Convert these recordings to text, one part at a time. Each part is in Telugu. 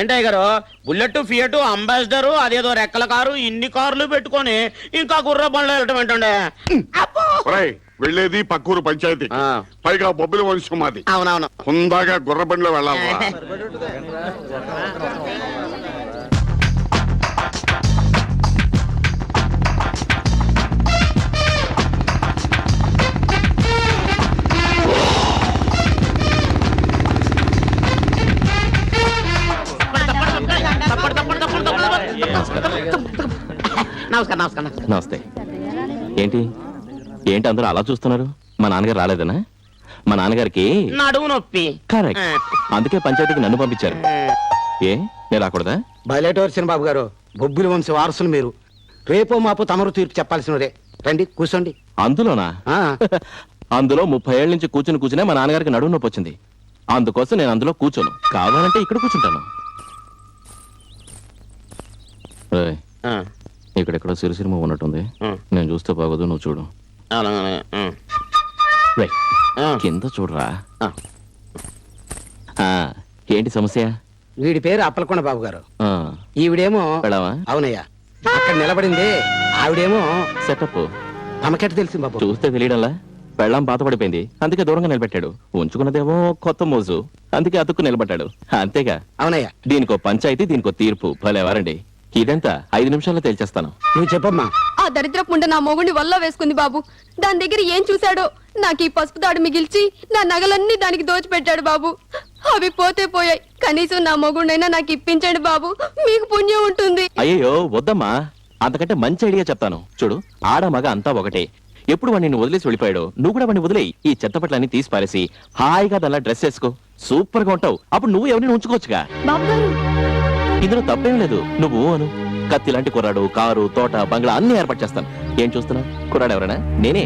ఏంటయ్య గారు బుల్లెట్ ఫియట్ అంబాసిడర్ అదేదో రెక్కల కారు ఇన్ని కార్లు పెట్టుకొని ఇంకా గుర్ర బండ్లు వెళ్ళటం ఏంటండే వెళ్ళేది పక్కూరు పంచాయతీ పైగా బొబ్బిల వంశం మాది. అవునవును హుందాగా గుర్ర బండ్లో వెళ్ళాలా? నమస్కారం నమస్కారం. నమస్తే. ఏంటి ఏంటి అందరూ అలా చూస్తున్నారు? మా నాన్నగారు రాలేదనా? మా నాన్నగారికి నడుము నొప్పి. కరెక్ట్, అందుకే పంచాయతీకి నన్ను పంపించారు. ఏ నేను రాకూడదా? బయలేటవర్సిన బాబు గారు, బొబ్బిలి వంశ వారసులు మీరు. రేపో మాపో తమరు తీర్పు చెప్పాల్సినదే. రండి కూర్చోండి. అందులోనా? అందులో 30 ఏళ్ళ నుంచి కూర్చునే మా నాన్నగారికి నడుము నొప్పి వచ్చింది. అందుకోసం నేను అందులో కూర్చోను. కావాలంటే ఇక్కడ కూర్చుంటాను. ఇక్కడెక్కడో సిరిసిరిమ ఉన్నట్టుంది. నేను చూస్తే బాగోదు, నువ్వు చూడు. కింద చూడరా. ఏంటి సమస్య? వీడి పేరు అప్పలకొండ బాబు గారు. ఈవిడేమో అవునయ్యా అక్కడ నిలబడింది. ఆవిడేమో సెటప్. తమకెట్ట తెలిసింది బాబు? చూస్తే తెలియడంలా. పెళ్ళాం బాధపడిపోయింది, అందుకే దూరంగా నిలబెట్టాడు. ఉంచుకున్నదేమో కొత్త మోజు, అందుకే అతుక్కు నిలబడ్డాడు. అంతేగా? అవునయ్యా. దీనికో పంచాయతీ, దీనికో తీర్పు. భలేవారండి. ఇదంతా 5 నిమిషాల్లో తేల్చేస్తాను. నువ్వు చెప్పమ్మా. ఆ దరిద్రపు ముండ నా మొగుడిని వల్ల వేసుకుంది బాబు. దాని దగ్గర ఏం చూశాడో నాకు ఈ పసుపు తాడు మిగిల్చి నా నగలన్నీ దానికి దోచిపెట్టాడు బాబు. అవి పోతే పోయాయి, కనీసం నా మొగుడినైనా నాకు ఇప్పించండి బాబు, మీకు పుణ్యం ఉంటుంది. అయ్యో వద్దమ్మా, అంతకంటే మంచి ఐడియా చెప్తాను. చూడు, ఆడ మగ అంతా ఒకటే. ఎప్పుడు వాడిని నిన్ను వదిలేసి వెళ్ళిపోయాడో నువ్వు కూడా వాడిని వదిలేయి. ఈ చెత్త పట్లన్నీ తీసి పారేసి హాయిగా దానిలా డ్రెస్ వేసుకో. సూపర్ గా ఉంటావు. అప్పుడు నువ్వు ఎవరిని ఉంచుకోవచ్చుగా. ఇందులో తప్పేం లేదు. నువ్వు అను. కత్తి లాంటి కుర్రాడు, కారు, తోట, బంగ్లా అన్ని ఏర్పాటు చేస్తాను. ఏం చూస్తున్నావు? కుర్రాడు ఎవరైనా? నేనే.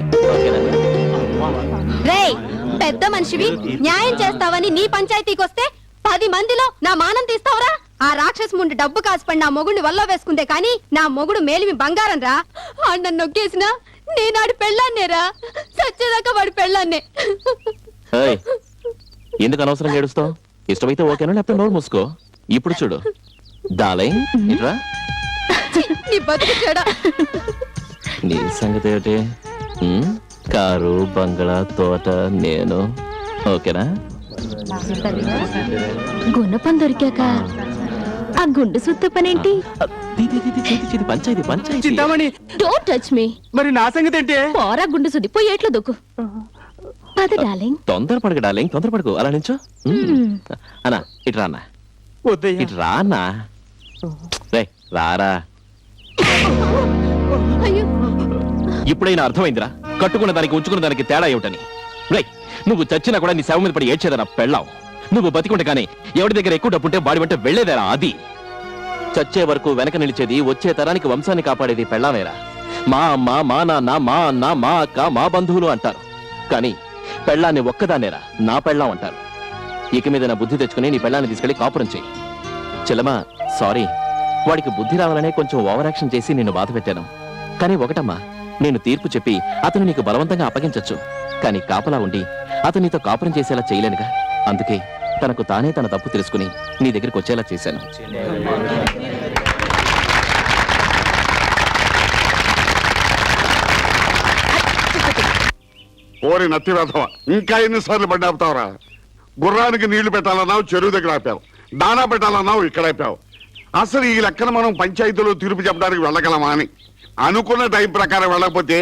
రేయ్, పెద్ద మనిషివి, న్యాయం చేస్తావని నీ పంచాయతీకి వస్తే 10 మందిలో నా మానం తీస్తావురా? ఆ రాక్షసు ముందు డబ్బు కాసిపడి నా మొగుడిని వల్ల వేసుకుందే కానీ నా మొగుడు మేలిమి బంగారం రా. నన్ను నొక్కేసినా నేనాడు పెళ్ళాన్నేరా. సచ్చేదాకా వాడి పెళ్ళాన్నే. ఎందుకు అనవసరంగా ఏడుస్తావు? ఇష్టమైతే ఓకేనా, లేకపోతే నోరు మూసుకో. ఇప్పుడు చూడు డార్లింగ్, ఇట్రా. నీ బతుకు చెడా. నీ సంగతి ఏమిటి? కారు, బంగ్లా, తోట, నేను ఓకేనా? గుణపం దొరికాక ఆ గుండు సుత్త పనేంటి? పంచాయతీ పంచాయతీ. Chintamani, don't touch me. మరి నా సంగతి ఏంటి? పోరా గుండు సుద్ది, పోయి ఎట్లో దొక్కు. పద డార్లింగ్. తొందరపడకు డార్లింగ్, తొందరపడకు. అలా నించో. అన్నా ఇట్రా అన్నా. ఇటు రా అన్నా. రే రారా. ఇప్పుడైనా అర్థమైందిరా కట్టుకున్న దానికి ఉంచుకున్న దానికి తేడా ఏమిటని. రై, నువ్వు చచ్చినా కూడా నీ శవం మీద పడి ఏడ్చేదనా పెళ్ళావు. నువ్వు బతికుంటే కానీ ఎవరి దగ్గర ఎక్కువ డబ్బుంటే వాడి వెంట వెళ్లేదేరా. అది చచ్చే వరకు వెనక నిలిచేది, వచ్చే తరానికి వంశాన్ని కాపాడేది పెళ్ళామేరా. మా అమ్మ, మా నాన్న, మా అన్న, మా అక్క, మా బంధువులు అంటారు. కానీ పెళ్ళాన్ని ఒక్కదాన్నేరా నా పెళ్ళాం అంటారు. ఇక మీద నా బుద్ధి తెచ్చుకుని నీ పెళ్ళాన్ని తీసుకెళ్లి కాపురం చెయ్యి. చెల్లమా, సారీ, వాడికి బుద్ధి రావాలనే కొంచెం ఓవర్ యాక్షన్ చేసి నిన్ను బాధ పెట్టాను. కానీ ఒకటమ్మా, నేను తీర్పు చెప్పి అతను నీకు బలవంతంగా అప్పగించొచ్చు. కానీ కాపలా ఉండి అతను నీతో కాపురం చేసేలా చేయలేనుగా. అందుకే తనకు తానే తన తప్పు తెలుసుకుని నీ దగ్గరికి వచ్చేలా చేశాను. ఓరి నత్తి వేధవ, ఇంకా ఎన్నిసార్లు బండి ఆపుతావురా? గుర్రానికి నీళ్లు పెట్టాలన్నావు, చెరువు దగ్గర ఆపావు. దానా పెట్టాలన్నావు, ఇక్కడ ఆపావు. అసలు ఈ లెక్కన మనం పంచాయతీలో తీర్పు చెప్పడానికి వెళ్ళగలమా అని. అనుకున్న టైం ప్రకారం వెళ్ళకపోతే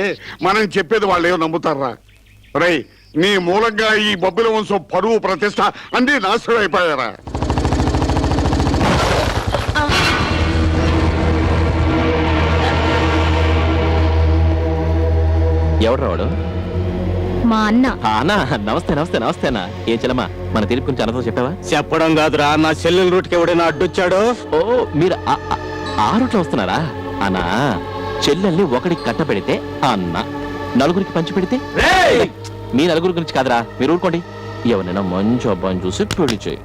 మనం చెప్పేది వాళ్ళు ఏమో నమ్ముతారా? రేయ్, నీ మూలంగా ఈ బొబ్బిల వంశం పరువు, ప్రతిష్ట అన్ని నాశనం అయిపోయారా? ఎవరు రావడం? మా అన్న. అన్నా, నమస్తే నమస్తే నమస్తే అన్న. ఏం చెల్లమ్మా, మన తీర్పు గురించి అన్నతో చెప్పావా? చెప్పడం కాదురా, నా చెల్లెల రూట్కి ఎవడైనా అడ్డొచ్చాడో. ఓ, మీరు ఆ రూట్లో వస్తున్నారా? అన్నా, చెల్లెల్ని ఒకడికి కట్టబెడితే అన్న, నలుగురికి పంచి పెడితే మీ నలుగురి గురించి కాదురా, మీరు ఊరుకోండి. ఎవరైనా మంచి అబ్బాయిని చూసి పెళ్లి చేయి.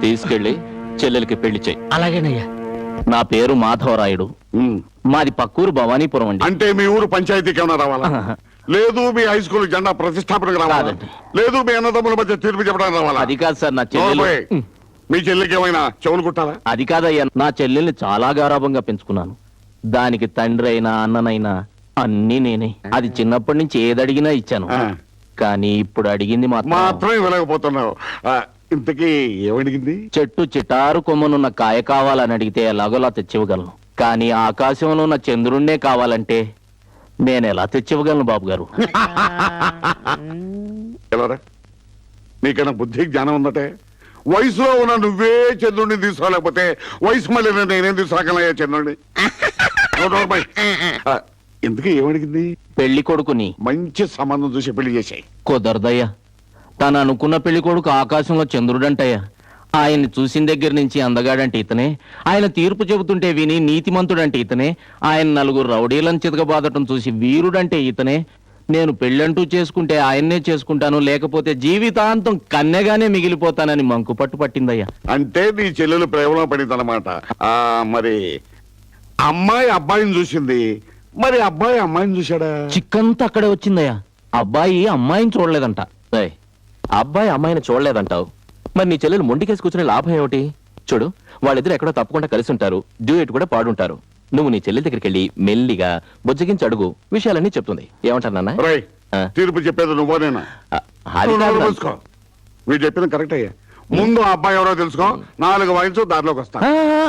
తీసుకెళ్ళి చెల్లెలకి పెళ్లి చేయి. అలాగేనయ్యా. నా పేరు మాధవరాయుడు, ఉమ్. మాది పక్కూరు భవానీపురం అండి. అంటే మీ ఊరు పంచాయతీకి ఏమైనా రావాలా? లేదు మీ హై స్కూల్ జెండా ప్రతిష్టాపనకు రావాలా? కాదండి. లేదు మీ అన్నదమ్ముల మధ్య తీర్పు చెప్పడానికి రావాలా? అది కాదు సార్, నా చెల్లెలు. నోర్మోయ్. మీ చెల్లికి ఏమైనా చెవులు కుట్టాలా? అది కాదయ్యా, నా చెల్లెల్ని చాలా గారాభంగా పెంచుకున్నాను. దానికి తండ్రి అయినా అన్ననైనా అన్నీ నేనే. అది చిన్నప్పటి నుంచి ఏదడిగినా ఇచ్చాను. ఆ. కానీ ఇప్పుడు అడిగింది మాత్రం ఇవ్వలేకపోతున్నావు. ఇంతకీ ఏమడిగింది? చెట్టు చిటారు కొమ్మనున్న కాయ కావాలని అడిగితే ఎలాగోలా తెచ్చివ్వగలను. కానీ ఆకాశంలో ఉన్న చంద్రుణ్ణే కావాలంటే నేను ఎలా తెచ్చివ్వగలను బాబు గారు? ఎవరా నీకన్నా బుద్ధి జ్ఞానం ఉందటే? వయసులో ఉన్న నువ్వే చంద్రుడిని తీసుకోలేకపోతే వయసు మళ్ళీ నేనేం తీసుకురాగలయ్యా చంద్రుడిని? ఎందుకు ఏమడిగింది? పెళ్లి కొడుకుని మంచి సంబంధం చూసి పెళ్లి చేశాయి. కుదరదయ్యా. తను అనుకున్న పెళ్లి కొడుకు ఆకాశంలో చంద్రుడంటయ్యా. ఆయన్ని చూసిన దగ్గర నుంచి అందగాడంటే ఇతనే, ఆయన తీర్పు చెబుతుంటే విని నీతిమంతుడంటే ఇతనే, ఆయన నలుగురు రౌడీలను చితకబాదటం చూసి వీరుడంటే ఇతనే. నేను పెళ్ళంటూ చేసుకుంటే ఆయన్నే చేసుకుంటాను, లేకపోతే జీవితాంతం కన్నెగానే మిగిలిపోతానని మంకుపట్టు పట్టిందయ్యా. అంటే నీ చెల్లెలు ప్రేమలో పడిందన్నమాట. మరి అమ్మాయి అబ్బాయిని చూసింది, మరి అబ్బాయి అమ్మాయిని చూశాడా? చిక్కంతా అక్కడే వచ్చిందయ్యా. అబ్బాయి అమ్మాయిని చూడలేదంట. ఏయ్, అబ్బాయి అమ్మాయిని చూడలేదంటావు, మరి నీ చెల్లెలు మొండికేసి కూర్చునే లాభం ఏమిటి? చూడు, వాళ్ళిద్దరు ఎక్కడో తప్పకుండా కలిసి ఉంటారు, డ్యూయట్ కూడా పాడుంటారు. నువ్వు నీ చెల్లెల దగ్గరికి వెళ్ళి మెల్లిగా బుజ్జగించి అడుగు, విషయాలన్నీ చెప్తుంది. ఏమంటారు నాన్న? రేయ్, తీర్పు చెప్పేది నువ్వేనా? అది కాదు నాన్న. తెలుసుకో, వీడు చెప్పింది కరెక్ట్ అయ్యా. ముందు ఆ అబ్బాయి ఎవరో తెలుసుకో, 4 వాయించు దారిలోకి వస్తా.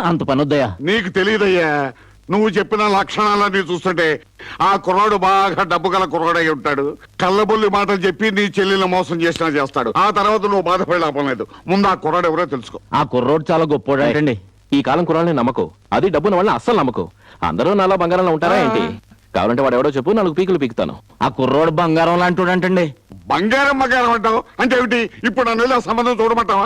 అంత పనొద్దయ్యా. నీకు తెలియదయ్యా. నువ్వు చెప్పిన లక్షణాలన్నీ చూస్తుంటే ఆ కుర్రాడు బాగా డబ్బు గల కుర్రాడై ఉంటాడు. కళ్ళబొల్లి మాటలు చెప్పి నీ చెల్లెల్ని మోసం చేసినా చేస్తాడు. ఆ తర్వాత నువ్వు బాధపడే లాభం లేదు. ముందు ఆ కుర్రాడు ఎవరో తెలుసుకో. ఆ కుర్రోడు చాలా గొప్పోడండి. ఈ కాలం కుర్రాళ్ళని నమ్మకు, అది డబ్బున వాళ్ళని అస్సలు నమ్మకు. అందరూ నాలా బంగారంలో ఉంటారా ఏంటి? కావాలంటే వాడు ఎవడో చెప్పు, 4 పీకులు పీకుతాను. ఆ కుర్రోడు బంగారం లాంటోడంటండి. బంగారం అంటావు అంటే ఏమిటి? ఇప్పుడు నన్ను ఇలా సంబంధం చూడమంటావా?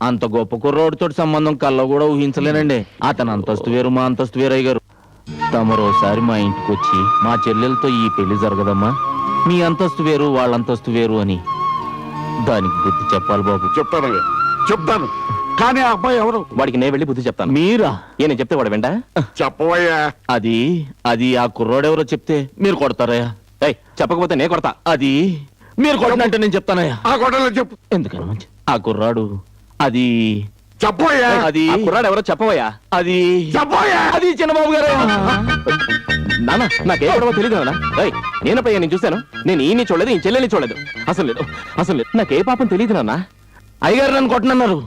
అంత గొప్ప కుర్రోడితో సంబంధం కల్లో కూడా ఊహించలేనండి. అతని అంతస్తు వేరు, మా అంతస్తు వేరు అయ్యారు. తమరోసారి మా ఇంటికి వచ్చి మా చెల్లెలతో ఈ పెళ్లి జరగదమ్మా, మీ అంతస్తు వేరు వాళ్ళ అంతస్తు వేరు అని దానికి బుద్ధి చెప్పాలి బాబు. చెప్తాను కానీ ఆ అబ్బాయి ఎవరు? వాడికి నేను వెళ్ళి బుద్ధి చెప్తాను. మీరా? నేను చెప్తే వాడు వెంట చెప్పవయ్యా. అది ఆ కుర్రోడెవరో చెప్తే మీరు కొడతారయ్యా. చెప్పకపోతే నేను కొడతా. అది మీరు కొట్టినంటే నేను చెప్తానయ్యా. ఆ కొట్టలో చెప్పు. ఎందుకని మంచి ఆ కుర్రాడు అది చెప్పవయ్యా. అది ఆ కుర్రాడు ఎవరో చెప్పవయ్యా. అది చెప్పవయ్యా. అది చిన్నబాబు గారు. నాన్న, నాకేం గొడవ తెలియదు నాన్న. నేనపయ్యా, నేను చూశాను. నేను ఈయన్ని చూడలేదు, ఈ చెల్లెల్ని చూడలేదు. అసలు లేదు. నాకే పాపం తెలియదు నాన్న. అయ్యగారు నన్ను కొట్టనన్నారు.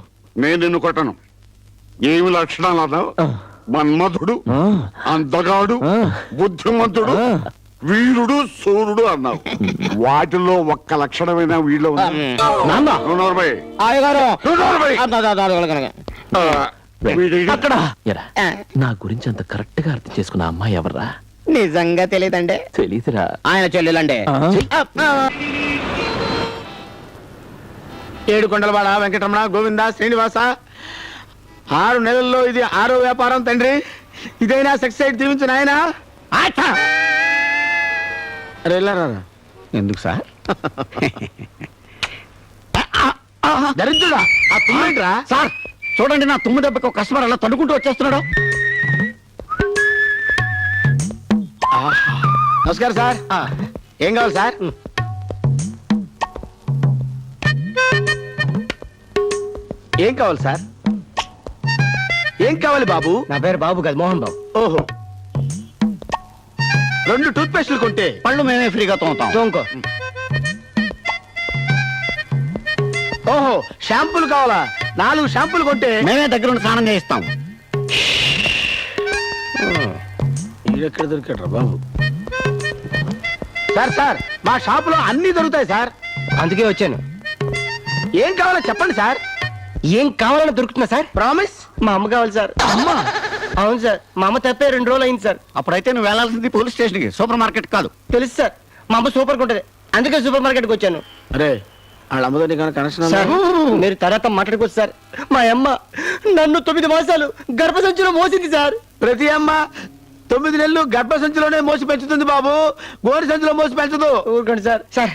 నేను నిన్ను కొట్టను. ఏమి లక్షణాలు అన్నావు? మన్మధుడు, అందగాడు, బుద్ధిమంతుడు, వీరుడు, సూర్యుడు అన్నావు. వాటిలో ఒక్క లక్షణమైన వీళ్ళు అక్కడ నా గురించి అంత కరెక్ట్ గా అర్థం చేసుకున్న అమ్మాయి ఎవర్రా? నిజంగా తెలియదండి. తెలీదురా. ఆయన చెల్లెలండి. ఏడుకొండలవాడ వెంకటరమణ, గోవింద, శ్రీనివాస. 6 నెలల్లో ఇది 6వ వ్యాపారం తండ్రి. ఇదైనా సక్సెస్ దీవించు నాయనా. ఎందుకు సార్? దరిద్రుడా, ఆ తుమ్మేంట్రా? సార్ చూడండి, నా తుమ్ము దెబ్బకి ఒక కస్టమర్ అలా తడుకుంటూ వచ్చేస్తున్నాడు. నమస్కారం సార్. ఏం కావాలి సార్? ఏం కావాలి సార్? ఏం కావాలి బాబు? నా పేరు బాబు కాదు, మోహన్ బాబు. ఓహో, 2 టూత్ పేస్టులు కొంటే పళ్ళు మేమే ఫ్రీగా తోముతాం. ఓహో, షాంపూలు కావాలా? 4 షాంపూలు కొంటే మేమే దగ్గర స్నానం చేయిస్తాం. ఎక్కడ దొరికాడు బాబు? సార్ మా షాపులో అన్ని దొరుకుతాయి సార్. అందుకే వచ్చాను. ఏం కావాలో చెప్పండి సార్. ఏం కావాలని దొరుకుతున్నా సార్? ప్రామిస్. మా అమ్మ కావాలి సార్. అమ్మా, అవును సార్, మా అమ్మ తప్పే 2 రోజులు అయింది సార్. అప్పుడైతే నువ్వు వెళ్ళాల్సింది పోలీస్ స్టేషన్ కి, సూపర్ మార్కెట్ కాదు. తెలుసు సార్, మా అమ్మ సూపర్ ఉంటది, అందుకే సూపర్ మార్కెట్కి వచ్చాను. అరే వాళ్ళ అమ్మతో నీకు కనెక్షన్ సార్ మీరు తర్వాత మాట్లాడుకోవచ్చు సార్. మా అమ్మ నన్ను 9 మాసాలు గర్భసంచిలో మోసింది సార్. ప్రతి అమ్మ 9 నెలలు గర్భసంచిలోనే మోసి పెంచుతుంది బాబు, గోరి సంచిలో మోసి పెంచదు. ఊరుకోండి సార్. సార్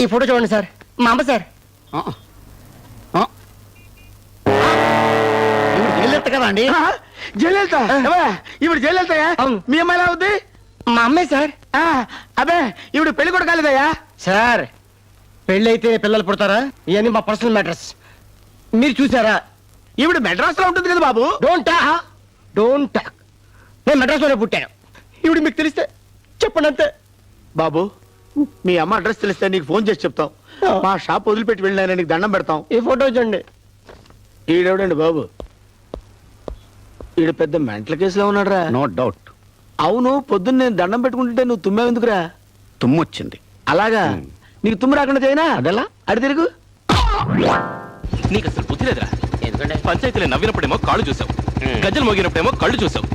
ఈ ఫోటో చూడండి సార్, మా అమ్మ సార్. వెళ్ళొచ్చు కదా అండి. జయలలిత ఇప్పుడు జయలలితయా? అవును. మీ అమ్మ ఎలా అవుద్ది? మా అమ్మే సార్. అబే ఇప్పుడు పెళ్లి కూడా కాలేదయ్యా. సార్ పెళ్ళైతే పిల్లలు పుడతారా? ఇవన్నీ మా పర్సనల్ మ్యాటర్స్. మీరు చూసారా? ఇప్పుడు మెడ్రాస్ లో ఉంటుంది కదా బాబు. Don't talk. నేను మెడ్రాస్లోనే పుట్టాను. ఇప్పుడు మీకు తెలిస్తే చెప్పండి అంతే. బాబు మీ అమ్మ అడ్రస్ తెలిస్తే నీకు ఫోన్ చేసి చెప్తాం. మా షాప్ వదిలిపెట్టి వెళ్ళినా నీకు దండం పెడతాం. ఈ ఫోటో చూడండి. ఈడెవడండి బాబు? ఈడ పెద్ద మెంటల్ కేసులో ఉన్నాడురా. No doubt. అవును, పొద్దున్న నేను దండం పెట్టుకుంటుంటే నువ్వు తుమ్మావెందుకురా? తుమ్మొచ్చింది. అలాగా, నీకు తుమ్ము రాకుండా చేయనా? అదెలా? అడి తిరుగు. నీకు అసలు బుద్ధి లేదురా. ఎందుకంటే పంచాయతీలో నవ్వినప్పుడేమో కాళ్ళు చూసావు, గజ్జలు మోగినప్పుడేమో కళ్ళు చూసావు.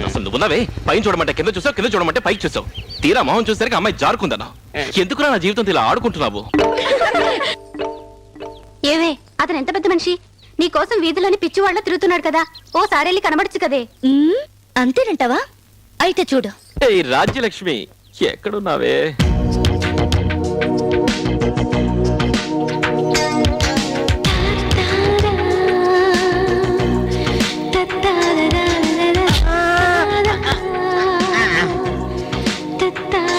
అసలు నువ్వున్నావే, పైన చూడమంటే కింద చూసావు, కింద చూడమంటే పైకి చూసావు. తీరా మొహం చూసరికి అమ్మాయి జారుకుందన్నా. ఎందుకురా నా జీవితంతో ఇలా ఆడుకుంటున్నావు? ఏవే, అతను ఎంత పెద్ద మనిషి, నీ కోసం వీధిలోని పిచ్చి వాళ్ళ తిరుగుతున్నాడు కదా, ఓసారి వెళ్ళి కనబడచ్చు కదే. అంతేనంటావా? అయితే చూడు. ఏయ్ రాజ్యలక్ష్మి, ఎక్కడున్నావే?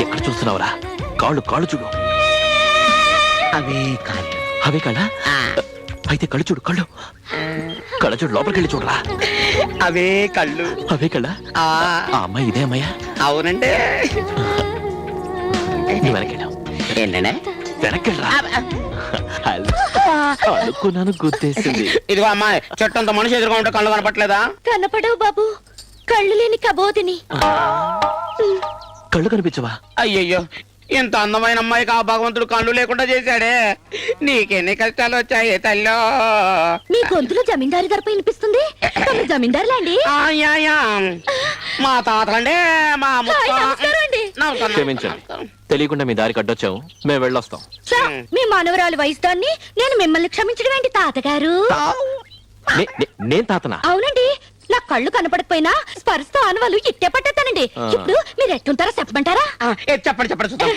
ఎక్కడ చూస్తున్నావురా? కాళ్ళు కాళ్ళు చూడు. అవే కాదు. అవే కళ్ళ? అయితే కళ్ళు చూడు, కళ్ళు కళ్ళ చూడు, లోపలికి వెళ్ళి చూడరా. అవే కళ్ళు. అవే కళ్ళ? ఆ అమ్మాయి ఇదే అమ్మాయా? అవునండి. నువ్వు వెనకెళ్ళావు. ఏంటంటే వెనకెళ్ళరా. అనుకున్నాను, గుర్తేసింది. ఇదిగో అమ్మాయి, చెట్టంత మనిషి ఎదురుగా ఉంటే కళ్ళు కనపట్లేదా? కనపడవు బాబు, కళ్ళు లేని కబోదిని. కళ్ళు కనిపించవా? అయ్యయ్యో, ఇంత అందమైన అమ్మాయికి ఆ భగవంతుడు కళ్ళు లేకుండా చేశాడే. నీకెన్ని కష్టాలు వచ్చాయి తల్లో. మీ గొంతులో జమీందారి గర్భ వినిపిస్తుంది. తమ జమీందారులా అండి? Yeah, yeah. మా తాతలండి, మా ముత్త. హాయ్, నమస్కారం అండి. నమస్కారం. క్షమించండి, తెలియకుండా మీ దారికి అడ్డొచ్చాము. మేము వెళ్ళొస్తాం. చా, మీ మనవరాలు వయసుదాన్ని నేను మిమ్మల్ని క్షమించడం ఏంటి తాతగారు? నేను తాతనా? అవునండి, నా కళ్ళు కనపడకపోయినా స్పర్శతో ఆనవాళ్ళు ఇట్టే పట్టేస్తానండి. ఇప్పుడు మీరు ఎట్టుంటారో చెప్పమంటారా? చెప్పండి చెప్పండి చూద్దాం.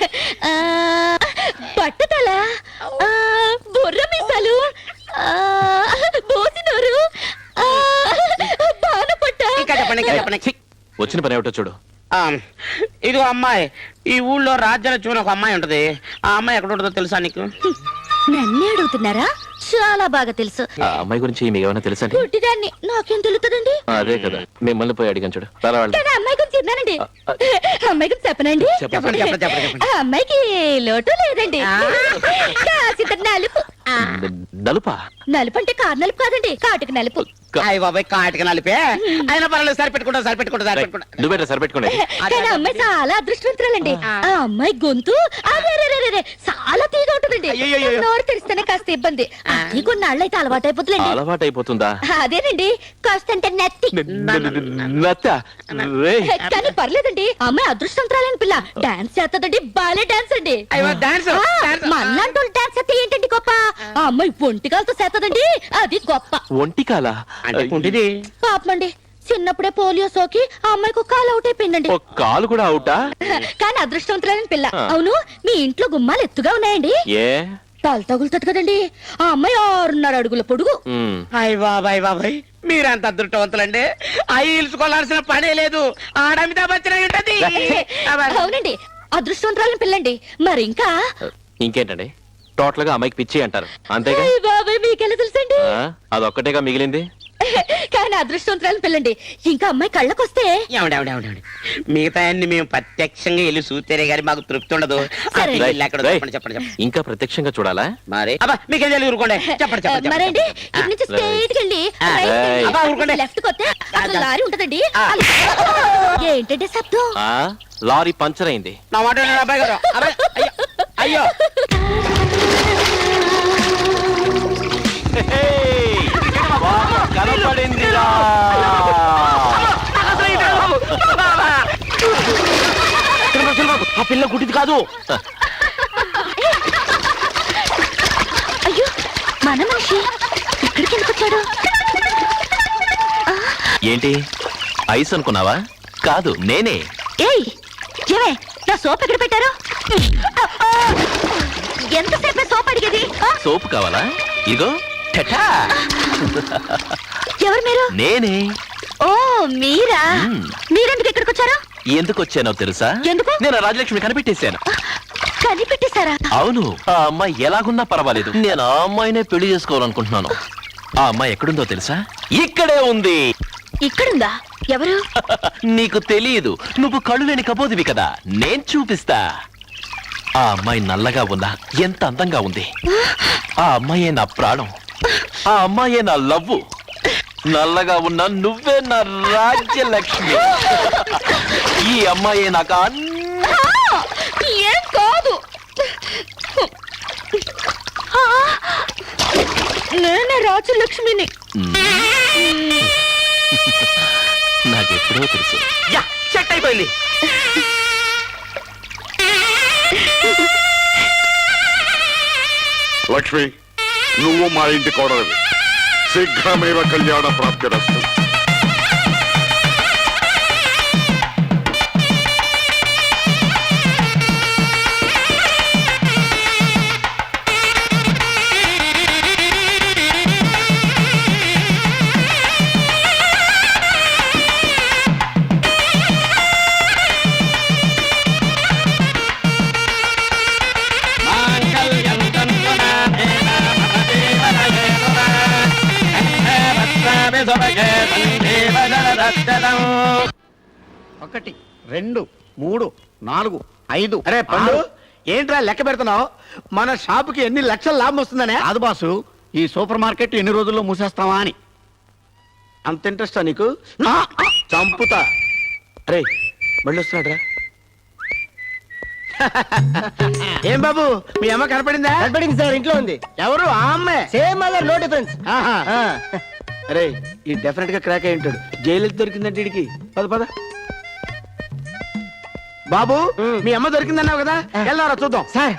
పట్టుదల, బుర్ర మీసాలు, బోసినోరు, బాణపట్ట. ఇంకా చెప్పండి, ఇంకా చెప్పండి. ఛీ, వచ్చిన పని ఏమిటో చూడు. ఇదిగో అమ్మాయి, ఈ ఊళ్ళో రాజ్యలక్ష్మి ఒక అమ్మాయి ఉంటది. ఆ అమ్మాయి ఎక్కడ ఉంటుందో తెలుసా నీకు? నన్నే అడుగుతున్నారా? చాలా బాగా తెలుసు. ఆ అమ్మాయి గురించి మీకు ఏమైనా తెలుసా అండి? పుట్టిదాన్ని నాకేం తెలుస్తుందండి? అదే కదా, మిమ్మల్ని పోయి అడిగాను చూడు. కానీ అమ్మాయి గురించి విన్నానండి. అమ్మాయి గురించి చెప్పనండి. చెప్పండి చెప్పండి చెప్పండి. ఆ అమ్మాయికి లోటు లేదండి. కాసింత నలుపు. నలుపా? నలుపు అంటే కారు నలుపు కాదండి, కాటుకు నలుపు. అయ్య బాబాయ్, కాటికి నలిపే. అయినా పర్వాలేదు, సరిపెట్టుకుంటా సరిపెట్టుకుంటా సరిపెట్టుకుంటా. నువ్వేట సరిపెట్టుకోండి. కానీ అమ్మాయి చాలా అదృష్టవంతురాలండి. ఆ అమ్మాయి గొంతు అరే చాలా తీగా ఉంటుందండి. అయ్యయ్యయ్యో. నోరు తెరిస్తేనే కాస్త ఇబ్బంది. అది కొన్నాళ్ళు అయితే అలవాటు అయిపోతుందండి. అలవాటు అయిపోతుందా? అదేనండి, కాస్త అంటే నెత్తి. నత్తా? రేయ్, కానీ పర్లేదండి, అమ్మాయి అదృష్టవంతురాలని పిల్ల. డాన్స్ చేస్తుందండి, బాలే డాన్స్ అండి. అయ్యో, డాన్స్ మన్నాంటూ డాన్స్ అయితే ఏంటండి గొప్ప? ఆ అమ్మాయి ఒంటికాలతో చేస్తుందండి, అది గొప్ప. ఒంటికాల అంటే కుంటిది. పాపమండి, చిన్నప్పుడే పోలియో సోకి ఆ అమ్మాయికి ఒక కాలు అవుట్ అయిపోయిందండి. ఒక కాలు కూడా అవుటా? కానీ అదృష్టవంతురాలని పిల్ల. అవును, మీ ఇంట్లో గుమ్మాలు ఎత్తుగా ఉన్నాయండి? ఏ తల తగులుతుంది కదండి. ఆ అమ్మాయి 6.5 అడుగుల పొడుగు. అయ్య బాబాయ్ బాబాయ్, మీరంత అదృష్టవంతులండి. ఇల్చుకోవాల్సిన పనే లేదు. ఆడమిదా బచ్చిన ఉంటది. అవునండి, అదృష్టవంతురాలని పిల్లండి. మరి ఇంకా ఇంకేంటండి, టోటల్ గా అమ్మాయికి పిచ్చి అంటారు అంతేగా? అయ్య బాబాయ్, మీకెలా తెలుసండి? అదొక్కటేగా మిగిలింది. కానీ అదృష్టవంతురాలు పిల్లండి ఇంకా అమ్మాయి కళ్ళకొస్తే ఏమండి మిగతా అన్ని మేము ప్రత్యక్షంగా వెళ్ళి చూస్తేనే గానీ మాకు తృప్తి ఉండదు. ఆ సరే. పిల్ల ఎక్కడో రేయ్, చెప్పండి. ఇంకా ప్రత్యక్షంగా చూడాలా? మరి అబ్బా మీకేం తెలియదు, ఊరుకోండి. చెప్పండి. మరేంటి ఇటు నుంచి స్ట్రైట్ వెళ్ళి ఏయ్. అబ్బా, ఊరుకోండి. లెఫ్ట్ కొస్తే అక్కడ లారీ ఉంటదండి ఏంటంటే శబ్దం ఆ, లారీ పంచర్ అయింది. నా మాట వినండి అబ్బాయి గారు. అబ్బాయి, అయ్యో హేయ్, బాబు కనపడిందిరా. ఆ పిల్ల గుడ్డిది కాదు. అయ్యో మన మనిషి ఇక్కడికి ఎందుకు వచ్చాడు ఏంటి ఐస్ అనుకున్నావా? కాదు, నేనే. ఏయ్ ఏమే నా సోప్ ఎక్కడ పెట్టారు ఎంతసేపు సోప్ అడిగేది సోపు కావాలా? ఇగో టటా. ఎవరు మీరు నేనే. ఓ మీరా మ్మ్. మీరెందుకు ఇక్కడికి వచ్చారు ఎందుకు వచ్చానో తెలుసా? ఎందుకు? నేను రాజలక్ష్మి కనిపెట్టేశాను. కనిపెట్టేశారా? అవును, ఆ అమ్మాయి ఎలాగున్నా పర్వాలేదు, నేను ఆ అమ్మాయినే పెళ్లి చేసుకోవాలనుకుంటున్నాను. ఆ అమ్మాయి ఎక్కడుందో తెలుసా? ఇక్కడే ఉంది. ఇక్కడుందా? ఎవరు? నీకు తెలియదు, నువ్వు కళ్ళు లేని కబోదివి కదా, నేను చూపిస్తా. ఆ అమ్మాయి నల్లగా ఉన్నా ఎంత అందంగా ఉంది. ఆ అమ్మాయే నా ప్రాణం, ఆ అమ్మాయే నా లవ్వు. నల్లగా ఉన్నా నువ్వే నా రాజ్యలక్ష్మి. ఈ అమ్మాయే నాకు ఏం కాదు. నేనే రాజలక్ష్మిని. నాకెప్పుడో తెలుసు. సెట్ అయిపోయింది. లక్ష్మి, నువ్వు మా ఇంటి కోడలివి. శీఘ్రమేవ కళ్యాణ ప్రాప్తిరస్తు. ఒకటి 2 3 4 5. అరే పండు ఏంట్రా లెక్క పెడుతున్నావు? మన షాపుకి ఎన్ని లక్షల లాభం వస్తుందనే? కాదు బాసు, ఈ సూపర్ మార్కెట్ ఎన్ని రోజుల్లో మూసేస్తావా అని. అంత ఇంట్రెస్టా నీకు? చంపుతా. అరే మళ్ళీ వస్తున్నాడు రా. ఏం బాబు మీ అమ్మ కనపడిందా? కనపడింది సార్, ఇంట్లో ఉంది. ఎవరు? ఆ అమ్మే. Same mother, no difference. అరే ఈ డెఫినెట్ గా క్రాక్ అయి ఉంటాడు. జైలు దొరికిందంటే వీడికి. పద పద. బాబు మీ అమ్మ దొరికిందన్నావు కదా, వెళ్దారా చూద్దాం. సార్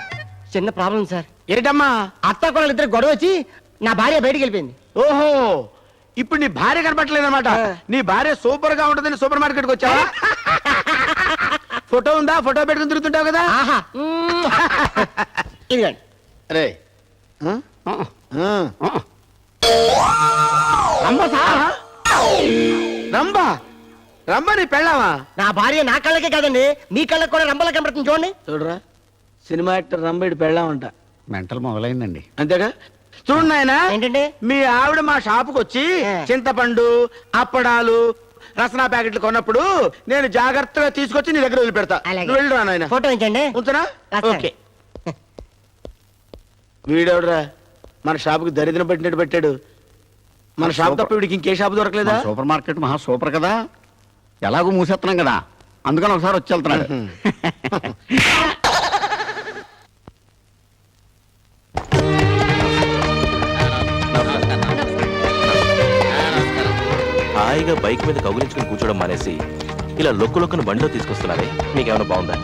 చిన్న ప్రాబ్లం సార్. ఏంటమ్మా? అత్త కోడలు ఇద్దరు గొడవ వచ్చి నా భార్య బయటికి వెళ్ళిపోయింది. ఓహో, ఇప్పుడు నీ భార్య కనపట్లేదు అనమాట. నీ భార్య సూపర్ గా ఉంటుందని సూపర్ మార్కెట్ కి వచ్చావా? ఫోటో ఉందా? ఫోటో పెట్టుకుని తిరుగుతుంటావు కదా. ఆహా ఇదిగోండి. అరే రంబా రంబా నీ పెళ్ళావా? నా భార్య నా కళ్ళకే కాదండి, మీ కళ్ళకి కూడా రంబలా కనపడుతుంది చూడండి. చూడరా, సినిమా యాక్టర్ రంబేడి పెళ్ళామంట. మెంటల్ మొదలైందండి. అంతేగా. చూడు నాయనా, ఏంటండి? మీ ఆవిడ మా షాపుకి వచ్చి చింతపండు, అప్పడాలు, రసనా ప్యాకెట్లు కొన్నప్పుడు నేను జాగ్రత్తగా తీసుకొచ్చి నీ దగ్గర వదిలిపెడతా. అలాగే. నువ్వు వెళ్ళరా నాయన. ఫోటో ఇచ్చండి. ఉంచనా? రాస్తాను. ఓకే. వీడెవడరా మన షాపుకి దరిద్రం పెట్టినట్టు పెట్టాడు. మన షాప్ తప్ప వీడికి ఇంకే షాపు దొరకలేదా? మన సూపర్ మార్కెట్ మహా సూపర్ కదా, ఎలాగో మూసేస్తున్నాం కదా, అందుకని ఒకసారి వచ్చి వెళ్తున్నాడు. హాయిగా బైక్ మీద కౌగిలించుకుని కూర్చోవడం మానేసి ఇలా లొక్కు లొక్కును బండిలో తీసుకొస్తున్నారే, మీకేమైనా బాగుందా?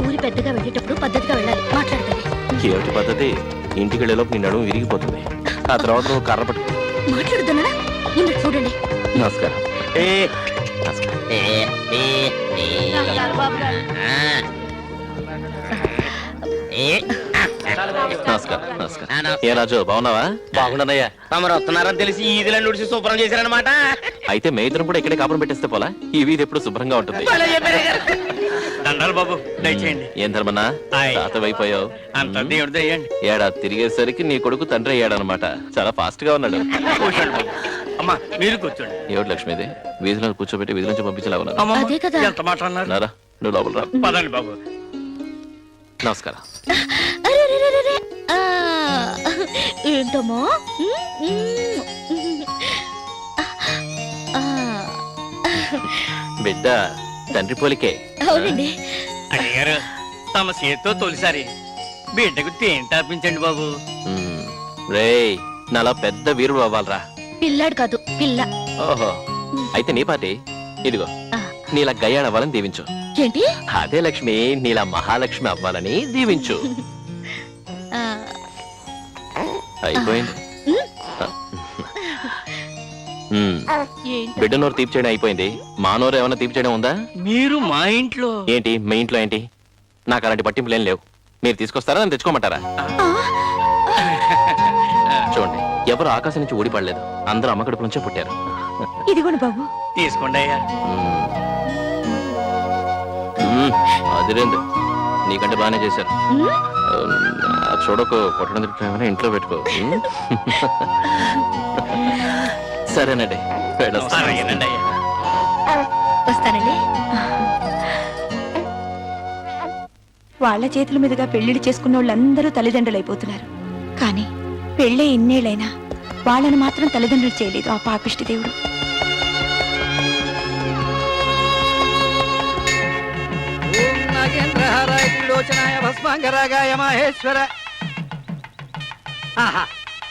ఊరి పెద్దగా వెళ్ళేటప్పుడు పద్ధతిగా వెళ్ళాలి. మాట్లాడతాను. ఏమిటి పద్ధతి? ఇంటికి వెళ్ళేలోపు నీ నడుము విరిగిపోతుంది. ఆ తర్వాత నువ్వు కర్ర పట్టుకో. మాట్లాడుతున్నా నిన్న చూడండి. నమస్కారం. నమస్కారం. నమస్కారం. నమస్కారం. ఏ రాజు, బాగున్నావా? బాగున్నానయ్యా. తమరు వస్తున్నారని తెలిసి ఈదిలో నుడిసి శుభ్రం చేశారనమాట. అయితే మే ఇద్దరం కూడా ఇక్కడే కాపురం పెట్టేస్తే పోలా? ఈ వీధి ఎప్పుడు శుభ్రంగా ఉంటుంది. దండాలు బాబు, దయచేయండి. ఏం ధర్మన్నా, ఆయ్. తాతవైపోయావు. అంత దేవుడు దయ్యండి. ఏడాది తిరిగేసరికి నీ కొడుకు తండ్రి అయ్యాడనమాట. చాలా ఫాస్ట్ గా ఉన్నాడు. కూర్చోండి బాబు. అమ్మా మీరు కూర్చోండి. ఏమిటి లక్ష్మిది వీధిలో కూర్చోబెట్టి వీధి నుంచి పంపించేలా ఉన్నారు అమ్మమ్మ, అదే కదా. ఎంత మాట అన్నారు. నారా నువ్వు లోపల రా. పదండి బాబు. నమస్కారం. అరెరెరెరెరె. ఆ, ఏంటమ్మా ఆ, బిడ్డ తండ్రి పోలికే. అవునండి. అయ్యగారు తమ చేతితో తొలిసారి బిడ్డకు తేం తాపించండి బాబు. రేయ్ నాలా పెద్ద వీరుడు అవ్వాలరా. పిల్లాడు కాదు పిల్ల. ఓహో అయితే నీ పార్టీ ఇదిగో. ఆ. నీలా గయ్యాడు అవ్వాలని దీవించు. ఏంటి? అదే లక్ష్మి నీలా మహాలక్ష్మి అవ్వాలని దీవించు. ఆ, అయిపోయింది. ఏంటి? బిడ్డ నోరు తీపి చేయడం అయిపోయింది. మా నోరు ఏమైనా తీపి చేయడం ఉందా? మీరు మా ఇంట్లో ఏంటి మీ ఇంట్లో ఏంటి? నాకు అలాంటి పట్టింపులు ఏం లేవు. మీరు తీసుకొస్తారా నన్ను తెచ్చుకోమంటారా? చూడండి ఎవరు ఆకాశం నుంచి ఊడిపడలేదు. అందరూ అమ్మ కడుపు నుంచే పుట్టారు. ఇదిగోండి బాబు. తీసుకోండి అయ్యా. అదిరేందు నీకంటే బాగానే చేశారు. మ్మ్. చూడకు కొట్టడం తిట్టడం ఇంట్లో పెట్టుకో. సరేనండి వెళ్ళొస్తా. అలాగేనండి అయ్యా. వస్తానండి. వాళ్ళ చేతుల మీదుగా పెళ్లిళ్ళు చేసుకున్న వాళ్ళందరూ తల్లిదండ్రులైపోతున్నారు. కానీ పెళ్ళే ఇన్నేళ్ళైనా వాళ్ళని మాత్రం తల్లిదండ్రులు చేయలేదు ఆ పాపిష్టి దేవుడు. నాగేంద్రహారాయ త్రిలోచనాయ భస్మాంగరాగాయ మహేశ్వర. ఆహా,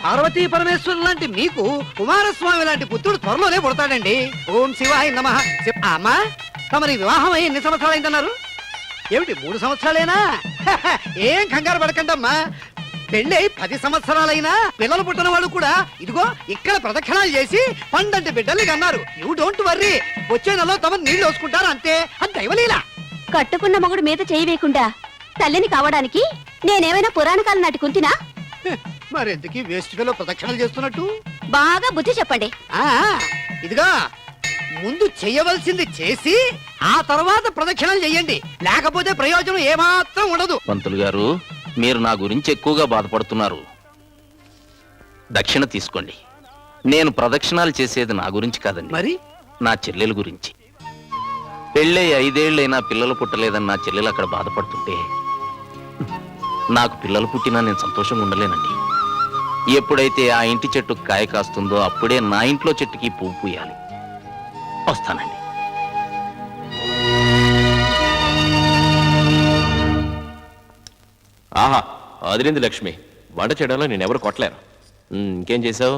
పార్వతీ పరమేశ్వరు లాంటి మీకు కుమారస్వామి లాంటి పుత్రుడు త్వరలోనే పుడతాడండి. ఓం శివాయ నమః. అమ్మా తమరి వివాహం అయ్యి ఎన్ని సంవత్సరాలైందన్నారు? ఏమిటి 3 సంవత్సరాలేనా? ఏం కంగారు పడకండమ్మా. పెళ్ళై 10 సంవత్సరాలైనా పిల్లలు పుట్టిన వాళ్ళు కూడా ఇదిగో ఇక్కడ ప్రదక్షిణాలు చేసి పండంటి బిడ్డల్ని కన్నారు. యూ డోంట్ వర్రీ, వచ్చే నెలలో తమ నీళ్లు వేసుకుంటారు అంతే. అది దైవలీలా. కట్టుకున్న మొగుడు మీద చేయి వేయకుండా తల్లిని కావడానికి నేనేమైనా పురాణ కాలం నాటి కుంతినా? మరెందుకు వేస్ట్ ఫెలో ప్రదక్షిణలు చేస్తున్నట్టు? బాగా బుద్ధి చెప్పండి. ఆ ఇదిగా ముందు చెయ్యవలసింది చేసి ఆ తర్వాత ప్రదక్షిణలు చెయ్యండి. లేకపోతే ప్రయోజనం ఏమాత్రం ఉండదు. పంతులు గారు మీరు నా గురించి ఎక్కువగా బాధపడుతున్నారు. దక్షిణ తీసుకోండి. నేను ప్రదక్షిణాలు చేసేది నా గురించి కాదండి, మరి నా చెల్లెల గురించి. పెళ్ళై 5 ఏళ్ళైనా పిల్లలు పుట్టలేదని నా చెల్లెలు అక్కడ బాధపడుతుంటే నాకు పిల్లలు పుట్టినా నేను సంతోషంగా ఉండలేనండి. ఎప్పుడైతే ఆ ఇంటి చెట్టు కాయ కాస్తుందో అప్పుడే నా ఇంట్లో చెట్టుకి పువ్వు పూయాలి. వస్తానండి. ఆహా అదిరింది లక్ష్మి. వంట చేయడంలో నేను ఎవరు కొట్టలేరు. ఇంకేం చేసావు?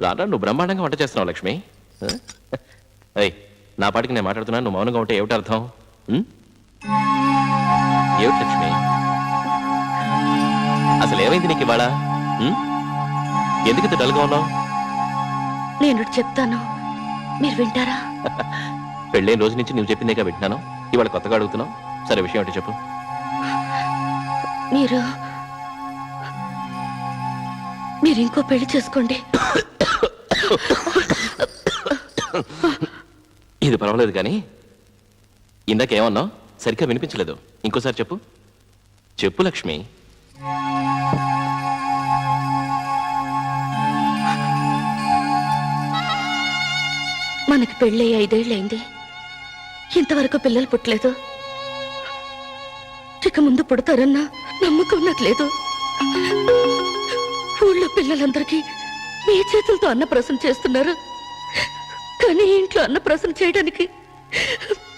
రారా నువ్వు బ్రహ్మాండంగా వంట చేస్తున్నావు లక్ష్మి. అయ్ నా పాటికి నేను మాట్లాడుతున్నాను, నువ్వు మౌనంగా ఉంటే ఏమిటి అర్థం? ఏమిటి లక్ష్మి అసలు ఏమైంది నీకు ఇవాళ? ఎందుకు ఇంత డల్గా ఉన్నావు? నేను చెప్తాను, మీరు వింటారా? పెళ్ళైన రోజు నుంచి నువ్వు చెప్పిందేగా వింటున్నాను. ఇవాళ కొత్తగా అడుగుతున్నావు. సరే విషయం ఏంటి చెప్పు. మీరు ఇంకో పెళ్లి చేసుకోండి. ఇది పర్వాలేదు కానీ ఇందాకేమన్నావు? సరిగ్గా వినిపించలేదు. ఇంకోసారి చెప్పు. చెప్పు లక్ష్మి. మనకి పెళ్ళి 5 ఏళ్ళైంది, ఇంతవరకు పిల్లలు పుట్టలేదు. ఇక ముందు పుడతారన్న నమ్మకం నాకు లేదు. ఊళ్ళో పిల్లలందరికీ మీ చేతులతో అన్నప్రాసన చేస్తున్నారు, కానీ ఇంట్లో అన్నప్రాసన చేయడానికి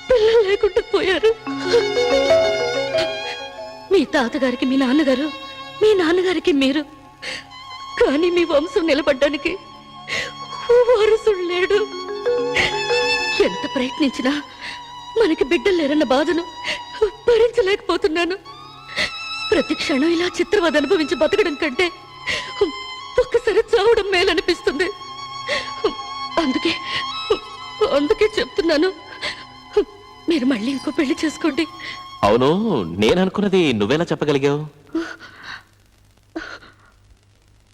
పిల్లలు లేకుండా పోయారు. మీ తాతగారికి మీ నాన్నగారు, మీ నాన్నగారికి మీరు, కానీ మీ వంశం నిలబడ్డానికి వారసుడు లేడు. ఎంత ప్రయత్నించినా మనకి బిడ్డలు లేరన్న బాధను భరించలేకపోతున్నాను. ప్రతి క్షణం ఇలా చిత్రవద అనుభవించి బతకడం కంటే ఒక్కసారి చావడం మేలనిపిస్తుంది. అందుకే చెప్తున్నాను, మీరు మళ్ళీ ఇంకో పెళ్లి చేసుకోండి. అవును, నేను అనుకున్నది నువ్వెలా చెప్పగలిగావు?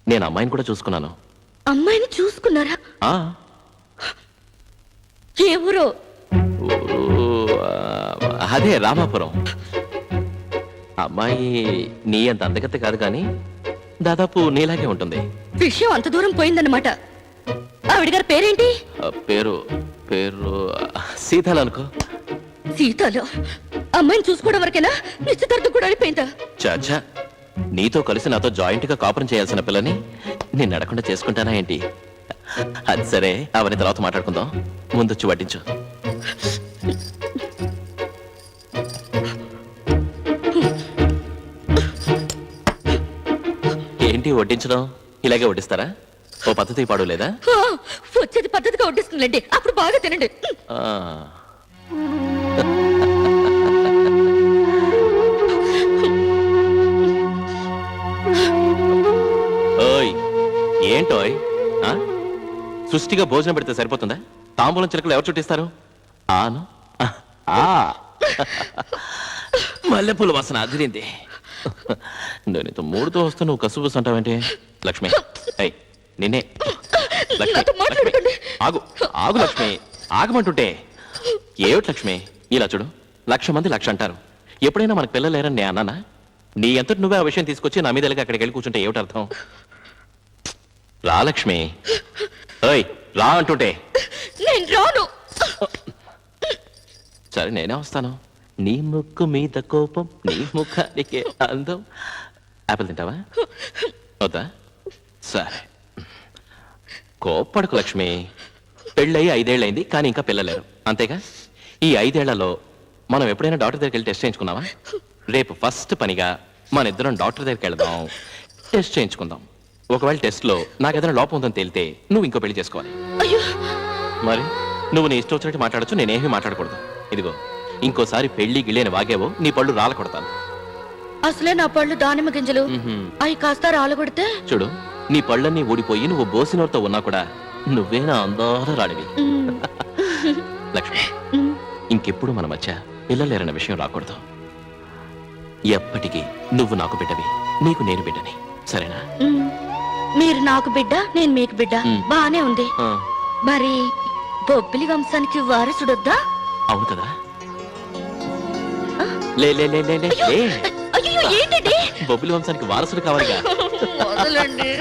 నేను అమ్మాయిని కూడా చూసుకున్నాను. అమ్మాయిని చూసుకున్నారా? ఆ ఏ ఊరో? అదే రామాపురం. అమ్మాయి నీ అంత అందగత్త కాదు కానీ దాదాపు నీలాగే ఉంటుంది. విషయం అంత దూరం పోయిందన్నమాట. ఆవిడ గారి పేరేంటి? పేరు పేరు సీతలు అనుకో. సీతాలో అమ్మాయిని చూసుకోవడం వరకేనా? నిశ్చితార్థం కూడా అయిపోయిందా? చాచా, నీతో కలిసి నాతో జాయింట్ గా కాపురం చేయాల్సిన పిల్లని నిన్ను అడగకుండా చేసుకుంటానా ఏంటి? అది సరే, అవన్నీ తర్వాత మాట్లాడుకుందాం. ముందొచ్చి వడ్డించు. ఏంటి వడ్డించడం? ఇలాగే వడ్డిస్తారా? ఓ పద్ధతి పాడు లేదా? ఆ, వచ్చేది పద్ధతిగా వడ్డిస్తుందండి, అప్పుడు బాగా తినండి. ఆ. ఓయ్, ఏంటోయ్? ఆ? సృష్టిగా భోజనం పెడితే సరిపోతుందా? తాంబూలం చిలకలు ఎవరు చుట్టిస్తారు? ఆను ఆ. మల్లెపూల వాసన అదిరింది. నేను ఇంత మూడుతో వస్తే నువ్వు కసుబుస్ అంటావేంటి? లక్ష్మి, అయ్ నిన్నే. లక్ష్మి, నాతో మాట్లాడకండి. ఆగు ఆగు లక్ష్మి, ఆగమంటుంటే. ఏమిటి లక్ష్మి, ఇలా చూడు, 1,00,000 మంది 1,00,000 అంటారు. ఎప్పుడైనా మనకు పిల్లలు లేరని నేను అన్నానా? నీ అంతటి నువ్వే ఆ విషయం తీసుకొచ్చి నా మీద అక్కడికి వెళ్ళి కూర్చుంటే ఏమిటి అర్థం? రా లక్ష్మి, ఓయ్ రా అంటుంటే. నేను రాను. సరే, నేనే వస్తాను. నీ ముక్కు మీద కోపం, నీ ముఖానికి అందం. ఆపిల్ తింటావా? వద్దా? సరే, కోప్పడకు లక్ష్మి. పెళ్ళయి 5 ఏళ్ళైంది, కానీ ఇంకా పిల్లలేరు, అంతేగా? ఈ 5 ఏళ్లలో మనం ఎప్పుడైనా డాక్టర్ దగ్గరికి వెళ్ళి టెస్ట్ చేయించుకున్నావా? రేపు ఫస్ట్ పనిగా మన ఇద్దరం డాక్టర్ దగ్గరికి వెళ్దాం, టెస్ట్ చేయించుకుందాం. ఒకవేళ టెస్ట్లో నాకు ఏదైనా లోపం ఉందని తేలితే నువ్వు ఇంకో పెళ్లి చేసుకోవాలి. అయ్యో, మరి నువ్వు నీ ఇష్టం వచ్చినట్టు మాట్లాడచ్చు, నేనేమీ మాట్లాడకూడదు. ఇదిగో, ఇంకోసారి పెళ్లి గిళ్ళేని వాగేవో నీ పళ్ళు రాల కొడతాను. అసలే నా పళ్ళు దానిమ్మ గింజలు, అవి కాస్త రాలగొడితే. చూడు, నీ పళ్ళన్నీ ఊడిపోయి నువ్వు బోసినోర్తో ఉన్నా కూడా నువ్వే నా అందాల రాడివి. లక్ష్మి, ఇంకెప్పుడు మన మధ్య పిల్లలేరన్న విషయం రాకూడదు. ఎప్పటికీ నువ్వు నాకు బిడ్డవి, నీకు నేను బిడ్డని, సరేనా? మీరు నాకు బిడ్డ, నేను మీకు బిడ్డ, బానే ఉంది. ఆ, మరి బొబ్బిలి వంశానికి వారసుడొద్దా? అవును కదా. లే లే లే లే లే లే. అయ్యో, ఏంటండి? బొబ్బిలి వంశానికి వారసుడు కావాలిగా. వదలండి.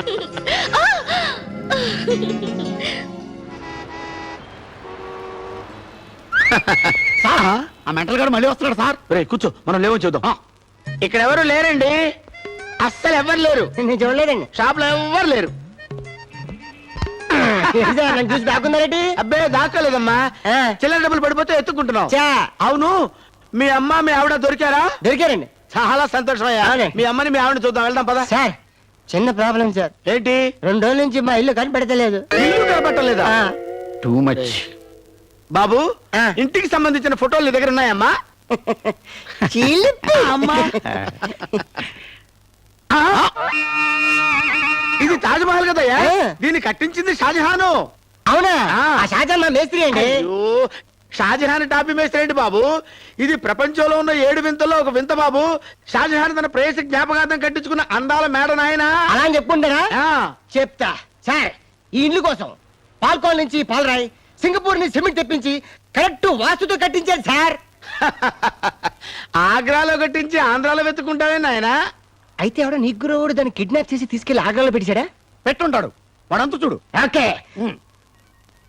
ఆ మెంటల్ గారు మళ్ళీ వస్తున్నాడు సార్. రే కూర్చో, మనం లేవో చూద్దాం. ఇక్కడ ఎవరు లేరండి, అస్సలు ఎవరు లేరు. నేను చూడలేదండి. షాప్ లో ఎవరు లేరు. నన్ను చూసి దాక్కున్నారేంటి? అబ్బే దాక్కలేదమ్మా, చిల్లర డబ్బులు పడిపోతే ఎత్తుకుంటున్నావు. చా, అవును, మీ అమ్మ మీ ఆవిడ దొరికారా? దొరికారండి. చాలా సంతోషమయ్యా. అవునే. మీ అమ్మని మీ ఆవిడ చూద్దాం, వెళ్దాం పదా. సార్, చిన్న ప్రాబ్లం సార్. ఏంటి? 2 రోజుల నుంచి మా ఇల్లు కనిపెడతలేదు. ఇల్లు కనపట్టలేదా? Too much. బాబు, ఆ. ఇంటికి సంబంధించిన ఫోటోలు నీ దగ్గర ఉన్నాయమ్మా? చీలిపి. అమ్మా, ఆ? ఇది తాజ్ మహల్ కదయ్యా, ఆ. దీన్ని కట్టించింది షాజహాను. అవునా? ఆ. ఆ షాజహాన్ మా మేస్త్రి అండి. అయ్యో, షాజహాన్ టాపీ మేస్త్రేంటి బాబు? ఇది ప్రపంచంలో ఉన్న 7 వింతల్లో ఒక వింత బాబు. షాజహాన్ తన ప్రేయసి జ్ఞాపకార్థం కట్టించుకున్న అందాల మేడ నాయన. అలా అని చెప్పుకుంటారా? ఆ. చెప్తా సార్. ఈ ఇల్లు కోసం పాల్కోల్ నుంచి పాలరాయి, సింగపూర్ నుంచి సిమెంట్ తెప్పించి కరెక్ట్ వాస్తుతో కట్టించారు సార్. ఆగ్రాలో కట్టించి ఆంధ్రాలో వెతుకుంటావే నాయన. అయితే ఎవడో నిగ్గురోడు దాన్ని కిడ్నాప్ చేసి తీసుకెళ్లి ఆగ్రాలో పెట్టాడా? పెట్టుంటాడు, వాడంతా చూడు. ఓకే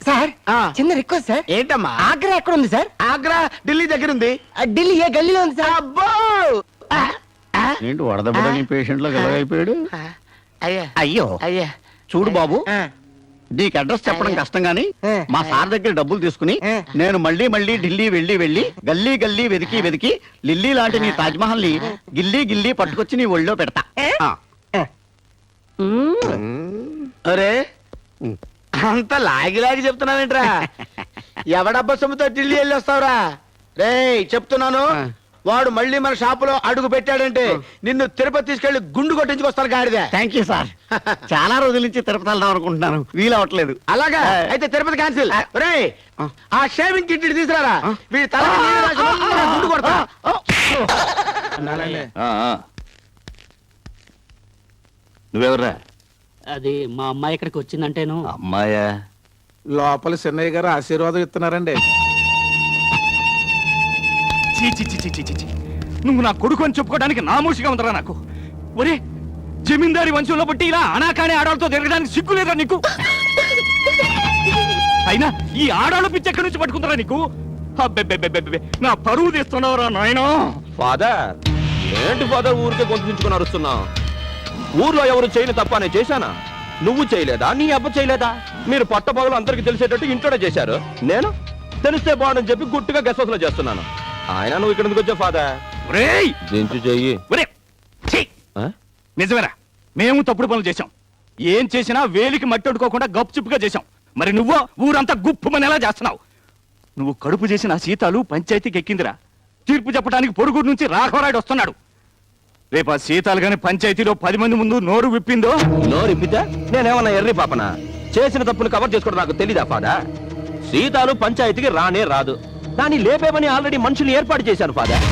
సార్, ఆ. చిన్న రిక్వెస్ట్ సార్. ఏంటమ్మా? ఆగ్రా ఎక్కడ ఉంది సార్? ఆగ్రా ఢిల్లీ దగ్గర ఉంది. ఢిల్లీ ఏ గల్లీలో ఉంది సార్? అబ్బో, ఆ, ఆ, ఏంటి వడదెబ్బని పేషెంట్ లో అయిపోయాడు? అయ్యా అయ్యో, అయ్యా, చూడు బాబు, ఆ. నీకు అడ్రస్ చెప్పడం కష్టం గానీ ఆ. మా సార్ దగ్గర డబ్బులు తీసుకుని ఆ. నేను మళ్ళీ మళ్ళీ ఢిల్లీ వెళ్ళి గల్లీ గల్లీ వెతికి లిల్లీ లాంటి నీ తాజ్ మహల్ ని గిల్లీ పట్టుకొచ్చి నీ ఒళ్ళో పెడతా. ఆ. అరే, అంత లాగి చెప్తున్నావేంట్రా? ఎవడబ్బా సొమ్ముతో ఢిల్లీ వెళ్ళి వస్తావురా? రే చెప్తున్నాను, వాడు మళ్ళీ మన షాపులో అడుగు పెట్టాడంటే నిన్ను తిరుపతి తీసుకెళ్లి గుండు కొట్టించుకొస్తాను గాడిదే. Thank you sir. చాలా రోజుల నుంచి తిరుపతి వెళ్దాం అనుకుంటున్నాను, వీలవట్లేదు. అలాగా అయితే తిరుపతి క్యాన్సిల్. రే, ఆ షేవింగ్ కిట్ తీసుకురారా, వీడి తల గుండు కొడతా. నువ్వెవర్రా? అది మా అమ్మాయి ఇక్కడికి వచ్చిందంటేను. అమ్మాయా? లోపల చిన్నయ్య గారు ఆశీర్వాదం ఇస్తున్నారండి. నువ్వు నా కొడుకు అని చెప్పుకోవడానికి నామూషిగా ఉందరా నాకు. ఒరే, జమీందారి వంశంలో బట్టి ఇలా అనాకానే ఆడవాళ్ళతో తిరగడానికి సిగ్గులేదా నీకు? అయినా ఈ ఆడాళ్ళ పిచ్చి ఎక్కడి నుంచి పట్టుకుంటారా నీకు? అబ్బెబ్బెబ్బెబ్బెబ్బె, నా పరువు తీస్తున్నావురా నాయనా. ఫాదర్ ఏంటి ఫాదర్ ఊరికే గొంతుకుంచుకుని అరుస్తున్నావు? ఊర్లో ఎవరు చేయని తప్ప నేను చేశానా? నువ్వు చేయలేదా? నీ అబ్బ చేయలేదా? మీరు పట్టపగలు అందరికి తెలిసేటట్టు ఇంట్లోనే చేశారు. నేను తెలిస్తే బాగుండని చెప్పి గుట్టుగా గెస్ట్ హౌస్ లో చేస్తున్నాను. ఆయన నువ్వు ఇక్కడ ఎందుకు వచ్చావు ఫాదర్? ఒరేయ్ దించు చెయ్యి. నిజమేరా, మేము తప్పుడు పనులు చేశాం. ఏం చేసినా వేలికి మట్టి అడుకోకుండా గప్చుప్పుగా చేశాం. మరి నువ్వు ఊరంతా గుప్పుమనేలా చేస్తున్నావు. నువ్వు కడుపు చేసిన ఆ సీతాలు పంచాయతీకి ఎక్కిందిరా. తీర్పు చెప్పడానికి పొరుగురు నుంచి రాఘవరాయుడు వస్తున్నాడు. రేపు ఆ సీతాలు గాని పంచాయతీలో 10 మంది ముందు నోరు విప్పిందో, నోరు ఇప్పితే నేనేమన్నా ఎర్రి పాపనా? చేసిన తప్పును కవర్ చేసుకోవడం నాకు తెలీదా ఫాదర్? సీతాలు పంచాయతీకి రానే రాదు. దాన్ని లేపేమని ఆల్రెడీ మనుషులు ఏర్పాటు చేశాను ఫాదర్.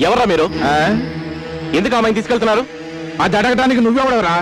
ఎవరా మీరు? ఎందుకు అమ్మాయిని తీసుకెళ్తున్నారు? అది అడగడానికి నువ్వెవడవరా?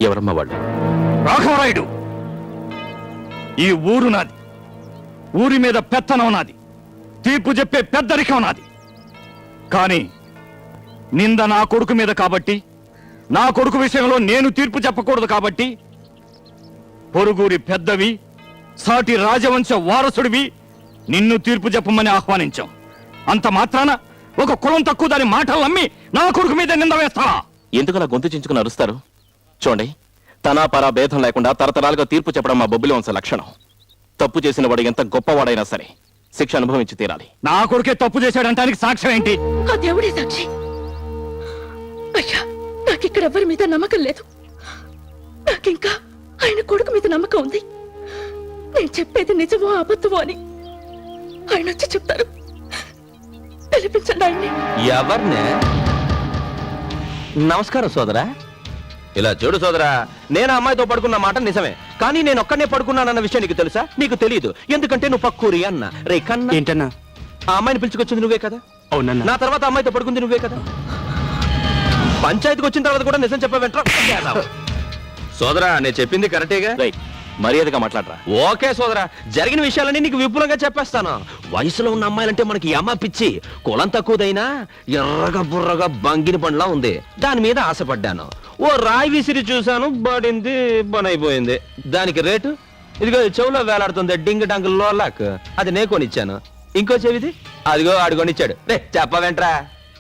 ఎవరమ్మా వాళ్ళు? రాఘవరాయుడు, ఈ ఊరు నాది. ఊరి మీద పెత్తనం నాది. తీర్పు చెప్పే పెద్దరికం నాది. కానీ నింద నా కొడుకు మీద కాబట్టి, నా కొడుకు విషయంలో నేను తీర్పు చెప్పకూడదు కాబట్టి, పొరుగురి పెద్దవి, సాటి రాజవంశ వారసుడివి, నిన్ను తీర్పు చెప్పమని ఆహ్వానించాం. అంత మాత్రాన ఒక కులం తక్కువ దాని మాటలు నమ్మి నా కొడుకు మీద నింద వేస్తావా? ఎందుకలా గొంతు చించుకుని అరుస్తారు? చూడండి, తనా పరా భేదం లేకుండా తరతరాలుగా తీర్పు చెప్పడం మా బొబ్బిలి వంశ లక్షణం. తప్పు చేసిన వాడు ఎంత గొప్పవాడైనా సరే శిక్ష అనుభవించి తీరాలి. నా కొడుకే తప్పు చేశాడంటానికి సాక్ష్యం ఏంటి? ఆ దేవుడే సాక్షి. అయ్యా, నాకిక్కడ ఎవరి మీద నమ్మకం లేదు. నాకింకా ఆయన కొడుకు మీద నమ్మకం ఉంది. నేను చెప్పేది నిజమో అబద్ధమో అని ఆయన వచ్చి చెప్తారు. పిలిపించండి ఆయన్ని. ఎవరినే? నమస్కారం సోదరా. ఇలా చూడు సోదరా, నేను అమ్మాయితో పడుకున్న మాట నిజమే, కానీ నేను ఒక్కనే పడుకున్నానన్న విషయం నీకు తెలుసా? నీకు తెలియదు, ఎందుకంటే నువ్వు పక్కూరి అన్న. రే కన్నా, ఏంటన్నా? ఆ అమ్మాయిని పిలుచుకొచ్చింది నువ్వే కదా? అవునన్నా. నా తర్వాత అమ్మాయితో పడుకుంది నువ్వే కదా? పంచాయతీకి వచ్చిన తర్వాత కూడా నిజం చెప్పావంట. సోదరా, నేను చెప్పింది కరెక్టేగా? రైట్, మర్యాదగా మాట్లాడరా. ఓకే సోదరా, జరిగిన విషయాలన్నీ నీకు విపులంగా చెప్పేస్తాను. వయసులో ఉన్న అమ్మాయిలంటే మనకి అమ్మ పిచ్చి. కులం తక్కువదైనా ఎర్రగా బుర్రగా బంగిని పండ్లా ఉంది. దాని మీద ఆశపడ్డాను. ఓ రాయి విసిరి చూశాను, పడింది, బనైపోయింది. దానికి రేటు ఇదిగో చెవులో వేలాడుతుంది, డింగ్ డంగ్ లోలాక్. అది నే కొనిచ్చాను. ఇంకో చెవిది అదిగో ఆడు కొనిచ్చాడు. రే చెప్పవేంట్రా,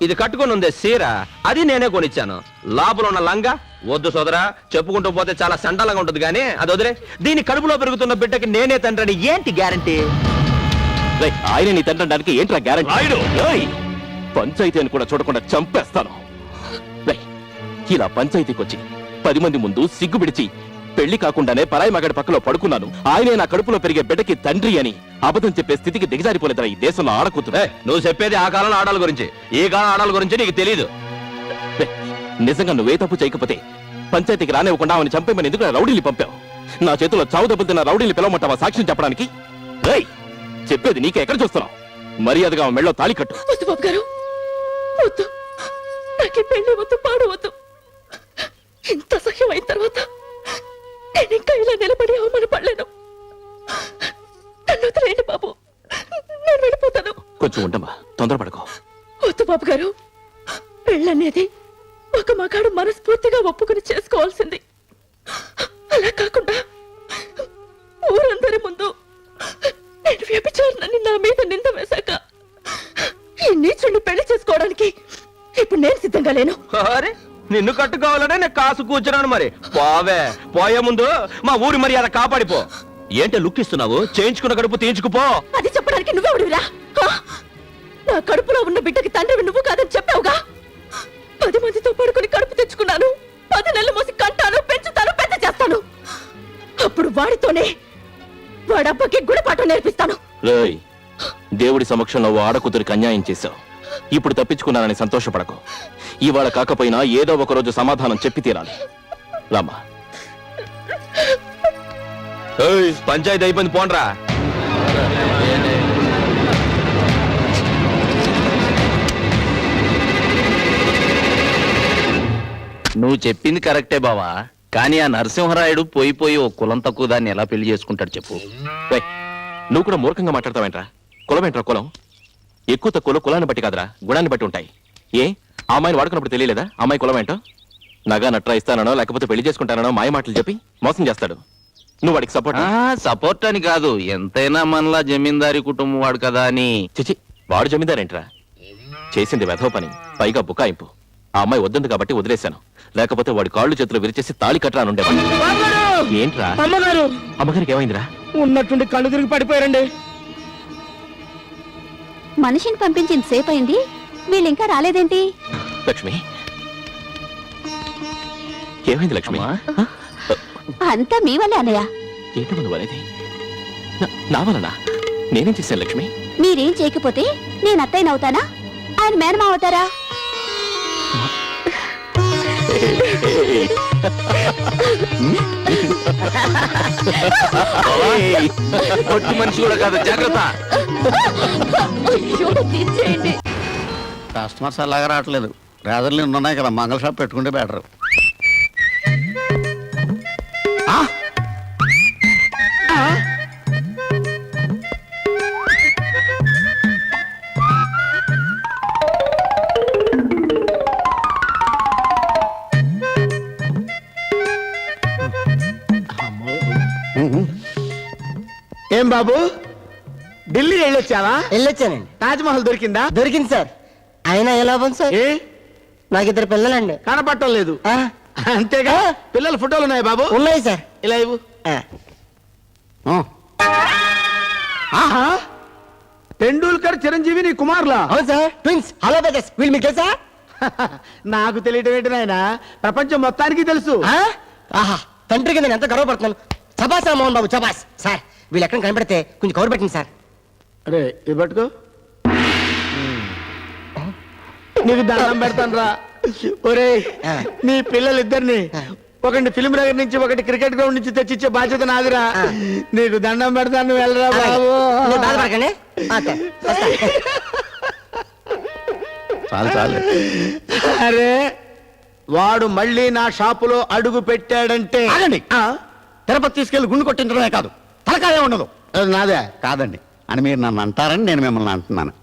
ఇది కట్టుకుని ఉంది సీర, అది నేనే కొనిచ్చాను. లోపల ఉన్న లంగా వద్దు సోదరా, చెప్పుకుంటూ పోతే చాలా సండలంగా ఉంటుంది, కానీ అది వదిలే. దీని కడుపులో పెరుగుతున్న బిడ్డకి నేనే తండ్రిని ఏంటి గ్యారంటీ? ఆయన నీ తండ్రి ఏంట్రా గ్యారంటీ? పంచాయతీ అని కూడా చూడకుండా చంపేస్తాను. ఇలా పంచాయతీకి వచ్చి 10 మంది ముందు సిగ్గు విడిచి పెళ్లి కాకుండానే పరాయి మగాడి పక్కలో పడుకున్నాను, ఆయనే నా కడుపులో పెరిగే బిడ్డకి తండ్రి అని అబద్ధం చెప్పే స్థితికి దిగజారిపోలేదురా ఈ దేశంలో ఆడకూతురు. నువ్వు చెప్పేది ఆ కాలంలో ఆడాల గురించి, ఈ కాలం ఆడాల గురించి నీకు తెలీదు. నిజంగా నువ్వే తప్పు చేయకపోతే పంచాయతీకి రానివ్వకుండా ఆమెను చంపేమని ఎందుకు రౌడీని పంపావు? నా చేతిలో చావు దెబ్బతిన్న రౌడీని పిలవమంటావా సాక్ష్యం చెప్పడానికి? ఏయ్, చెప్పేది నీకే, ఎక్కడ చూస్తున్నావు? మర్యాదగా ఆమె మెళ్ళో తాళి కట్టు. వద్దు బాబు గారు, వద్దు. నాకు ఈ పెళ్లి వద్దు, పాడు వద్దు. ఇంత సహ్యం అయిన తర్వాత నేను ఇంకా ఇలా నిలబడి అవమానపడలేను. నన్ను వదిలేయండి బాబు, నేను వెళ్ళిపోతాను. కొంచెం ఉండమ్మా, తొందరపడకో. వద్దు బాబు గారు, పెళ్ళనేది ఒక మగాడు మనస్ఫూర్తిగా ఒప్పుకుని చేసుకోవాల్సింది. అలా కాకుండా ఊరందరి ముందు నేను వ్యభిచారినని నా మీద నింద వేశాక ఈ నీచుడిని పెళ్లి చేసుకోవడానికి ఇప్పుడు నేను సిద్ధంగా లేను. అరే, నిన్ను కట్టుకోవాలనే నేను కాసు కూర్చున్నాను. మరి పోవే, పోయే ముందు మా ఊరి మర్యాద కాపాడిపో. ఏంటే లుక్ ఇస్తున్నావు? చేయించుకున్న కడుపు తీయించుకుపో. అది చెప్పడానికి నువ్వెవడివిరా? నా కడుపులో ఉన్న బిడ్డకి తండ్రివి నువ్వు కాదని చెప్పావుగా. 10 మందితో పడుకుని కడుపు తెచ్చుకున్నాను. 10 నెలలు మోసి కంటాను, పెంచుతాను, పెద్ద చేస్తాను. అప్పుడు వాడితోనే వాడబ్బకి గుడిపాఠం నేర్పిస్తాను. రేయ్, దేవుడి సమక్షంలో ఓ ఆడకూతురికి అన్యాయం చేశావు. ఇప్పుడు తప్పించుకున్నానని సంతోషపడకు. ఇవాళ కాకపోయినా ఏదో ఒక రోజు సమాధానం చెప్పి తీరాలి. రామా. పంచాయతీ అయిపోయింది, పోండ్రా. నువ్వు చెప్పింది కరెక్టే బావా, కానీ ఆ నరసింహరాయుడు పోయి ఓ కులం తక్కువ దాన్ని ఎలా పెళ్లి చేసుకుంటాడు చెప్పు. రేయ్, నువ్వు కూడా మూర్ఖంగా మాట్లాడతావేంట్రా? కులం ఏంట్రా కులం? ఎక్కువ తక్కువలో కులాన్ని బట్టి కాదురా, గుణాన్ని బట్టి ఉంటాయి. ఏ ఆ అమ్మాయిని వాడుకున్నప్పుడు తెలియలేదా అమ్మాయి కులం ఏంటో? నగా నట్రా ఇస్తానో లేకపోతే పెళ్లి చేసుకుంటానో మాయ మాటలు చెప్పి మోసం చేస్తాడు. నువ్వు వాడికి సపోర్ట్? సపోర్ట్ అని కాదు, ఎంతైనా మనలా జమీందారీ కుటుంబం వాడు కదా అని. చిచి, వాడు జమీందారేంట్రా? చేసింది వెధవ పని, పైగా బుకాయింపు. ఆ అమ్మాయి వద్దంది కాబట్టి వదిలేశాను, లేకపోతే వాడి కాళ్ళు చేతులు విరిచేసి తాళి కట్టరా అని ఉండేవాడు. ఏంట్రా? అమ్మగారు, అమ్మగారికి ఏమైందిరా? ఉన్నట్టుండి కళ్ళు తిరిగి పడిపోయారండి. మనిషిని పంపించిన సేపు అయింది, వీళ్ళు ఇంకా రాలేదేంటి? లక్ష్మి, ఏమైంది లక్ష్మి? అంతా మీ వల్లే అన్నయ్య. ఏంటి నువ్వు అనేది? నా వలన నేనేం చేశాను లక్ష్మి? మీరేం చేయకపోతే నేను అత్తయ్యని అవుతానా, ఆయన మేనమా అవుతారా? కొట్టి మనిషి కూడా కాదు, జాగ్రత్త. కస్టమర్స్ అలాగా రావట్లేదు. రేదర్లు ఉన్నాయి కదా, మంగళ షాప్ పెట్టుకుంటే బెటర్. ఏం బాబు, ఢిల్లీ వెళ్ళొచ్చావా? వెళ్ళొచ్చానండి. తాజ్ మహల్ దొరికిందా? దొరికింది సార్. అయినా ఎలా ఉంది సార్? నాకు 2 పిల్లలండి. కనపడటం లేదు. అంతేగా, పిల్లల ఫోటోలు ఉన్నాయి బాబు? ఉన్నాయి సార్. ఇలా ఇవ్వు. ఆహా, టెండూల్కర్ చిరంజీవి నీ కుమారులా? అవును సార్, ట్విన్స్. హలో బ్రదర్స్, వీళ్ళు మీకు తెలుసా? నాకు తెలియటం ఏంటి నాయనా, ప్రపంచం మొత్తానికి తెలుసు. ఆహా, తండ్రికి నేను ఎంత గర్వపడుతున్నాను. చబాస్ మోహన్ బాబు, చబాస్. సార్, వీళ్ళు ఎక్కడ కనబడితే కొంచెం కవర్ పెట్టండి సార్. అరే, ఇది పట్టుకో, నీకు దండం పెడతాను రా. ఒరే, నీ పిల్లలిద్దరిని ఒకటి ఫిల్మ్ నగర్ నుంచి ఒకటి క్రికెట్ గ్రౌండ్ నుంచి తెచ్చిచ్చే బాధ్యత నాదిరా. నీకు దండం పెడతాను, వెళ్ళరా బాబు. బాధపడకండి. చాలు చాలు. అరే, వాడు మళ్ళీ నా షాపులో అడుగు పెట్టాడంటే ఆగండి. తిరుపతి తీసుకెళ్లి గుండు కొట్టించడమే కాదు, తలకాయ ఉండదు. నాదే కాదండి అని మీరు నన్ను అంటారని నేను మిమ్మల్ని అంటున్నాను.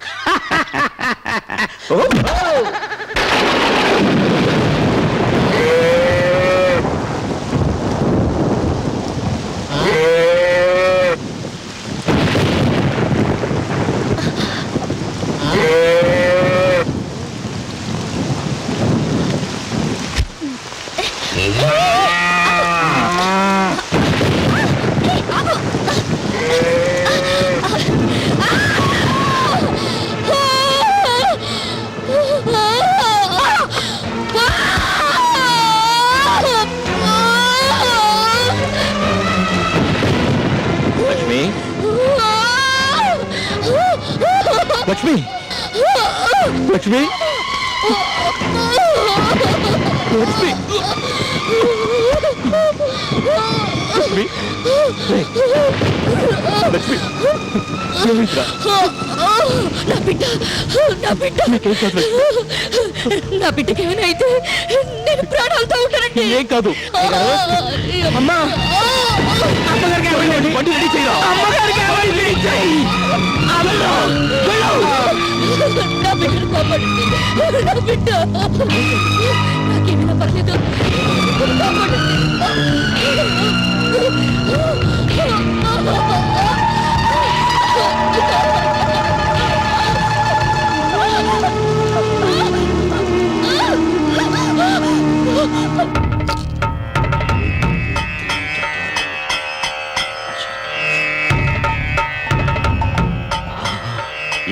లక్ష్మి లక్ష్మి లక్ష్మి లక్ష్మి రేయ్, లక్ష్మి ఏమైందిరా? నా బిడ్డ నా బిడ్డ నీకేం కాదు లక్ష్మి. నా బిడ్డకి ఏమైనా అయితే నేను ప్రాణాలతో ఉంటానండి. ఏం కాదు. అమ్మా అమ్మగారికి ఏమైంది? బండి రెడీ చేయరా. అమ్మగారికి ఏమైంది? రెడీ చేయి. నా బిడ్డను కాపాడండి. నా బిడ్డ నాకేమైనా పర్లేదు.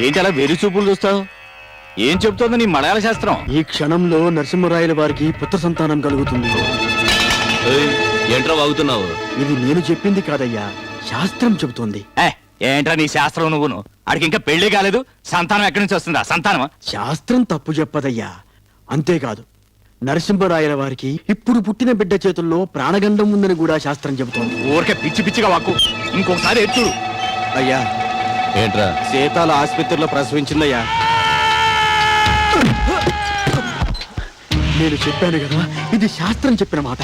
ఏంటి అలా వెరి చూపులు చూస్తావు? ఏం చెప్తోంది నీ మలయాళ శాస్త్రం? ఈ క్షణంలో నరసింహరాయల వారికి పుత్ర సంతానం కలుగుతుంది. ఏంట్రా వాగుతున్నావు? ఇది నేను చెప్పింది కాదయ్యా, శాస్త్రం చెబుతోంది. ఏంట్రా నీ శాస్త్రం నువ్వును? అడిగి ఇంకా పెళ్లి కాలేదు, సంతానం ఎక్కడి నుంచి వస్తుందా? సంతానమా? శాస్త్రం తప్పు చెప్పదయ్యా. అంతేకాదు, నరసింహరాయల వారికి ఇప్పుడు పుట్టిన బిడ్డ చేతుల్లో ప్రాణగండం ఉందని కూడా శాస్త్రం చెబుతోంది. ఊరికే పిచ్చి పిచ్చిగా వాక్కు. ఇంకొకసారి ఎత్తు. అయ్యా, ఏంట్రా? సీతాల ఆసుపత్రిలో ప్రసవించిందయ్యా. నేను చెప్పాను కదా, ఇది శాస్త్రం చెప్పిన మాట.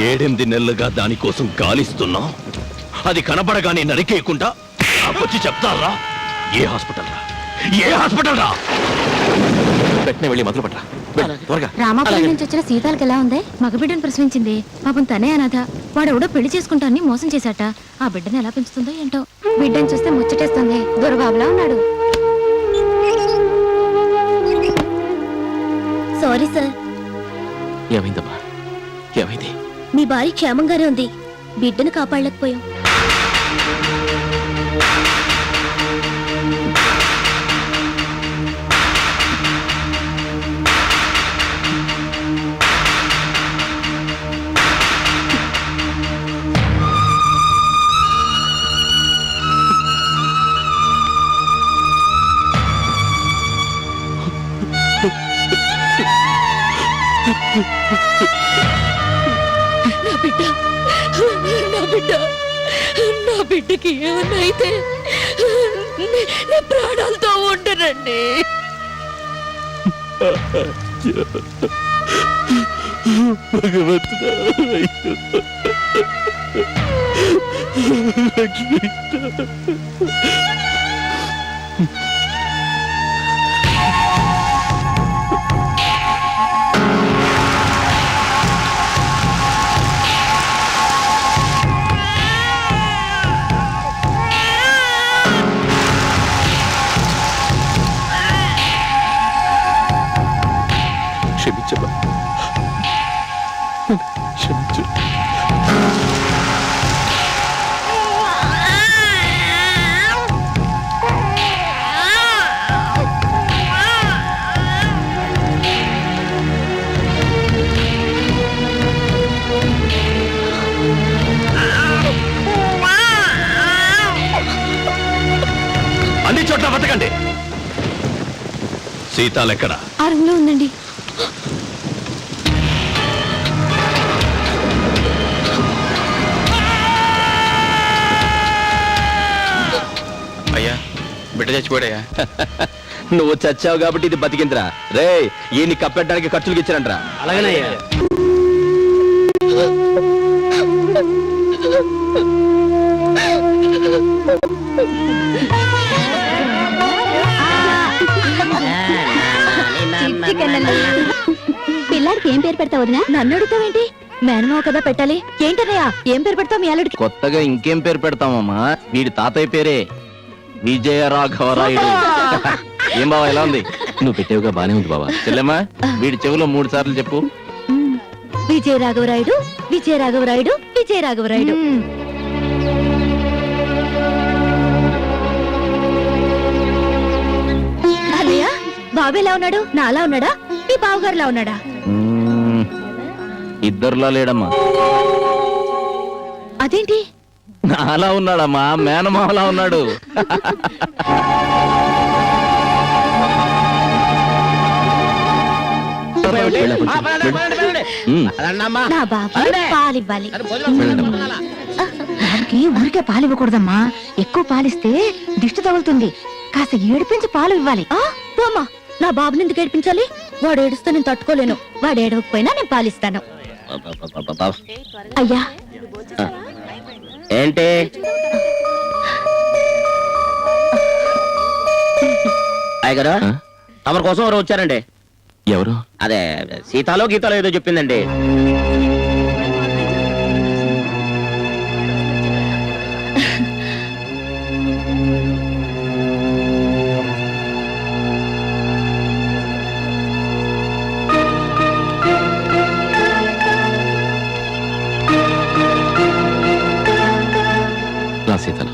ఏడెనిమిది నెలలుగా దానికోసం గాలిస్తున్నాం. అది కనబడగానే నరికేయకుండా వచ్చి చెప్తారా? ఏ హాస్పిటల్ రా? ఏ హాస్పిటల్ రా? వెంటనే వెళ్ళి మొదలు పట్టరా. త్వరగా. రామాపురం నుంచి వచ్చిన సీతాలకి ఎలా ఉంది? మగబిడ్డను ప్రసవించింది. పాపం తనే అనాథ. వాడెవడో పెళ్లి చేసుకుంటానని మోసం చేశాట. ఆ బిడ్డను ఎలా పెంచుతుందో ఏంటో. బిడ్డను చూస్తే ముచ్చటేస్తుంది. దొరబాబులా ఉన్నాడు. Sorry sir. ఏమైందమ్మా? ఏమైంది? మీ భార్య క్షేమంగానే ఉంది. బిడ్డను కాపాడలేకపోయాం. నా బిడ్డ నా బిడ్డ నా బిడ్డకి ఏమన్నా అయితే నీ ప్రాణాలతో ఉండనండి. క్షమించమ్మా. క్షమించు. అన్ని చోట్ల బతకండి. సీతాలెక్కడ? ఆ రూమ్లో ఉందండి. అయ్యా, బిడ్డ చచ్చిపోయాడయ్యా. నువ్వు చచ్చావు కాబట్టి ఇది బతికిందిరా. రే, ఈయన్ని కప్పెట్టడానికి ఖర్చులు ఇచ్చారంట్రా. అలాగేనయ్యా. పిల్లాడికి ఏం పేరు పెడతావు వదినా? నన్ను అడుగుతావేంటి? మేనమావ కదా పెట్టాలి. ఏంటన్నయ్యా, ఏం పేరు పెడతావు మీ అల్లుడికి? కొత్తగా ఇంకేం పేరు పెడతామమ్మా? వీడి తాతయ్య పేరే విజయ రాఘవరాయుడు. ఏం బావా, ఎలా ఉంది? నువ్వు పెట్టేవుగా బానే ఉంది బావా. చెల్లెమ్మా, వీడి చెవిలో 3 సార్లు చెప్పు. విజయ రాఘవరాయుడు, విజయ రాఘవరాయుడు, విజయ రాఘవరాయుడు. అన్నయ్య, బాబు ఎలా ఉన్నాడు? నాలా ఉన్నాడా? మీ బావగారులా ఉన్నాడా? ఇద్దరులా లేడమ్మా, అదేంటి? నాలా ఉన్నాడమ్మా, మేనమావలా ఉన్నాడు. నా బాబుకి పాలివ్వాలి. బాబుకి ఊరికే పాలు ఇవ్వకూడదమ్మా, ఎక్కువ పాలిస్తే దిష్టి తగులుతుంది. కాస్త ఏడిపించి పాలు ఇవ్వాలి. పోమా, నా బాబుని ఎందుకు ఏడిపించాలి? వాడు ఏడుస్తే నేను తట్టుకోలేను. వాడు ఏడవకపోయినా నేను పాలిస్తాను. అయ్యా ఏంటి? అయ్యగారు, తమరి కోసం ఎవరు వచ్చారండి? ఎవరు? అదే సీతాలో గీతాలో ఏదో చెప్పిందండి. రా సీతలు,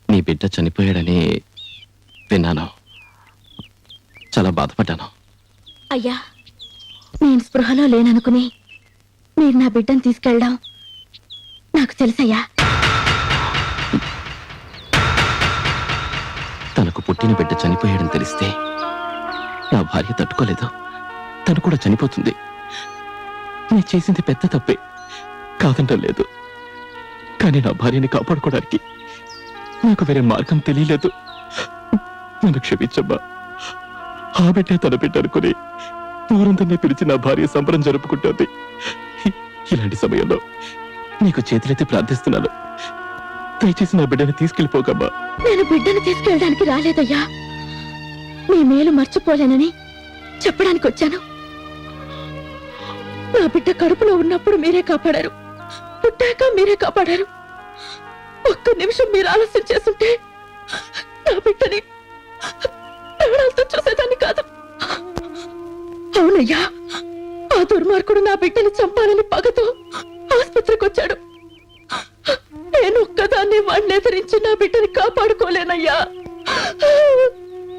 నీ బిడ్డ చనిపోయాడని విన్నాను. చాలా బాధపడ్డాను. అయ్యా, నేను స్పృహలో లేననుకుని మీరు నా బిడ్డను తీసుకెళ్ళడం నాకు తెలుసయ్యా. తనకు పుట్టిన బిడ్డ చనిపోయాడని తెలిస్తే నా భార్య తట్టుకోలేదు. తను కూడా చనిపోతుంది. నేను చేసింది పెద్ద తప్పే, కాదంటం లేదు. కానీ నా భార్యని కాపాడుకోవడానికి నాకు వేరే మార్గం తెలియలేదు. నన్ను క్షమించమ్మా. ఆ బిడ్డే తన బిడ్డ అనుకుని దూరందరినీ పిలిచి నా భార్య సంబరం జరుపుకుంటోంది. ఇలాంటి సమయంలో నీకు చేతులెత్తి ప్రార్థిస్తున్నాను, దయచేసి నా బిడ్డని తీసుకెళ్ళిపోకమ్మా. నేను బిడ్డను తీసుకెళ్ళడానికి రాలేదయ్యా, మీ మేలు మర్చిపోలేనని చెప్పడానికి వచ్చాను. నా బిడ్డ కడుపులో ఉన్నప్పుడు మీరే కాపాడారు, పుట్టాక మీరే కాపాడారు. ఒక్క నిమిషం మీరు ఆలస్యం చేస్తుంటే నా బిడ్డని ప్రాణాలతో చూసేదాన్ని కాదు. అవునయ్యా, ఆ దుర్మార్గుడు నా బిడ్డని చంపాలని పగతో ఆసుపత్రికి వచ్చాడు. నేను ఒక్కదాన్ని వాడిని ఎదిరించి నా బిడ్డని కాపాడుకోలేనయ్యా,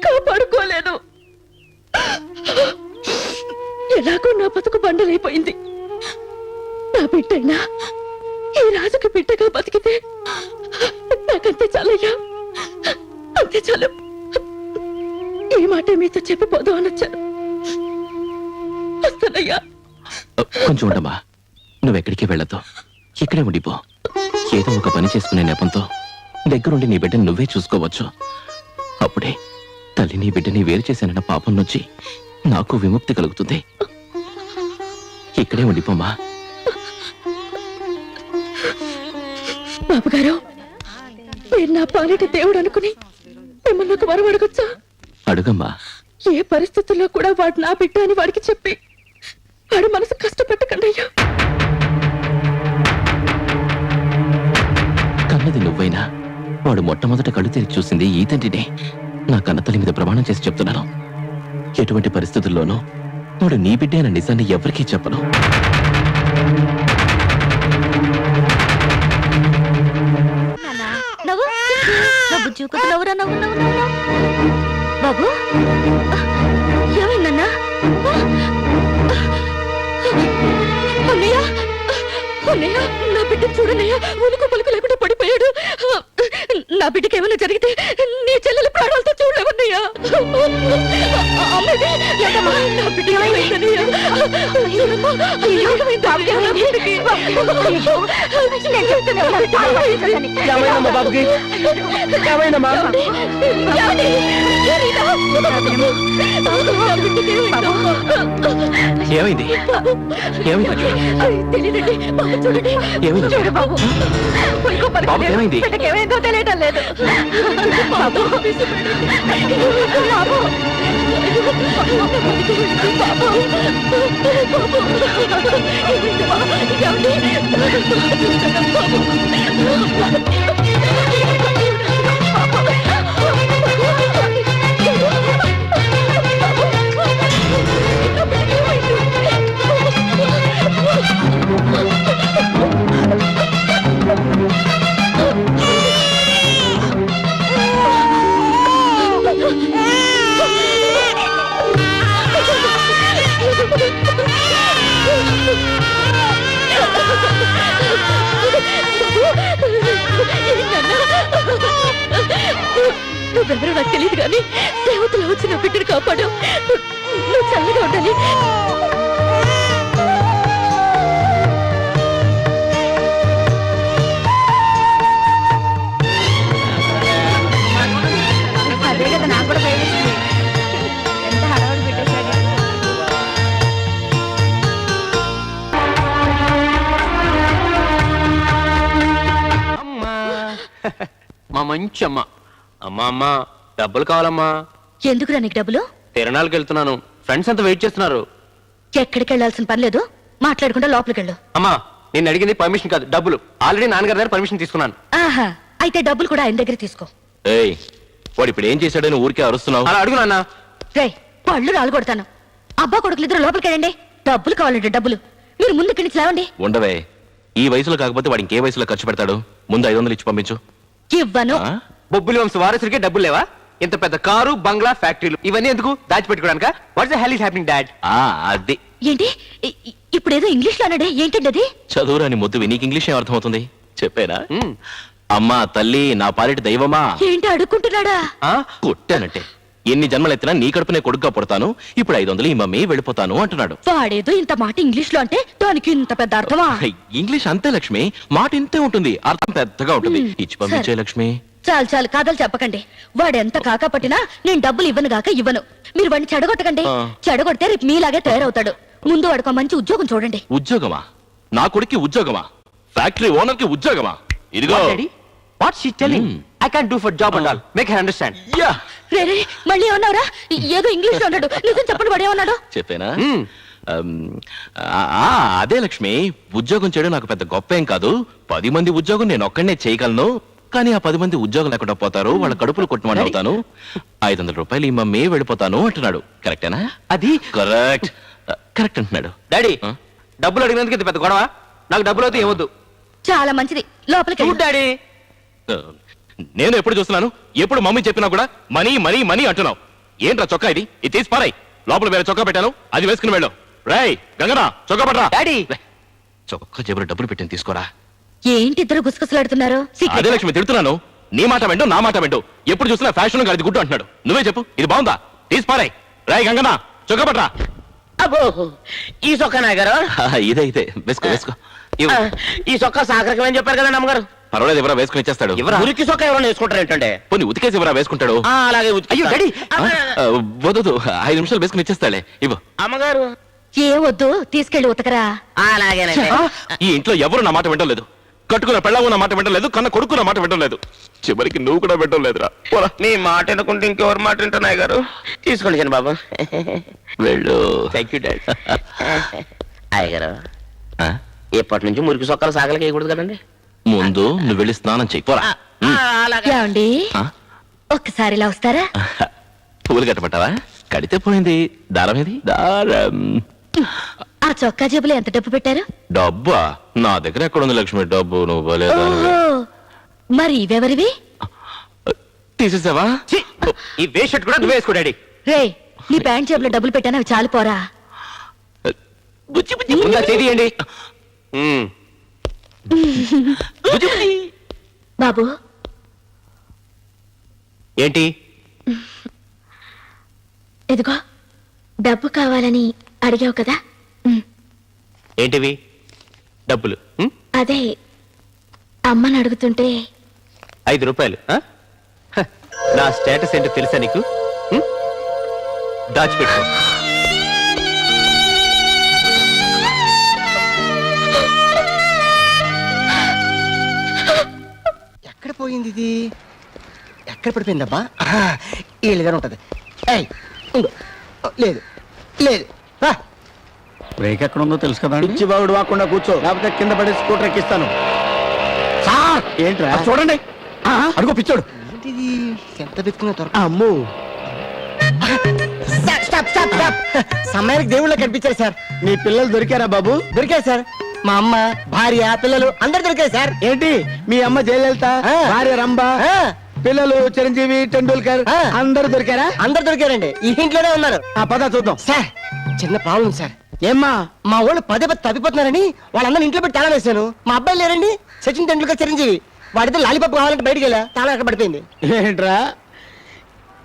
కాపాడుకోలేను. ఎలాగో నా బతుకు బండలైపోయింది. నా బిడ్డైనా ఈ రాజుకి బిడ్డగా బతికితే నాకంతే చాలయ్యా, అంతే చాలు. ఈ మాట మీతో చెప్పిపోదాం అని వచ్చాను. వస్తానయ్యా. కొంచెం ఉండమ్మా, నువ్వెక్కడికి వెళ్ళొద్దు, ఇక్కడే ఉండిపో. ఏదో ఒక పని చేసుకునే నెపంతో దగ్గరుండి నీ బిడ్డని నువ్వే చూసుకోవచ్చు. అప్పుడే తల్లి నీ బిడ్డని వేరు చేశానన్న పాపం నుంచి నాకు విముక్తి కలుగుతుంది. ఇక్కడే ఉండిపోమ్మా. బాబుగారు, మీరు నా పాలిటి దేవుడు అనుకుని మిమ్మల్ని ఒక వరం అడగొచ్చా? అడుగమ్మా. ఏ పరిస్థితుల్లో కూడా వాడు నా బిడ్డ అని వాడికి చెప్పి వాడి మనసు కష్టపెట్టకండి అయ్యా. కన్నది నువ్వైనా వాడు మొట్టమొదట కళ్ళు తెరిచి చూసింది ఈ తండ్రినే. నా కన్నతల్లి మీద ప్రమాణం చేసి చెప్తున్నాను, ఎటువంటి పరిస్థితుల్లోనూ వాడు నీ బిడ్డే అన్న నిజాన్ని ఎవరికీ చెప్పను. బాబు, ఏమైందన్నా? అన్నయ్య, అన్నయ్య, నా బిడ్డ చూడన్నయ్య, ఉలుకు పలుకు లేకుండా పడిపోయాడు. నా బిడ్డకి ఏమైనా జరిగితే నీ చెల్లెల ప్రాణాలతో చూడలేవన్నయ్యా. నా బిడ్డ ఏమైందన్నయ్య? చూడమ్మా, ఏమైంది నా బిడ్డకి? ఏమైందమ్మా బాబుకి? ఏమైందమ్మా? ఏమైంది? ఏమైంది? తెలియదండి బాబు, చూడండి. ఏమైంది? చూడు బాబు, ఇంకో పలుకు బాబుకి లేదు. ఏమైంది? బిడ్డకి ఏమైందో తెలియటం లేదు. బాబు, బాబు, నువ్వెవరో నాకు తెలియదు కానీ దేవతలు వచ్చి నా బిడ్డను కాపాడు. నువ్వు చల్లగా ఉండాలి. అదే కదా నాకు కూడా భయమేసింది. ఎంత హడావుడి పెట్టేశాడు. మా మంచి అమ్మ. అమ్మా డబ్బులు కావాలమ్మా. ఎందుకురా నీకు డబ్బులు? తిరణాలకు వెళ్తున్నాను, ఫ్రెండ్స్ అంతా వెయిట్ చేస్తున్నారు. ఎక్కడికి వెళ్ళాల్సిన పని లేదు, మాట్లాడకుండా లోపలికి వెళ్ళు. అమ్మా నేను అడిగింది పర్మిషన్ కాదు, డబ్బులు. ఆల్రెడీ నాన్నగారి దగ్గర పర్మిషన్ తీసుకున్నాను. ఆహా, అయితే డబ్బులు కూడా ఆయన దగ్గర తీసుకో. ఏయ్, వాడు ఇప్పుడు ఏం చేశాడని ఊరికే అరుస్తున్నావు? అలా అడుగు నాన్న. రే, పళ్ళు రాలగొడతాను. అబ్బా కొడుకులు ఇద్దరు లోపలికి వెళ్ళండి. డబ్బులు కావాలంటే డబ్బులు. మీరు ముందు ఇక్కడి నుంచి లేవండి. ఉండవే, ఈ వయసులో కాకపోతే వాడు ఇంకే వయసులో ఖర్చు పెడతాడు? ముందు 500 ఇచ్చి పంపించు. ఇవ్వను. ఆ? బొబ్బులి వంశ వారసుడికే డబ్బులు లేవా? ఇంత పెద్ద కారు, బంగ్లా, ఫ్యాక్టరీలు ఇవన్నీ ఎందుకు దాచిపెట్టుకోవడానికా? What's the hell is happening dad? అది ఏంటి ఇప్పుడేదో ఇంగ్లీష్ లో అన్నాడే, ఏంటండి అది? చదువురాని ముద్దువి, నీకు ఇంగ్లీష్ ఏం అర్థమవుతుంది చెప్పేనా? అమ్మా తల్లి, నా పాలిటి దైవమా. ఏంటి అడుక్కుంటున్నాడా? కొట్టానంటే ఎన్ని జన్మలెత్తినా నీ కడుపునే కొడుగ్గా పుడతాను, ఇప్పుడు 500 ఈ మమ్మీ వెళ్ళిపోతాను అంటున్నాడు. వాడేదో ఇంత మాట ఇంగ్లీష్ లో అంటే దానికి ఇంత పెద్ద అర్థమా? ఇంగ్లీష్ అంతే లక్ష్మి, మాట ఇంతే ఉంటుంది, అర్థం పెద్దగా ఉంటుంది. ఇచ్చి పంపించే సరే. లక్ష్మి. చాలు చాలు కథలు చెప్పకండి. వాడెంత కాకా పట్టినా నేను డబ్బులు ఇవ్వను గాక ఇవ్వను. మీరు వాడిని చెడగొట్టకండి. చెడగొడితే రేపు మీలాగే తయారవుతాడు. ముందు వాడికి ఒక మంచి ఉద్యోగం చూడండి. ఉద్యోగమా? నా కొడుక్కి ఉద్యోగమా? ఫ్యాక్టరీ ఓనర్ కి ఉద్యోగమా? ఇదిగో what she telling? I can't do for job and all. Make her understand. Yeah, రే రే, మళ్ళీ ఏమన్నావురా? ఏదో ఇంగ్లీష్ లో అన్నాడు. నిజం చెప్పండి, వాడు ఏమన్నాడు? చెప్పేనా? అదే లక్ష్మి, ఉద్యోగం చేయడం నాకు పెద్ద గొప్ప ఏం కాదు. 10 మంది ఉద్యోగం నేను ఒక్కడనే చేయగలను, కానీ ఆ 10 మంది ఉద్యోగం లేకుండా పోతారు, వాళ్ళ కడుపులు కొట్టమని అవుతాను. 500 రూపాయలు ఈ మమ్మీ వెళ్ళిపోతాను అంటున్నాడు. కరెక్టేనా? అది కరెక్ట్ కరెక్ట్ అంటున్నాడు. డాడీ, డబ్బులు అడిగినందుకు ఇంత పెద్ద గొడవ? నాకు డబ్బులు అయితే ఏమొద్దు. చాలా మంచిది, లోపలికి వెళ్ళు. డాడీ, నేను ఎప్పుడు చూస్తున్నాను, ఎప్పుడు మమ్మీ చెప్పినా కూడా మనీ మనీ మనీ అంటున్నావు. ఏంట్రా చొక్కా ఇది? ఇది తీసి పారాయ్. లోపల వేరే చొక్కా పెట్టాను, అది వేసుకుని వెళ్ళు. రాయ్ గంగనా, చొక్కా పట్టరా. డాడీ, చొక్కా జేబులో డబ్బులు పెట్టిన తీసుకురా. ఏంటి ఇద్దరు గుసగుసలాడుతున్నారు? అదే లక్ష్మి తిడుతున్నాను. నీ మాట వెంటో నా మాట వెంటో, ఎప్పుడు చూసినా ఫ్యాషన్ అది గుడ్డు అంటున్నాడు. నువ్వే చెప్పు, ఇది బాగుందా? తీసి పారాయ్. రాయ్ గంగనా, చొక్కా పట్టరా. అబ్బో, ఈ సొక్క నాయగారు. ఇదే ఇదే వేసుకో వేసుకో. ఈ సొక్క సాకరకమని చెప్పారు కదా నమ్మగారు. పర్వాలేదు, ఎవరా వేసుకుని ఇచ్చేస్తాడు. ఉరికి సొక్క ఎవరైనా వేసుకుంటారు ఏంటంటే? పోనీ ఉతికేసి ఎవరా వేసుకుంటాడు. అలాగే అయ్యో డాడీ, వద్దు, 5 నిమిషాలు వేసుకుని ఇచ్చేస్తాడే. ఇవ్వు. అమ్మగారు ఏం వద్దు, తీసుకెళ్ళి ఉతకరా. అలాగేనండి. ఈ ఇంట్లో ఎవరు నా మాట వింటలేదు. కట్టుకున్న పెళ్ళాము నా మాట వింటలేదు, కన్న కొడుకు నా మాట వింటలేదు, చివరికి నువ్వు కూడా వింటలేదురా. నీ మాట వినకుంటే ఇంకెవరు మాట వింటున్నాయి గారు. తీసుకోండి చిన్న బాబు. వెళ్ళు. Thank you daddy. అయ్యగారు, ఎప్పటి నుంచి మురికి సొక్కలు సాగలకి వేయకూడదు కదండి. ముందు నువ్వు వెళ్ళి స్నానం చెయ్యి. పోరా. ఏమండి, ఒక్కసారి ఇలా వస్తారా? పూలు కట్టమంటావా? కడితే పోయింది. దారం ఏది? దారం. ఆ చొక్కా జేబులో ఎంత డబ్బు పెట్టారు? డబ్బా? నా దగ్గర ఎక్కడ ఉంది లక్ష్మి డబ్బు? నువ్వు ఓహో, మరి ఇవెవరివి? తీసేసావా? ఈ వేషట్ కూడా నువ్వే వేసుకో డాడీ. రే, నీ ప్యాంట్ జేబులో డబ్బులు పెట్టాను, అవి చాలిపోరా? ముందా చేయండి. బాబు, ఏంటి? ఇదిగో డబ్బు కావాలని అడిగావు కదా. ఏంటివి డబ్బులు? అదే అమ్మని అడుగుతుంటే 5 రూపాయలు. నా స్టేటస్ ఏంటో తెలుసా నీకు? దాచిపెట్టుకో. ఎక్కడ పోయింది ఇది? ఎక్కడ పడిపోయిందబ్బా? వీళ్ళుగానే ఉంటది. ఏయ్, ఉండు. లేదు లేదు. బ్రేక్ ఎక్కడ ఉందో తెలుసు కదా. పిచ్చి బాగుడు వాకుండా కూర్చో, లేకపోతే కింద పడి స్కూటర్ ఎక్కిస్తాను. ఏంట్రా? చూడండి, అడుగు పిచ్చోడు. ఏంటిది? ఎంత వెతుకున్నా దొరక. అమ్ము, స్టాప్ స్టాప్ స్టాప్. సమయానికి దేవుళ్ళ కనిపించారు సార్. నీ పిల్లలు దొరికారా బాబు? దొరికారు సార్. మా అమ్మ, భార్య, పిల్లలు అందరు దొరికారు సార్. ఏంటి, మీ అమ్మ జయలలిత, భార్య రంభ, పిల్లలు చిరంజీవి, టెండూల్కర్ అందరు దొరికారా? అందరు దొరికారండి. ఈ ఇంట్లోనే ఉన్నారు. ఆ పద చూద్దాం. సార్, చిన్న ప్రాబ్లం సార్. ఏమ్మా? మా వాళ్ళు పదే తప్పిపోతున్నారని వాళ్ళందరూ ఇంట్లో పెట్టి తాళం వేశాను. మా అబ్బాయి లేరండి, సచిన్ టెండూల్కర్, చిరంజీవి. వాడితో లాలీపాప్ కావాలంటే బయటికి వెళ్ళా, తాళం ఎక్కడ పడిపోయింది. ఏంట్రా,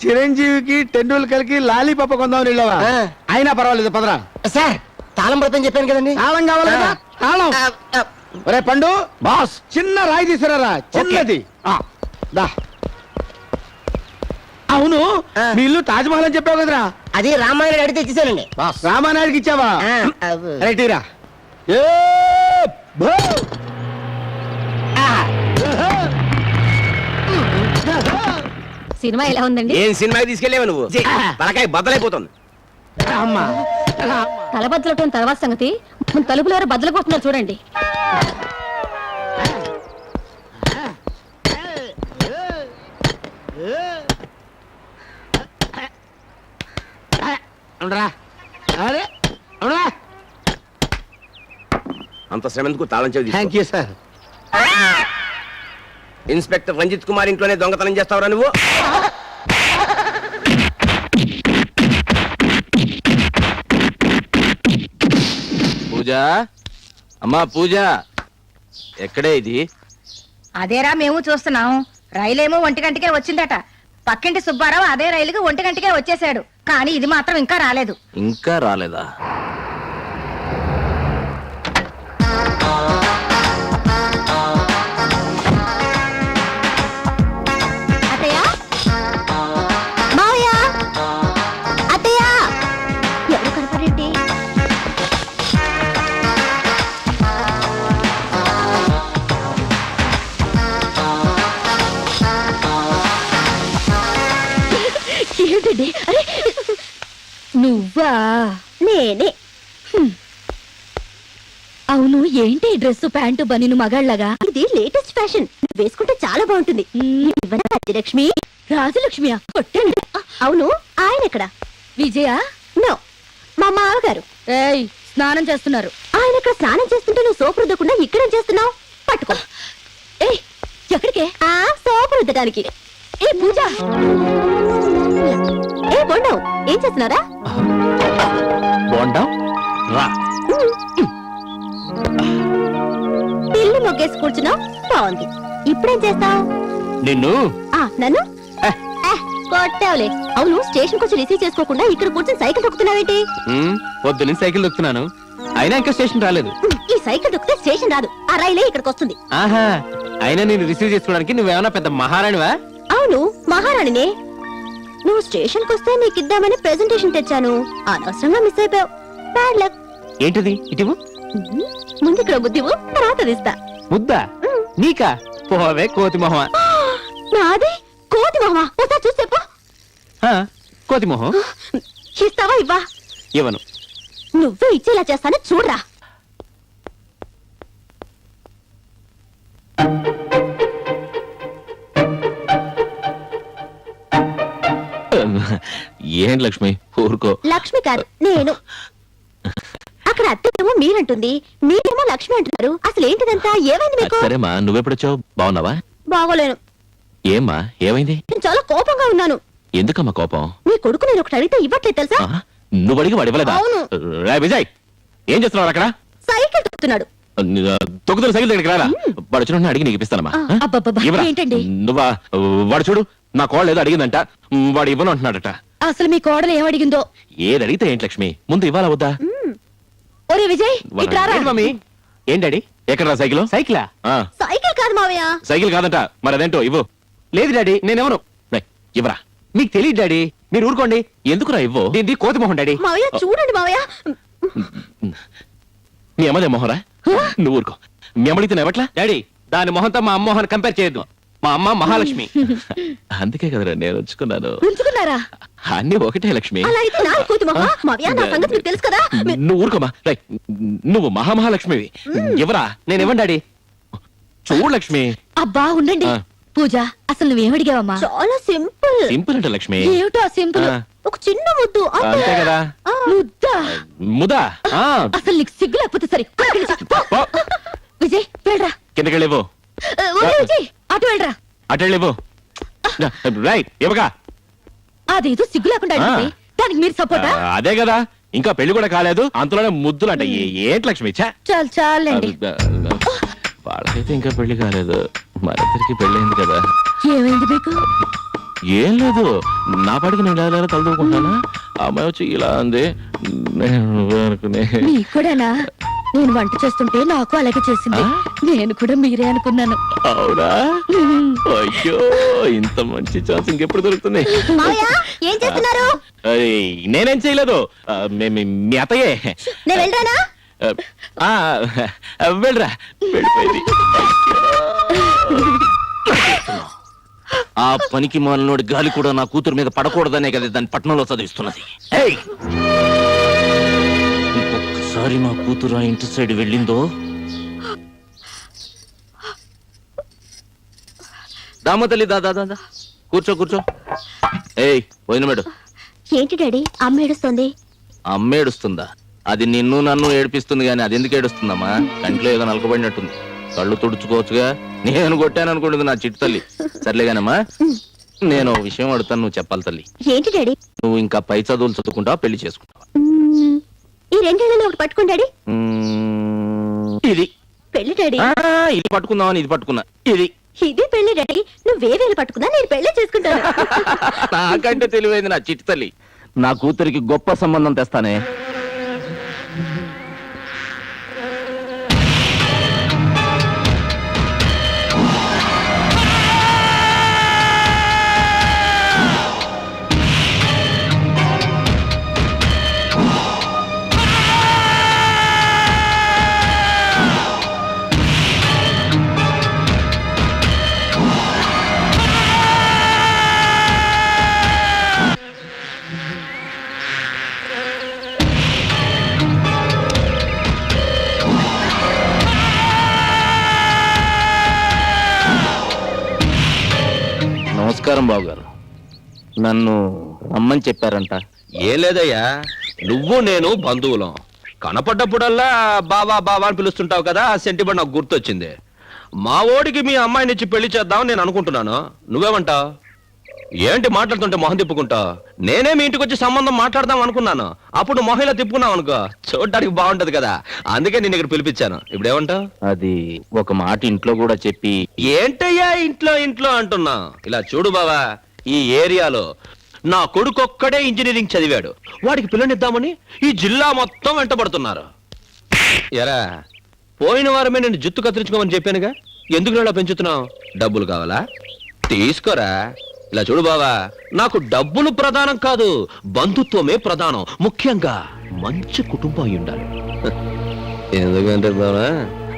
చిరంజీవికి టెండూల్కర్ కి లాలీపాప కొందామని వెళ్ళావా అయినా పర్వాలేదు పదరా. సార్ తాళం పడతాను చెప్పాను కదండి. తాళం కావాలి కదా తాళం. ఒరే పండు బాస్ చిన్న రాయి తీసుకురారా చిన్నది. దా. అవును మీ ఇల్లు తాజ్మహల్ అని చెప్పావు కదరా. అది రామాయణ అడిగితే ఇచ్చేసానండి. రామానాయుడికి ఇచ్చావా? రైటీరా. సినిమా ఎలా ఉందండి? ఏం సినిమాకి తీసుకెళ్ళావు నువ్వు? తలకాయ బద్దలైపోతుంది. అమ్మా తలబద్దలటం తర్వాత సంగతి, మన తలుపులు ఎవరు బద్దలు కొట్టున్నారు చూడండి. అంత శ్రమెందుకు తాళం చెవి thank you sir. Inspector Ranjit Kumar ఇంట్లోనే దొంగతనం చేస్తావురా నువ్వు? పూజ, అమ్మా పూజ, ఎక్కడే ఇది? అదేరా మేము చూస్తున్నాం. రైలేమో 1 గంటకే వచ్చిందట. పక్కింటి సుబ్బారావు అదే రైలుకి 1 గంటకే వచ్చేసాడు. కానీ ఇది మాత్రం ఇంకా రాలేదు. ఇంకా రాలేదా? అత్తయ్య, మావయ్య, అత్తయ్య, ఎవరు కనపడేంటి? ఏంటండి? అరే నువ్వా? నేనే. అవును, ఏంటి డ్రెస్ ప్యాంటు బనీను మగాళ్ళగా? ఇది లేటెస్ట్ ఫ్యాషన్, వేసుకుంటే చాలా బాగుంటుంది. రాజలక్ష్మి. రాజలక్ష్మియా? కొట్టండి. అవును, ఆయన ఎక్కడ? విజయ? నో, మా మామగారు. ఏయ్, స్నానం చేస్తున్నారు. ఆయన ఇక్కడ స్నానం చేస్తుంటే నువ్వు సోపు రుద్దకుండా ఇక్కడేం చేస్తున్నావు? పట్టుకో. ఏయ్, ఎక్కడికే? సోపు రుద్దడానికి. ఏ పూజ, ఏ బొండం, ఏం చేస్తున్నారా? బోండా రా. పిల్లి మొగ్గేసి కూర్చున్నావు, బాగుంది. ఇప్పుడేం చేస్తావు? నిన్ను నన్ను కొట్టావులే. అవును, స్టేషన్ వచ్చి రిసీవ్ చేసుకోకుండా ఇక్కడ కూర్చొని సైకిల్ తొక్కుతున్నావేంటి? పొద్దున్న సైకిల్ దొక్కుతున్నాను, అయినా ఇంకా స్టేషన్ రాలేదు. ఈ సైకిల్ తొక్కితే స్టేషన్ రాదు, ఆ రైలే ఇక్కడికి వస్తుంది. ఆహా, అయినా నేను రిసీవ్ చేసుకోవడానికి నువ్వేమన్నా పెద్ద మహారాణివా? అవును, మహారాణినే. నువ్వు స్టేషన్ కి వస్తే నీకిద్దామని ప్రెజెంటేషన్ తెచ్చాను, అనవసరంగా మిస్ అయిపోయావు. Bad luck. ఏంటిది? ఇటివు. ముందు ఇక్కడ బుద్ధివు, తర్వాత ఇస్తా. ముద్దా? నీకా? పోవే కోతి మొహమా. నాది కోతి మొహమా? ఒకసారి చూసి చెప్పు. కోతి మొహం. ఇస్తావా? ఇవ్వా? ఇవ్వను. నువ్వే ఇచ్చేలా చేస్తాను, చూడరా. ఏం లక్ష్మి, ఊరుకో. లక్ష్మి కాదు, నేను. అక్కడ అత్తేమో మీరంటుంది, మీరేమో లక్ష్మి అంటున్నారు. అసలు ఏంటిదంతా? ఏమైంది మీకు? సరేమా, నువ్వెప్పుడొచ్చావు? బాగున్నావా? బాగోలేను. ఏమ్మా, ఏమైంది? నేను చాలా కోపంగా ఉన్నాను. ఎందుకమ్మా కోపం? మీ కొడుకు నేను ఒకటి అడిగితే ఇవ్వట్లేదు తెలుసా? నువ్వు అడిగి వాడు ఇవ్వలేదా? అవును. విజయ్, ఏం చేస్తున్నావు అక్కడ? సైకిల్ తొక్కుతున్నాడు. తొక్కుతున్న సైకిల్ దగ్గరికి రారా, వాడు వచ్చిన అడిగి నీకు ఇప్పిస్తానమ్మా. ఇవ్వరా? ఏంటండి? నువ్వా? వాడు చూడు, నా కోళ్ళు ఏదో అడిగిందంట, వాడు ఇవ్వను అంటున్నాడట. అసలు మీ కోడలు ఏమడిగిందో? ఏది అడిగితే ఏంటి లక్ష్మి, ముందు ఇవ్వాలా వద్దా? ఒరే విజయ్, ఇట్లా రా. మమ్మీ, ఏం డాడీ? ఎక్కడ సైకిల్? సైకిలా? సైకిల్ కాదు మావయ్య. సైకిల్ కాదంట, మరి అదేంటో ఇవ్వు. లేదు డాడీ, నేనెవరు. ఇవ్వరా. మీకు తెలియదు డాడీ, మీరు ఊరుకోండి. ఎందుకురా ఇవ్వు? దీనికి కోతి మొహం డాడీ. మావయ్య చూడండి మావయ్య. నీ అమ్మదే మొహరా? నువ్వు ఊరుకో. మీ అమ్మడితే నెవట్లా? డాడీ, దాని మొహంతో మా అమ్మ మొహాన్ని కంపేర్ చేయొద్దు. మా అమ్మ మహాలక్ష్మి. అందుకే కదరా నేను ఉంచుకున్నాను. ఉంచుకున్నారా? అన్ని ఒకటే లక్ష్మి. అలా అయితే నా కోతి మొహం. మావయ్య, నా సంగతి మీకు తెలుసు కదా. నువ్వు ఊరుకోమా. నువ్వు మహామహాలక్ష్మివి. ఎవరా? నేను ఇవ్వండి డాడీ. చూడు లక్ష్మి. అబ్బా ఉండండి. పూజ, అసలు నువ్వేమడిగావమ్మా? చాలా సింపుల్. సింపుల్ అంటే లక్ష్మి ఏమిటో సింపుల్? ఒక చిన్న ముద్దు అంతే కదా. ముద్దా? ముదా? అసలు నీకు సిగ్గు లేకపోతే సరే. విజయ్ వెళ్ళరా. కిందకి వెళ్ళిపో. విజయ్ అటు వెళ్ళరా. అటు వెళ్ళిపో. రైట్ ఇవ్వగా. అదేదో సిగ్గు లేకుండా అడిగింది, దానికి మీరు సపోర్టా? అదే కదా, ఇంకా పెళ్లి కూడా కాలేదు, అంతలోనే ముద్దులు అంట. ఏంటి లక్ష్మి? చాలు చాలండి. వాళ్ళకైతే ఇంకా పెళ్లి కాలేదు, మరిద్దరికి పెళ్ళైంది కదా. ఏమైంది మీకు? ఏం లేదు, నా పాటికి నేను ఇలా తలదూకుంటానా, ఆ అమ్మాయి వచ్చి ఇలా అంది. నేను అనుకునే కూడానా? నేను వంట చేస్తుంటే నాకు అలాగే చేసింది. నేను కూడా మీరే అనుకున్నాను. అవునా? అయ్యో, ఇంత మంచి ఛాన్స్ ఇంకెప్పుడు దొరుకుతుంది? ఏం చేస్తున్నారు? నేనేం చేయలేదు, మీ అత్తయ్యే. నేను వెళ్ళరానా? వెళ్ళరా, వెళ్ళిపోయింది. ఆ పనికి మాలినోడి గాలి కూడా నా కూతురు మీద పడకూడదనే కదా దాన్ని పట్టణంలో చదివిస్తున్నది. ఇంకొకసారి నా కూతురు ఆ ఇంటి సైడ్ వెళ్ళిందో, దామ తల్లి దాదా దాదా కూర్చో కూర్చో. ఏయ్ పోయిన మేడు. ఏంటి డాడీ అమ్మ ఏడుస్తుంది? అమ్మ ఏడుస్తుందా? అది నిన్ను నన్ను ఏడిపిస్తుంది గాని అది ఎందుకు ఏడుస్తుందమ్మా? కంట్లో ఏదో నలకబడినట్టుంది. కళ్ళు తుడుచుకోవచ్చుగా. నేను కొట్టాను అనుకుంటుంది నా చిట్టు తల్లి. సర్లేగానమ్మా, నేను విషయం అడుగుతాను, నువ్వు చెప్పాలి తల్లి. ఏంటి డాడీ? నువ్వు ఇంకా పై చదువులు చదువుకుంటావా, పెళ్లి చేసుకుంటావా? ఈ రెండేళ్ళలో ఒకటి పట్టుకోండి డాడీ. ఇది పెళ్లి డాడీ. ఇది పట్టుకుందామని ఇది పట్టుకున్నా. ఇది పెళ్లి డాడీ. నువ్వేవేలు పట్టుకున్నా నేను పెళ్లి చేసుకుంటాను. నాకంటే తెలివైంది నా చిట్టు తల్లి. నా కూతురికి గొప్ప సంబంధం తెస్తానే. నమస్కారం బాబు గారు, నన్ను రమ్మని చెప్పారంట. ఏం లేదయ్యా, నువ్వు నేను బంధువులం. కనపడ్డప్పుడల్లా బావా బావా అని పిలుస్తుంటావు కదా, ఆ సెంటిమెంట్ నాకు గుర్తొచ్చింది. మా ఓడికి మీ అమ్మాయినిచ్చి పెళ్లి చేద్దామని నేను అనుకుంటున్నాను. నువ్వేమంటావు? ఏంటి మాట్లాడుతుంటే మొహం తిప్పుకుంటావు? నేనే మీ ఇంటికి వచ్చి సంబంధం మాట్లాడదాం అనుకున్నాను. అప్పుడు మొహంలో తిప్పుకున్నావు అనుకో, చూడడానికి బాగుంటది కదా, అందుకే నేను ఇక్కడ పిలిపించాను. ఇప్పుడు ఏమంటావు? అది ఒక మాట ఇంట్లో కూడా చెప్పి. ఏంటయ్యా ఇంట్లో ఇంట్లో అంటున్నా? ఇలా చూడు బావా, ఈ ఏరియాలో నా కొడుకొక్కడే ఇంజనీరింగ్ చదివాడు. వాడికి పిల్లనిద్దామని ఈ జిల్లా మొత్తం వెంటబడుతున్నారు. ఎరా, పోయిన వారమే నేను జుత్తు కత్తిరించుకోమని చెప్పానుగా, ఎందుకు ఇలా పెంచుతున్నావు? డబ్బులు కావాలా? తీసుకోరా. ఇలా చూడు బావా, నాకు డబ్బులు ప్రధానం కాదు, బంధుత్వమే ప్రధానం. ముఖ్యంగా మంచి కుటుంబం అయి ఉండాలి. ఎందుకంటే బావా,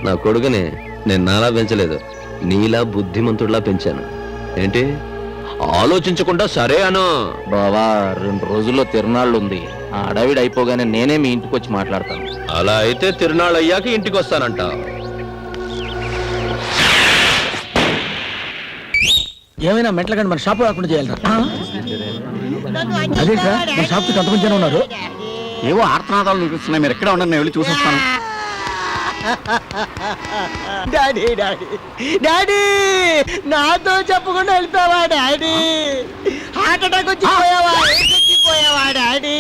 నా కొడుకుని నేను నాలా పెంచలేదు, నీలా బుద్ధిమంతుడిలా పెంచాను. ఏంటి ఆలోచించకుండా సరే అను? బావా, 2 రోజుల్లో తిరునాళ్ళు ఉంది. ఆ అడవిడి అయిపోగానే నేనే మీ ఇంటికి వచ్చి మాట్లాడతాను. అలా అయితే తిరునాళ్ళు అయ్యాక ఇంటికి వస్తానంట. ఏమైనా మెట్లకండి మన షాప్ రాకుండా చేయాలరా? అదేంట్రా మన షాప్ కి కొంతమంది జనం ఉన్నారు. ఏవో ఆర్తనాదాలు వినిపిస్తున్నాయి, మీరు ఎక్కడ ఉండండి, నేను వెళ్ళి చూసొస్తాను. డాడీ డాడీ డాడీ, నాతో చెప్పకుండా వెళ్తావా డాడీ? హార్ట్ అటాక్ వచ్చి పోయావా డాడీ?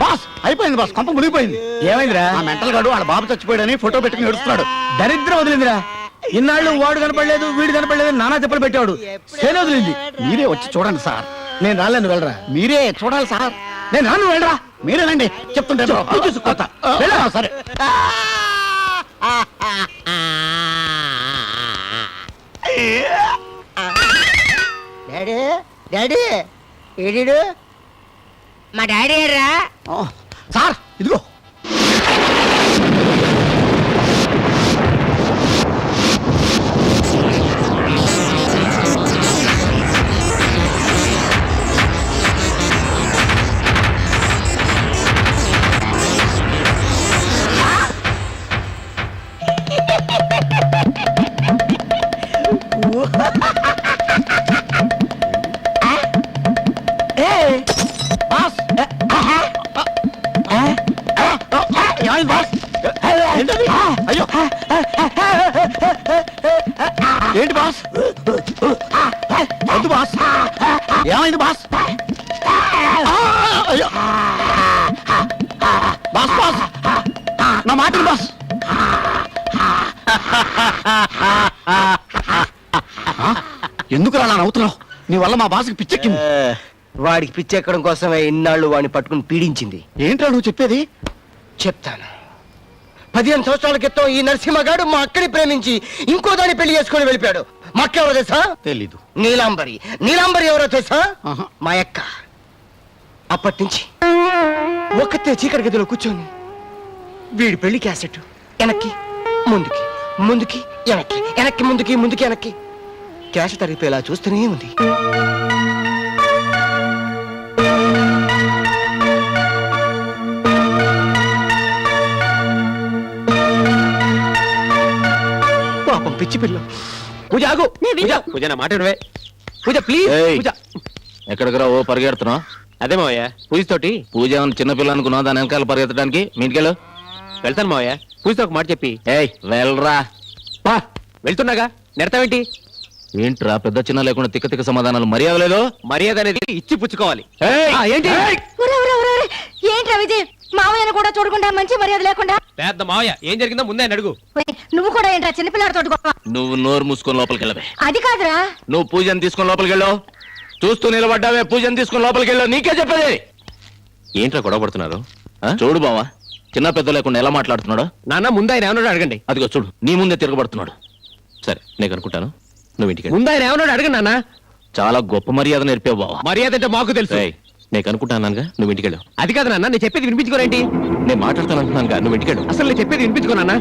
బాస్ అయిపోయింది బాస్, కొంప మునిగిపోయింది. ఏమైందిరా? ఆ మెంటల్ గాడు వాళ్ళ బాబు చచ్చిపోయాడని ఫోటో పెట్టుకుని ఏడుస్తున్నాడు. దరిద్రం వదిలిందిరా. ఇన్నాళ్ళు వాడు కనపడలేదు వీడు కనపడలేదు నానా చెప్పలు పెట్టాడు. సేన వదిలింది. మీరే వచ్చి చూడండి సార్. నేను రాలేను, వెళ్ళరా. మీరే చూడాలి సార్. నేను రాను, వెళ్ళరా. మీరేనండి చెప్తుంటే సరే. డాడీ డాడీ ఏడీడు? మా డాడీ ఏడ్రా? సార్ ఇదిగో. అయ్యో ఏంటి బాస్? వద్దు బాస్. ఏమైంది బాస్? అయ్యో బాస్ బాస్ నా మాటలు బాస్. ఎందుకు రా నవ్వుతున్నావు? నీ వల్ల మా బాసుకి పిచ్చెక్కింది. వాడికి పిచ్చెక్కడం కోసమే ఇన్నాళ్ళు వాడిని పట్టుకుని పీడించింది. ఏంట్రా నువ్వు చెప్పేది? చెప్తాను. 15 సంవత్సరాల క్రితం ఈ నరసింహగాడు మా అక్కని ప్రేమించి ఇంకో దాన్ని పెళ్లి చేసుకుని వెళ్ళిపోయాడు. మా అక్క ఎవరో తెలుసా? తెలీదు. నీలాంబరి. నీలాంబరి ఎవరో తెలుసా? మా అక్క. అప్పటి నుంచి ఒక్కతే చీకటి గదిలో కూర్చొని వీడి పెళ్లి క్యాసెట్ వెనక్కి ముందుకి ముందుకి వెనక్కి వెనక్కి ముందుకి ముందుకి వెనక్కి క్యాసెట్ అరిగిపోయేలా చూస్తూనే ఉంది. పాపం పిచ్చి పిల్ల. పూజ ఆగు. పూజ నా మాట వినవే. పూజ ప్లీజ్. ఏయ్. పూజ ఎక్కడికి రా ఓ పరిగెడుతున్నావు? అదే మావయ్య పూజతోటి. పూజ ఏమన్నా చిన్నపిల్ల అనుకున్నావు దాని వెనకాల పరిగెత్తడానికి? మీ ఇంటికెళ్ళు. వెళ్తాను మావయ్య. పూజతో ఒక మాట చెప్పి. ఏయ్ వెళ్ళరా. పా వెళ్తున్నాగా నెడతావేంటి? ఏంట్రా పెద్ద చిన్న లేకుండా తిక్క తిక్క సమాధానాలు? మర్యాద లేదు. మర్యాద అనేది ఇచ్చి పుచ్చుకోవాలి. ఏంటి ఏంట్రా విజయ్, మావయ్యను కూడా చూడకుండా మంచి మర్యాద లేకుండా? పెద్ద మావయ్య ఏం జరిగిందో ముందే అడుగు. నువ్వు కూడా ఏంట్రా చిన్నపిల్లాడితో గొప్ప? నువ్వు నోరు మూసుకొని లోపలికి వెళ్ళవే. అది కాదురా. నువ్వు పూజను తీసుకొని లోపలికి వెళ్ళు. చూస్తూ నిలబడ్డావే. పూజను తీసుకొని లోపలికి వెళ్ళు. నీకే చెప్పేది. ఏంట్రా గొడవ పడుతున్నారు? చూడు బావా, చిన్న పెద్ద లేకుండా ఎలా మాట్లాడుతున్నాడో. నాన్న ముందు ఆయన ఏమన్నాడు అడగండి. అదిగో చూడు, నీ ముందే తిరగబడుతున్నాడు. సరే నేను అనుకుంటాను, నువ్వు ఇంటికి ముందు ఆయన ఏమన్నాడు అడగండి నాన్న. చాలా గొప్ప మర్యాద నేర్పావు బావా. మర్యాద అంటే మాకు తెలుసు. నేను అనుకుంటానుగా, నువ్వు ఇంటికి వెళ్ళు. అది కాదు నాన్న, నేను చెప్పేది వినిపించుకోరేంటి? నేను మాట్లాడతాను అంటున్నానుగా, నువ్వు ఇంటికి వెళ్ళు. అసలు నేను చెప్పేది వినిపించుకో నాన్న.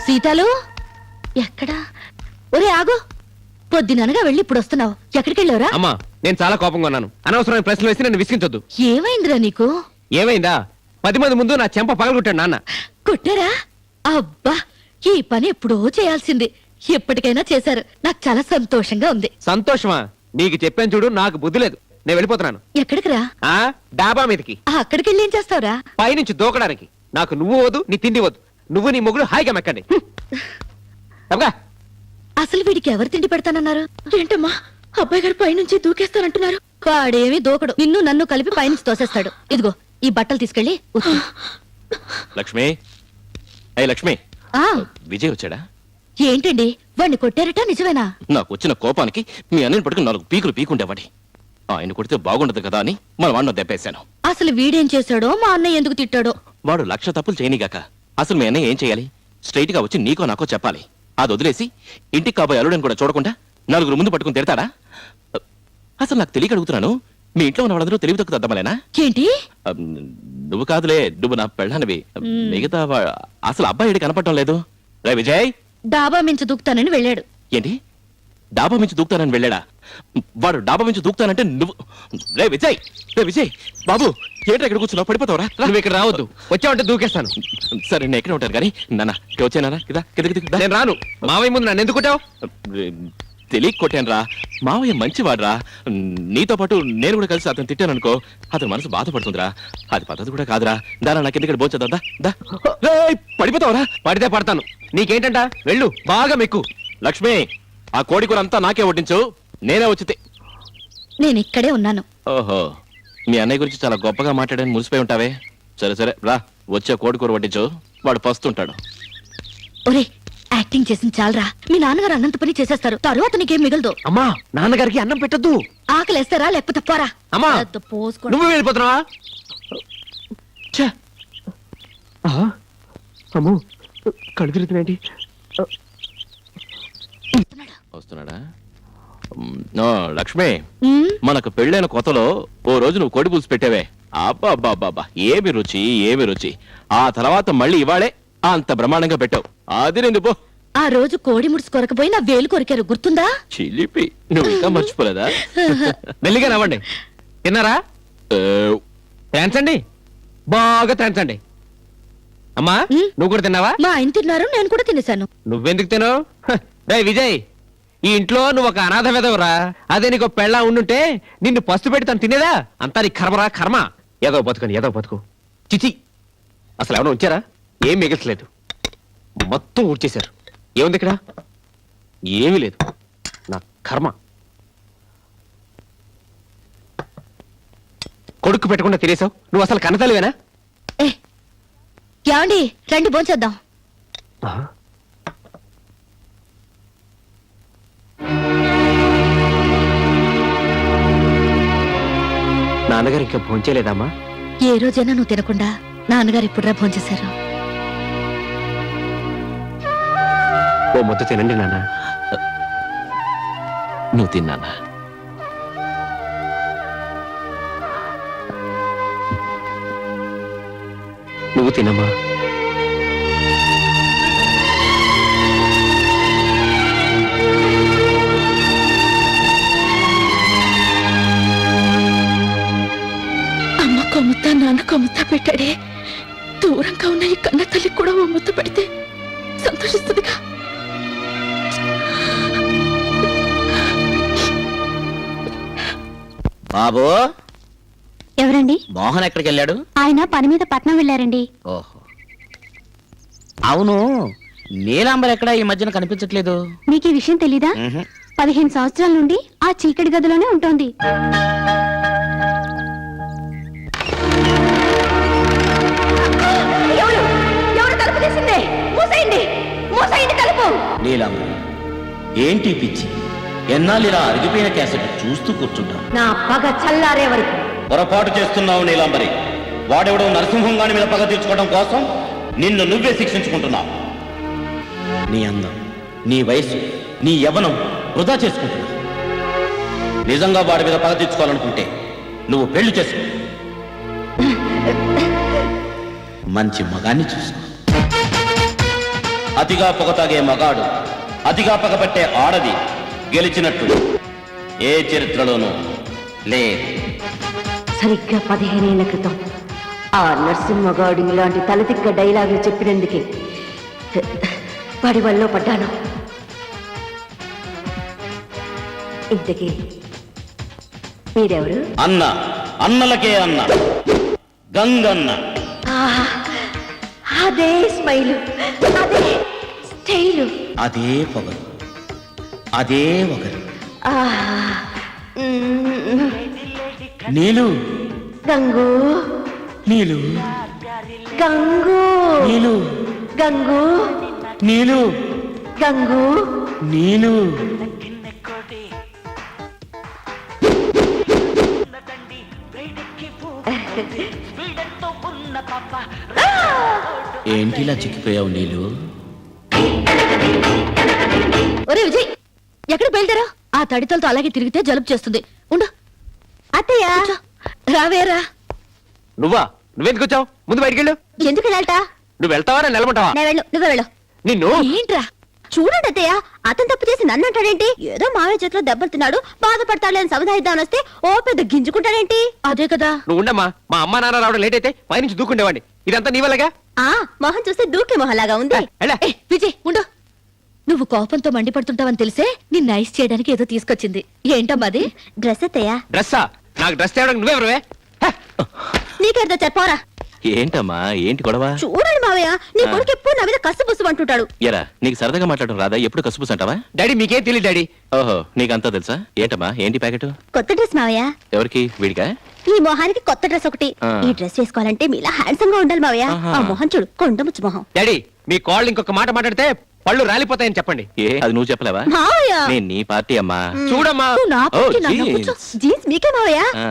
సీతాలు ఎక్కడా? ఒరే ఆగు, పొద్దుననగా వెళ్ళి ఇప్పుడు వస్తున్నావు. ఎక్కడికి వెళ్ళావురా? అమ్మా నేను చాలా కోపంగా ఉన్నాను. అనవసరమైన ప్రశ్నలు వేసి నన్ను విసిగించొద్దు. ఏమైందిరా నీకు? ఏమైందా? 10 మంది ముందు నా చెంప పగలగొట్టాడు నాన్న. కొట్టారా? అబ్బా, ఈ పని ఎప్పుడో చేయాల్సింది. ఎప్పటికైనా చేశారు. నాకు చాలా సంతోషంగా ఉంది. సంతోషమా? నీకు చెప్పాను చూడు, నాకు బుద్ధి లేదు. నేను వెళ్ళిపోతున్నాను. ఎక్కడికి రా? డాబా మీదకి. అక్కడికి వెళ్ళి ఏం చేస్తావురా? పైనుంచి దూకడానికి. నాకు నువ్వు వద్దు, నీ తిండి వద్దు. నువ్వు నీ మొగుడు హాయిగా మెక్కండి. అసలు వీడికి ఎవరు తిండి పెడతానన్నారు? ఏంటమ్మా, అబ్బాయి గారు పైనుంచి దూకేస్తానంటున్నారు? వాడేమి దూకడు, నిన్ను నన్ను కలిపి పైనుంచి తోసేస్తాడు. ఇదిగో ఈ బట్టలు తీసుకెళ్ళి ఉతుకు. లక్ష్మి, లక్ష్మి, విజయ్ వచ్చాడా? ఏంటండి, వాడిని కొట్టారట? నిజమేనా? నాకు వచ్చిన కోపానికి మీ అన్నని పట్టుకుని 4 పీకులు పీకుండేవాడి. ఆయన కొడితే బాగుండదు కదా అని మన వాడిని దెబ్బేశాను. అసలు వీడేం చేశాడో, మా అన్నయ్య ఎందుకు తిట్టాడో? వాడు 1,00,000 తప్పులు చేయనిగాక అసలు మీ అన్నయ్య ఏం చేయాలి? స్ట్రైట్ గా వచ్చి నీకో నాకో చెప్పాలి. అది వదిలేసి ఇంటికి కాబోయే అల్లుడని కూడా చూడకుండా 4 ముందు పట్టుకుని తిడతాడా? అసలు నాకు తెలియక అడుగుతున్నాను, మీ ఇంట్లో ఉన్న వాళ్ళందరూ తెలివి తక్కువ దద్దమలేనా? ఏంటి? నువ్వు కాదులే, నువ్వు నా పెళ్ళానివి. మిగతా అసలు అబ్బాయి కనపడటం లేదు. రే విజయ్, డాబా మించి దూకుతానని వెళ్ళాడు. ఏంటి? డాబా మించి దూకుతానని వెళ్ళాడా? వాడు డాబా మించి దూకుతానంటే నువ్వు. రే విజయ్, రే విజయ్ బాబు, ఏంటి ఇక్కడ కూర్చున్నావు? పడిపోతావురా? నువ్వు ఇక్కడ రావద్దు, వచ్చావంటే దూకేస్తాను. సరే నేను ఎక్కడ ఉంటాను కానీ నాన్న వచ్చానా? నేను రాను. మావయ్య ముందు నన్ను ఎందుకు కొట్టావు? తెలియక కొట్టాను రా. మావయ్య మంచివాడ్రా. నీతో పాటు నేను కూడా కలిసి అతను తిట్టాను అనుకో, అతని మనసు బాధపడుతుందిరా. అది పద్ధతి కూడా కాదురా. దాని నాకు ఎందుకంటే బోచదా? పడిపోతావురా? పడితే పడతాను. నీకేంటంట? వెళ్ళు, బాగా మెక్కు. లక్ష్మి, ఆ కోడి కూర అంతా నాకే వడ్డించు, నేనే వచ్చితే. నేను ఇక్కడే ఉన్నాను. ఓహో, మీ అన్నయ్య గురించి చాలా గొప్పగా మాట్లాడని మురిసిపోయి ఉంటావే. సరే సరే రా, వచ్చే కోడి కూర వడ్డించు, వాడు పస్తుంటాడు. ఒరే, యాక్టింగ్ చేసింది చాలరా. మీ నాన్నగారు అన్నంత పని చేసేస్తారు, తరువాత నీకేం మిగలదు. అమ్మా, నాన్నగారికి అన్నం పెట్టద్దు. ఆకలేస్తారా లేకపోతే పోరా. అమ్మా, నువ్వు వెళ్ళిపోతున్నావా? అమ్మో, కళ్ళు తిరుగుతున్నాయండి. వస్తున్నాడా? లక్ష్మి, మనకు పెళ్ళైన కొత్తలో ఓ రోజు నువ్వు కోడి పులుసు పెట్టావే. అబ్బా, ఏమి రుచి, ఏమి రుచి. ఆ తర్వాత మళ్ళీ ఇవాళే అంత బ్రహ్మాండంగా పెట్టావు. అది నేను పో. ఆ రోజు కోడి ముడుసు కొరకపోయి నా వేలు కొరికారు, గుర్తుందా? చిలిపి, నువ్వు ఇంకా మర్చిపోలేదా? మెల్లిగా నవ్వండి. తిన్నారా? థ్యాంక్స్ అండి, బాగా థ్యాంక్స్ అండి. అమ్మా, నువ్వు కూడా తిన్నావా? మా ఆయన తిన్నారు, నేను కూడా తినేశాను. నువ్వెందుకు తినవు? రే విజయ్, ఈ ఇంట్లో నువ్వు ఒక అనాథ వెదవరా. అదే నీకు పెళ్ళా ఉండుంటే నిన్ను పస్తు పెట్టి తను తినేదా? అంతా నీ కర్మరా కర్మ. ఏదో బతుకని, ఏదో బతుకు. చిచి, అసలు ఎవరో వచ్చారా? ఏం మిగల్చలేదు, మొత్తం ఊడ్చేశారు. ఏముంది ఇక్కడ? ఏమీ లేదు. నా కర్మ. కొడుకు పెట్టకుండా తినేసావు. నువ్వు అసలు కన్నతలివేనా? ఏమండి, రండి భోంచేద్దాం. నాన్నగారు ఇంకా భోంచేలేదమ్మా? ఏ రోజైనా నువ్వు తినకుండా నాన్నగారు ఇప్పుడురా భోంచేశారు. ఓ ముద్ద తినండి నాన్న. నువ్వు తిన్నానా? నువ్వు తినమ్మా. అమ్మకు ముద్ద నాన్నకు ముద్ద పెట్టాడే, దూరంగా ఉన్న ఈ కన్న తల్లికి కూడా ఓ ముద్ద పెడితే సంతోషిస్తుందిగా. బాబు, ఎవరండి? మోహన్ ఎక్కడికి వెళ్ళాడు? ఆయన పని మీద పట్నం వెళ్ళారండి. ఓహో, అవును, నీలాంబర్ ఎక్కడ ఈ మధ్యన కనిపించట్లేదు? మీకు ఈ విషయం తెలీదా? 15 సంవత్సరాల నుండి ఆ చీకటి గదిలోనే ఉంటుంది. నీలాంబర్, ఏంటి పిచ్చి? ఎన్నాళ్ళు ఇలా అరిగిపోయిన క్యాసెట్ చూస్తూ కూర్చుంటావు? నా పగ చల్లారే వరకు. పొరపాటు చేస్తున్నావు నీలాంబరి. వాడెవడో నరసింహం గాని మీద పగ తీర్చుకోవడం కోసం నిన్ను నువ్వే శిక్షించుకుంటున్నావు. నీ అందం, నీ వయసు, నీ యవ్వనం వృధా చేసుకుంటున్నావు. నిజంగా వాడి మీద పగ తీర్చుకోవాలనుకుంటే నువ్వు పెళ్లి చేసుకో. మంచి మగాన్ని చూసుకో. అతిగా పొగ తాగే మగాడు, అతిగా పగబట్టే ఆడది గెలిచినట్టు ఏ చరిత్రలోనూ లేదు. సరిగ్గా 15 ఏళ్ల క్రితం ఆ నరసింహగాడు ఇలాంటి తలతిక్క డైలాగులు చెప్పినందుకే వాడి వల్ల పడ్డాను. ఇంతకీ మీరెవరు? అన్న, అన్నలకే అన్న, గంగన్న. అదే స్మైలు, అదే స్టైలు, అదే పొగరు, అదే ఒకరు. నీలు, గంగు, నీలు, గంగు, నీలు, గంగు, నీలు, గంగు, నీలు. ఏంటిలా చిక్కిపోయావు నీలు? ఒరే విజయ్, ఎక్కడ బయలుదేరా? ఆ తడితలతో అలాగే తిరిగితే జలుబు చేస్తుంది. ఉండు. అత్తయ్య, రావేరా. నువ్వా? నువ్వెందుకు వచ్చావు? ముందు బయటికి వెళ్ళు. ఎందుకు వెళ్ళాలట? నువ్వు వెళ్తావా నేను నిలబడతావా? నేను వెళ్ళు, నువ్వే వెళ్ళు. నిన్ను ఏంట్రా? చూడండి అత్తయ్య, అతను తప్పు చేసి నన్ను అంటాడేంటి? ఏదో మావయ్య చేతిలో దెబ్బలు తిన్నాడు, బాధపడతాడు అని సముదాయిద్దామని వస్తే ఓ పెద్ద గింజుకుంటాడేంటి? అదే కదా. నువ్వు ఉండమ్మా. మా అమ్మ నాన్న రావడం లేట్ అయితే పైనుంచి దూకుండేవాడిని. ఇదంతా నీ వల్లగా. మొహం చూస్తే దూకే మొహంలాగా ఉంది. విజయ్ ఉండు. నువ్వు కోపంతో మండిపడుతుంటావని తెలిసే నిన్ను ఐస్ చేయడానికి ఏదో తీసుకొచ్చింది. ఏంటమ్మా అది? డ్రెస్ అత్తయ్య. డ్రెస్సా? నాకు డ్రెస్ తేవడానికి నువ్వెవరువే? నీకెడతా చెప్పారా? ఏంటమ్మా, ఏంటి గొడవ? చూడండి మావయ్య, నీ కొడుకు ఎప్పుడు నా మీద కసుబుసు అంటుంటాడు. ఎరా, నీకు సరదాగా మాట్లాడడం రాదా? ఎప్పుడు కసుపుస్ అంటావా? డాడీ మీకేం తెలియదు డాడీ. ఓహో, నీకంతా తెలుసా? ఏంటమ్మా, ఏంటి ప్యాకెట్? కొత్త డ్రెస్ మావయ్య. ఎవరికి? వీడికా? ఈ మొహానికి కొత్త డ్రెస్ ఒకటి. ఆ. ఈ డ్రెస్ వేసుకోవాలంటే మీలా హ్యాండ్సమ్ గా ఉండాలి మావయ్య. ఆహా. ఆ మొహం చూడు, కొండముచ్చు మొహం. డాడీ, మీ కాళ్ళు ఇంకొక మాట మాట్లాడితే పళ్ళు రాలిపోతాయని చెప్పండి. ఏ, అది నువ్వు చెప్పలేవా? మావయ్య, నేను నీ పార్టీ అమ్మా. చూడమ్మా. నువ్వు నా ఓ, పక్కన నన్ను జీన్స్. కూర్చో. జీన్స్ మీకే మావయ్య. ఆ.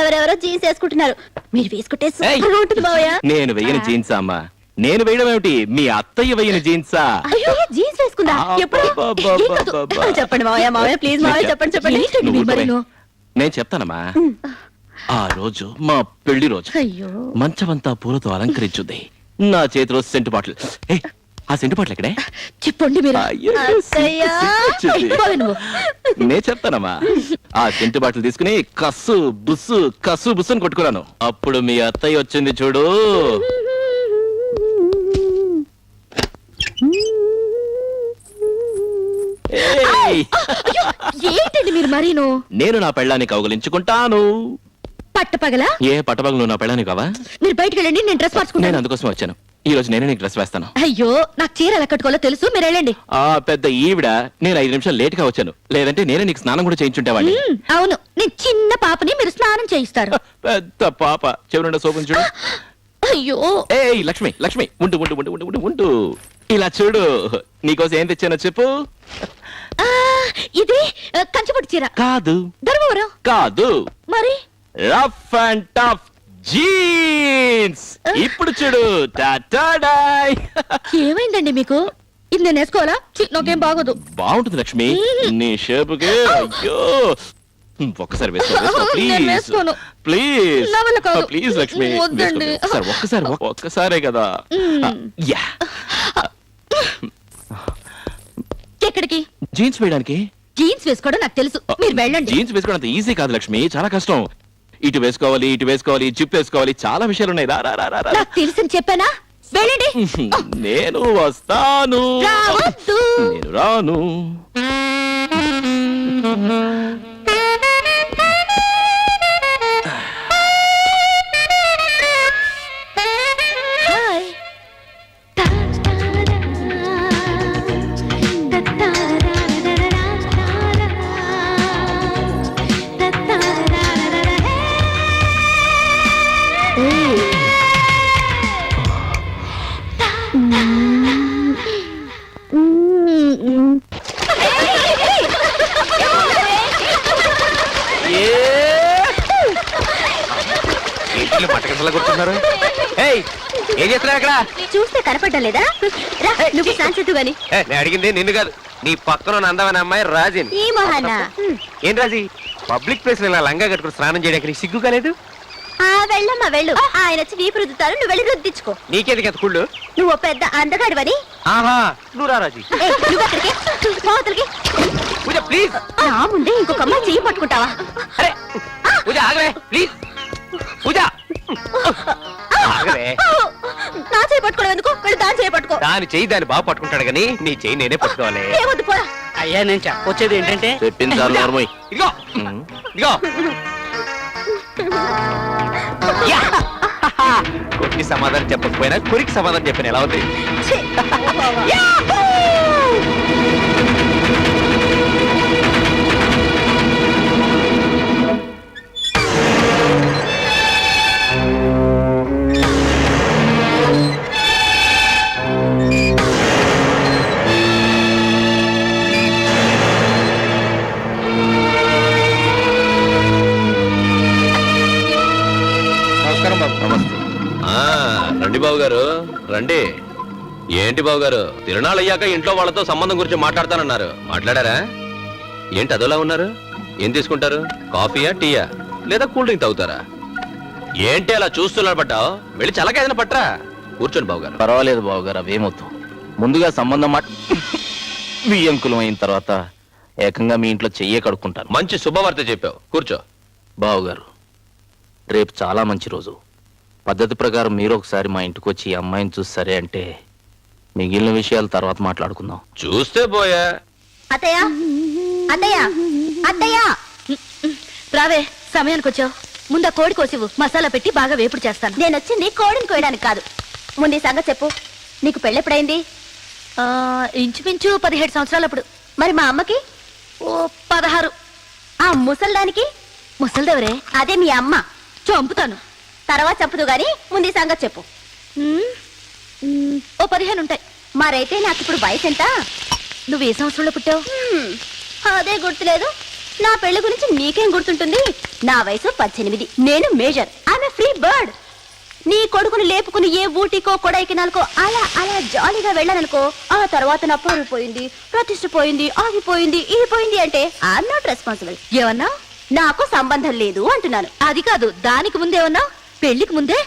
ఎవరెవరో జీన్స్ వేసుకుంటున్నారు, మీరు వేసుకుంటే ఏయ్. సూపర్గా ఉంటుంది మావయ్య. నేను వెయ్యని జీన్సా అమ్మా? నేను వేయడం ఏమిటి? మీ అత్తయ్య వెయ్యని జీన్సా? అయ్యో, జీన్స్ వేసుకుందా? ఎప్పుడు? ఏం కాదు. చెప్పండి మావయ్య, మావయ్య ప్లీజ్ మావయ్య, చెప్పండి చెప్పండి. ఏంటండి నువ్వు మీ మరి ఊరుకోవే. నేను చెప్తానమ్మా. ఆ రోజు మా పెళ్లి రోజు అయ్యో, మంచమంతా పూలతో అలంకరించుంది. నా చేతిలో సెంటు బాటిల్. ఏ, ఆ సెంటు బాటిల్ ఎక్కడే? చెప్పండి మీరు. అయ్యో, అత్తయ్య. పోవే నువ్వు. నే చెప్తానమ్మా. ఆ సెంటు బాటిల్ తీసుకుని కస్సు బుస్సు అని కొట్టుకున్నాను. అప్పుడు మీ అత్తయ్య వచ్చింది చూడు. ఏయ్! అయ్యో, ఏంటండి మీరు మరీను? నేను నా పెళ్ళాన్ని కౌగలించుకుంటాను. పట్టపగలా? ఏ పట్టబాగు నువ్వు నా పెళ్ళాన్ని కావా? మీరు బయటకు వెళ్ళండి, నేను డ్రెస్ నేను మార్చుకుంటాను. అందుకోసం వచ్చాను. ఈ రోజు నేనే నీకు డ్రెస్ వేస్తాను. అయ్యో నాకు చీర ఎలా కట్టుకోవాలో తెలుసు, మీరు వెళ్ళండి. ఆ పెద్ద ఈవిడ, నేను 5 నిమిషాలు లేట్ గా వచ్చాను, లేదంటే నేనే నీకు స్నానం కూడా చేయించుంటేవాడిని. అవును, నేను చిన్న పాపని మీరు స్నానం చేయిస్తారు. పెద్ద పాప చెవినుండా సోపుని చూడు. అయ్యో ఏ లక్ష్మి లక్ష్మి ఉండు ఉండు ఉండు ఉండు ఉండు ఉండు ఇలా చూడు, నీకోసం ఏం తెచ్చానో చెప్పు. ఇది కంచిపట్టు చీర కాదు, ధర్మవరం కాదు, మరి రఫ్ అండ్ టఫ్ జీన్స్. ఇప్పుడు చూడు. టాటాడాయ్. ఏమైందండి మీకు? ఇది నేను వేసుకోవాలా? నాకేం బాగోదు. బాగుంటుంది లక్ష్మి నీ షేపుకి. అయ్యో ఒక్కసారి వేసుకో నేను ప్లీజ్ వేసుకోను. ప్లీజ్ నా వల్ల కాదు. ప్లీజ్ లక్ష్మి వద్దండి. ఒక్కసారి ఒక్కసారే కదా. యా ఎక్కడికి? జీన్స్ వేయడానికి. జీన్స్ వేసుకోవడం నాకు తెలుసు, మీరు వెళ్ళండి. జీన్స్ వేసుకోవడం అంత ఈజీ కాదు లక్ష్మి, చాలా కష్టం. ఇటు వేసుకోవాలి, ఇటు వేసుకోవాలి, జిప్ వేసుకోవాలి, చాలా విషయాలు ఉన్నాయి. రా రా రా రా రా. నాకు తెలుసని చెప్పానా? వెళ్ళండి. నేను వస్తాను. రావద్దు. నేను రాను. హాయ్. కూర్చున్నారు. ఏం చేస్తున్నారు అక్కడ? చూస్తే కనపడ్డలేదా? నువ్వు శాంతితు గాని. నేను అడిగింది నిన్ను కాదు, నీ పక్కన ఉన్న అందమైన అమ్మాయి రాజిని. ఈ మొహన్న ఏం రాజీ, పబ్లిక్ ప్లేస్ లో ఇలా లంగా కట్టుకుని స్నానం చేయడానికి నీకు సిగ్గు కాలేదు? వెళ్ళమ్మా వెళ్ళు. ఆయన వచ్చి వీపు రుద్దుతారు, నువ్వు వెళ్ళి రుద్దించుకో. నీకేది కదా కుళ్ళు? నువ్వు పెద్ద అందగాడివని. ఆహా నువ్వు రా రాజీ. పూజ ప్లీజ్. నా ముందే ఇంకొక అమ్మాయి చెయ్యి పట్టుకుంటావా? అరే పూజ ఆగవే ప్లీజ్. పూజ ఆగవే. నా చేయి పట్టుకోవడం ఎందుకు? వెళ్ళి దాని చేయి పట్టుకో. దాని చెయ్యి దాన్ని బాగా పట్టుకుంటాడు కానీ నీ చెయ్యి నేనే పట్టుకోవాలి. ఏమొద్దు పోరా. అయ్యా నేను చెప్పొచ్చేది ఏంటంటే చెప్పించాలి నోర్మోయ్. ఇదిగో ఇదిగో కొరికి సమాధానం చెప్పకపోయినా కొరికి సమాధానం చెప్పిన ఎలా ఉంది? నమస్కారం బాబు. నమస్తే. రండి బాబు గారు రండి. ఏంటి బాబు గారు, తిరునాళ్ళు అయ్యాక ఇంట్లో వాళ్ళతో సంబంధం గురించి మాట్లాడతానన్నారు, మాట్లాడారా? ఏంటి అదోలా ఉన్నారు? ఏం తీసుకుంటారు? కాఫీయా, టీయా, లేదా కూల్ డ్రింక్ తాగుతారా? ఏంటి అలా చూస్తున్నారు? పట్టావు వెళ్ళి చల్లకేదైనా పట్టరా. కూర్చోండి బాబు గారు. పర్వాలేదు బావగారు, అవేమవుతాం. ముందుగా సంబంధం వియ్యంకులం అయిన తర్వాత ఏకంగా మీ ఇంట్లో చెయ్యే కడుక్కుంటాను. మంచి శుభవార్త చెప్పావు, కూర్చో. బావగారు, రేపు చాలా మంచి రోజు. పద్ధతి ప్రకారం మీరు ఒకసారి మా ఇంటికి వచ్చి ఈ అమ్మాయిని చూసి సరే అంటే మిగిలిన విషయాలు తర్వాత మాట్లాడుకుందాం. చూస్తే పోయా. అత్తయ్య అత్తయ్య అత్తయ్య రావే, సమయానికి వచ్చావు. ముందు ఆ కోడి కోసివు, మసాలా పెట్టి బాగా వేపుడు చేస్తాను. నేను వచ్చింది కోడిని కోయడానికి కాదు. ముందు ఈ సంగతి చెప్పు. నీకు పెళ్ళెప్పుడైంది? ఇంచుమించు 17 సంవత్సరాలప్పుడు. మరి మా అమ్మకి? ఓ 16. ఆ ముసల్దానికి? ముసల్దెవరే? అదే మీ అమ్మ. చంపుతాను. తర్వాత చెప్పుదు గాని ముందు ఈ సంగతి చెప్పు. ఓ 15 ఉంటాయి. మరైతే నాకు ఇప్పుడు వయసు ఎంత? నువ్వు ఏ సంవత్సరంలో పుట్టావు? అదే గుర్తులేదు. నా పెళ్లి గురించి నీకేం గుర్తుంటుంది? నా వయసు 18. నేను మేజర్. ఆమె ఫ్రీ బర్డ్. నీ కొడుకుని లేపుకుని ఏ ఊటీకో కొడైకెనాల్కో అలా అలా జాలీగా వెళ్ళాననుకో, ఆ తర్వాత నా పరువు పోయింది, ప్రతిష్ఠ పోయింది, ఆగిపోయింది, ఇది పోయింది అంటే ఐఎమ్ నాట్ రెస్పాన్సిబుల్. ఏమన్నా? నాకు సంబంధం లేదు అంటున్నాను. అది కాదు, దానికి ముందేమన్నా? పెళ్లికి ముందే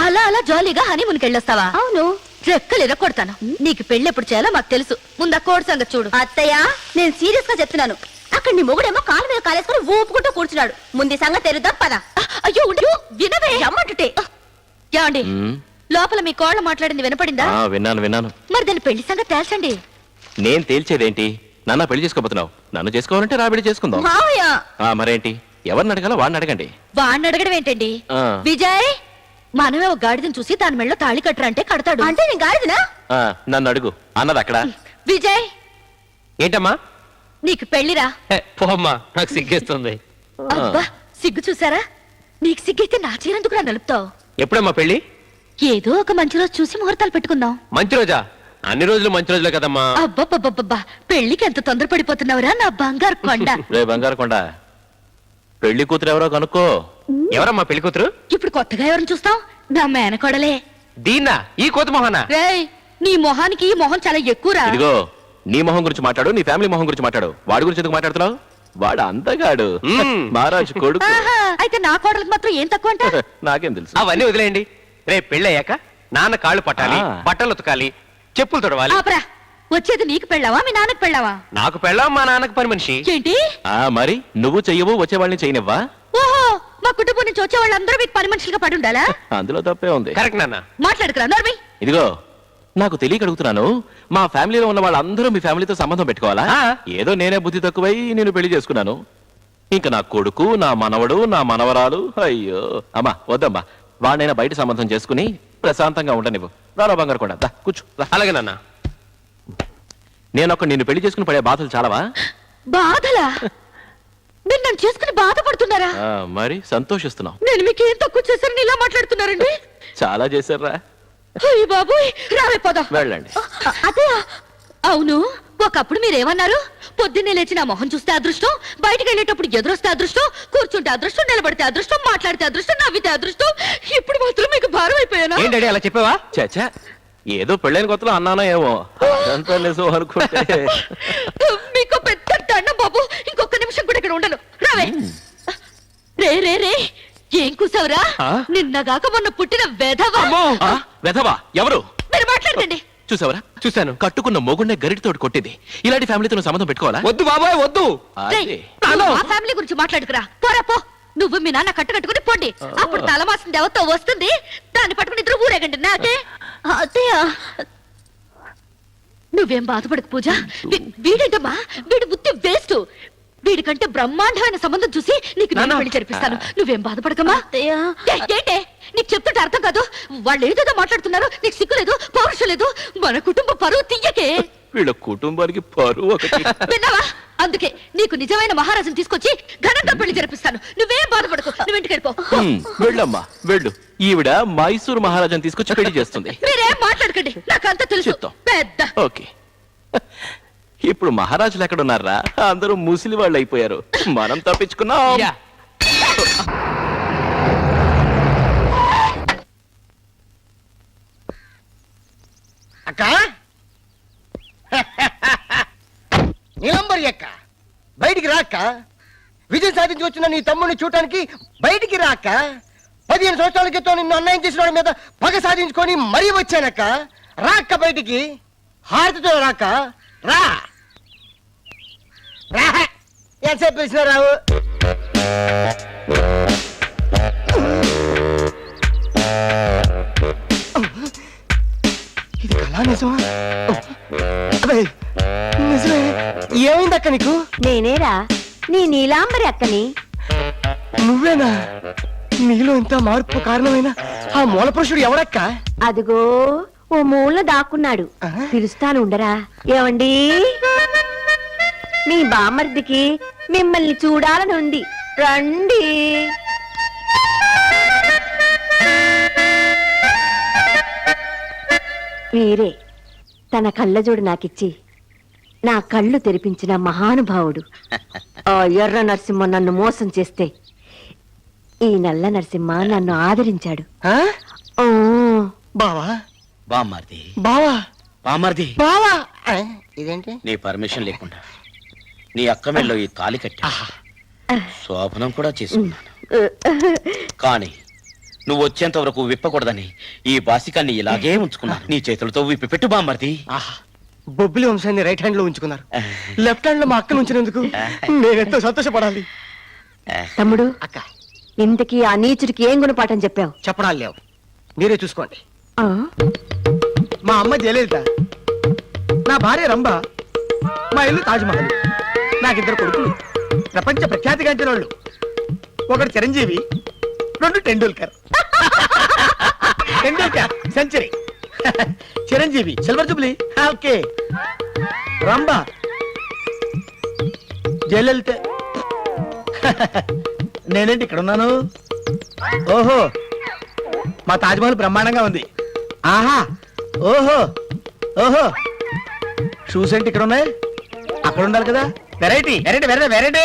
అలా అలా జాలీగా హనీమూన్కి వెళ్ళొస్తావా? అవును. రెక్కలు ఎరగొడతాను. నీకు పెళ్లి ఎప్పుడు చేయాలో మాకు తెలుసు. ముందు ఆ కోడి సంగతి చూడు. అత్తయ్య, నేను సీరియస్ గా చెప్తున్నాను. అక్కడ నీ మొగుడేమో కాలు మీద కాలేసుకుని ఊపుకుంటూ కూర్చున్నాడు. ముందు సంగతి తెరుద్దాం పద. అయ్యో ఉండు, వినవే. రమ్మంటుంటే. ఏమండి, లోపల మీ కోళ్ళ మాట్లాడింది వినపడిందా? విన్నాను విన్నాను. మరి దాని పెళ్లి సంగతి తేల్చండి. నేను తేల్చేదేంటి? నన్ను పెళ్లి చేసుకోబోతున్నావు. నన్ను చేసుకోవాలంటే రాబిడి చేసుకుందాం. మావయ్య, మరేంటి? ఎవరిని అడగాలో వాడిని అడగండి. వాడిని అడగడం ఏంటండి? ఆ. విజయ్ మనమే ఒక గాడిదని చూసి దాని మెళ్ళలో తాళి కట్టరంటే కడతాడు. అంటే నేను గాడిదనా? నన్ను అడుగు అన్నది అక్కడ. విజయ్, ఏంటమ్మా? నీకు పెళ్లిరా. పోమ్మా, నాకు సిగ్గేస్తుంది. అబ్బా, సిగ్గు చూసారా? నీకు సిగ్గైతే నా చీరెందుకు నలుపుతావు? ఎప్పుడమ్మా పెళ్లి? ఏదో ఒక మంచి రోజు చూసి ముహూర్తాలు పెట్టుకుందాం. మంచి రోజా? అన్ని రోజులు మంచి రోజులే కదమ్మా. అబ్బబ్బబ్బబ్బా, పెళ్లికి ఎంత తొందరపడిపోతున్నావురా నా బంగారు కొండ. రే బంగారు కొండ, పెళ్లి కూతురు ఎవరో కనుక్కో. ఎవరమ్మా పెళ్లి కూతురు? ఇప్పుడు కొత్తగా ఎవరిని చూస్తాం? నా మేనకోడలే. దీన్నా? ఈ కోతి మొహనా? రేయ్, నీ మొహానికి ఈ మొహం చాలా ఎక్కువరా. ఇదిగో, నీ మొహం గురించి మాట్లాడు, నీ ఫ్యామిలీ మొహం గురించి మాట్లాడు. వాడి గురించి ఎందుకు మాట్లాడుతున్నావు? వాడు అందగాడు, మహారాజు కొడుకు. ఆహా, అయితే నా కోడలకు మాత్రం ఏం తక్కువ అంట? నాకేం తెలుసు. అవన్నీ వదిలేయండి. రేపు పెళ్లి అయ్యాక నాన్న కాళ్ళు పట్టాలి, బట్టలు ఉతకాలి, చెప్పులు తొడవాలి. ఆపరా, వచ్చేది నీకు పెళ్ళావా మీ నాన్నకు పెళ్ళావా? నాకు పెళ్ళాం, మా నాన్నకు పని మనిషి. ఏంటి? మరి నువ్వు చెయ్యవు, వచ్చే వాళ్ళని చేయనివ్వా? ఓహో, మా కుటుంబం నుంచి వచ్చే వాళ్ళందరూ మీకు పని మనుషులుగా పడి ఉండాలా? అందులో తప్పే ఉంది. కరెక్ట్ నాన్న. మాట్లాడుకురా నర్మి. ఇదిగో, నాకు తెలియక అడుగుతున్నాను, మా ఫ్యామిలీలో ఉన్న వాళ్ళందరూ మీ ఫ్యామిలీతో సంబంధం పెట్టుకోవాలా? ఏదో నేనే బుద్ధి తక్కువై నేను పెళ్లి చేసుకున్నాను. ఇంకా నా కొడుకు, నా మనవడు, నా మనవరాలు. అయ్యో అమ్మా, వద్దమ్మా, వాడినైనా బయట సంబంధం చేసుకుని ప్రశాంతంగా ఉండనివ్వు. రారా బంగారు కూడా, దా కూర్చో. అలాగే నాన్న. నిన్ను పెళ్లి చేసుకుని పడే బాధలు చాలావా? బాధలా? మీరు నన్ను చేసుకుని బాధపడుతున్నారా? మరి సంతోషిస్తున్నావు. నేను మీకు ఏం తక్కువ చేశారని ఇలా మాట్లాడుతున్నారండి? చాలా చేశారా? అయ్య బాబోయ్, రావే పోదాం. వెళ్ళండి. అదే, అవును, ఒకప్పుడు మీరేమన్నారు? పొద్దున్నే లేచి నా మొహం చూస్తే అదృష్టం, బయటికి వెళ్ళేటప్పుడు ఎదురొస్తే అదృష్టం, కూర్చుంటే అదృష్టం, నిలబడితే అదృష్టం, మాట్లాడితే అదృష్టం, నవ్వితే అదృష్టం. ఇప్పుడు మాత్రం మీకు భారం అయిపోయానా? ఏంటంటే అలా చెప్పావా? చాచా, ఏదో పెళ్ళైన కొత్తలో అన్నానో ఏమో, అదంతా నిజం అనుకుంటే. మీకు పెద్ద దండం బాబు, ఇంకొక నిమిషం కూడా ఇక్కడ ఉండను. రావే. రే రే రే, ఏం కూసావురా? నిన్నగాక మొన్న పుట్టిన వెధవా. వెధవా ఎవరు? మీరు మాట్లాడండి. చూసావరా? చూశాను. కట్టుకున్న మొగుడినే గరిటితోటి కొట్టింది. ఇలాంటి ఫ్యామిలీతో సంబంధం పెట్టుకోవాలా? వద్దు బాబాయ్, వద్దు. మా ఫ్యామిలీ గురించి మాట్లాడుకురా. పోరా పో. నువ్వు మీ నాన్న కట్టుకుని పోండి. అప్పుడు తలమాసింది ఎవరితో వస్తుంది, దాన్ని పట్టుకుని ఇద్దరు ఊరేగండి. నాకే అత్తయ్య, నువ్వేం బాధపడకు పూజ. వీడేంటమ్మా, వీడి బుద్ధి వేస్ట్. వీడికంటే బ్రహ్మాండమైన సంబంధం చూసి నీకు నేను పెళ్లి జరిపిస్తాను. నువ్వేం బాధపడకమ్మా. ఏంటే నీకు చెప్తుంటే అర్థం కాదు? వాళ్ళు ఏదేదో మాట్లాడుతున్నారు, నీకు సిగ్గు లేదు, పౌరుషం లేదు. మన కుటుంబ పరువు తీయకే. వీళ్ళ కుటుంబానికి పరువు ఒకటి. విన్నావా? అందుకే నీకు నిజమైన మహారాజుని తీసుకొచ్చి ఘనంగా పెళ్లి జరిపిస్తాను. నువ్వేం బాధపడకు, నువ్వు ఇంటికి వెళ్ళిపో. వెళ్ళమ్మా, వెళ్ళు. ఈవిడ మైసూరు మహారాజాని తీసుకొచ్చి పెళ్లి చేస్తుంది. మీరేం మాట్లాడకండి, నాకంతా తెలుసు. పెద్ద ఓకే. ఇప్పుడు మహారాజులు ఎక్కడున్నారా? అందరూ ముసిలి వాళ్ళు అయిపోయారు. మనం తప్పించుకున్నాం. అక్క, నీలంబరి అక్క, బయటికి రాక్క. విజయం సాధించి వచ్చిన నీ తమ్ముడిని చూడటానికి బయటికి రాక్క. 15 సంవత్సరాల క్రితం నిన్ను అన్యాయం చేసిన వాడి మీద పగ సాధించుకొని మరీ వచ్చానక్క. రాక్క బయటికి, హారతితో రాక్క. రా రా, ఎంతసేపు పిలిచిన రావు. ఇది కళా నిజమా? నిజమే. ఏమైందక్క నీకు? నేనేరా నీ నీలాంబరి అక్కని. నువ్వేనా? నీలో ఇంత మార్పు కారణమైన ఆ మూల పురుషుడు ఎవడక్క? అదిగో ఓ మూల దాక్కున్నాడు, పిలుస్తాను ఉండరా. ఏమండి, మీ బామర్దికి మిమ్మల్ని చూడాలని ఉంది, రండి. వీరే తన కళ్ళజోడు నాకిచ్చి నా కళ్ళు తెరిపించిన మహానుభావుడు. ఆ ఎర్ర నరసింహ నన్ను మోసం చేస్తే ఈ నల్ల నరసింహ నన్ను ఆదరించాడు. బావా, బామ్మర్ది, బావా, బామ్మర్ది, బావా. ఇదేంటి? నీ పర్మిషన్ లేకుండా నీ అక్క మెళ్ళో ఈ తాళి కట్టా, శోభనం కూడా చేసుకున్నాను. కానీ నువ్వు వచ్చేంత వరకు విప్పకూడదని ఈ బాసికాన్ని ఇలాగే ఉంచుకున్నాను. నీ చేతులతో విప్పి పెట్టు బామ్మర్ది. బొబ్బిలి వంశాన్ని రైట్ హ్యాండ్ లో ఉంచుకున్నారు, లెఫ్ట్ హ్యాండ్ లో మా అక్కను ఉంచినందుకు నేనెంతో సంతోషపడాలి. తమ్ముడు, అక్క, ఇంతకీ ఆ నీచుడికి ఏం గుణపాఠం చెప్పావు? చెప్పడాలు లేవు, మీరే చూసుకోండి. మా అమ్మ జయలలిత, నా భార్య రంభ, మా ఇల్లు తాజ్మహల్. నాకిద్దరు కొడుకులు, ప్రపంచ ప్రఖ్యాతిగాంచిన వాళ్ళు. ఒకడు Chiranjeevi, 2 Tendulkar. Century. Chiranjeevi silver jubilee. Okay. Rambha, Jayalalitha. నేనేంటి ఇక్కడ ఉన్నాను? ఓహో, మా తాజ్మహల్ బ్రహ్మాండంగా ఉంది. ఆహా, ఓహో ఓహో. షూస్ ఏంటి ఇక్కడ ఉన్నాయి? అక్కడ ఉండాలి కదా. Variety variety variety variety.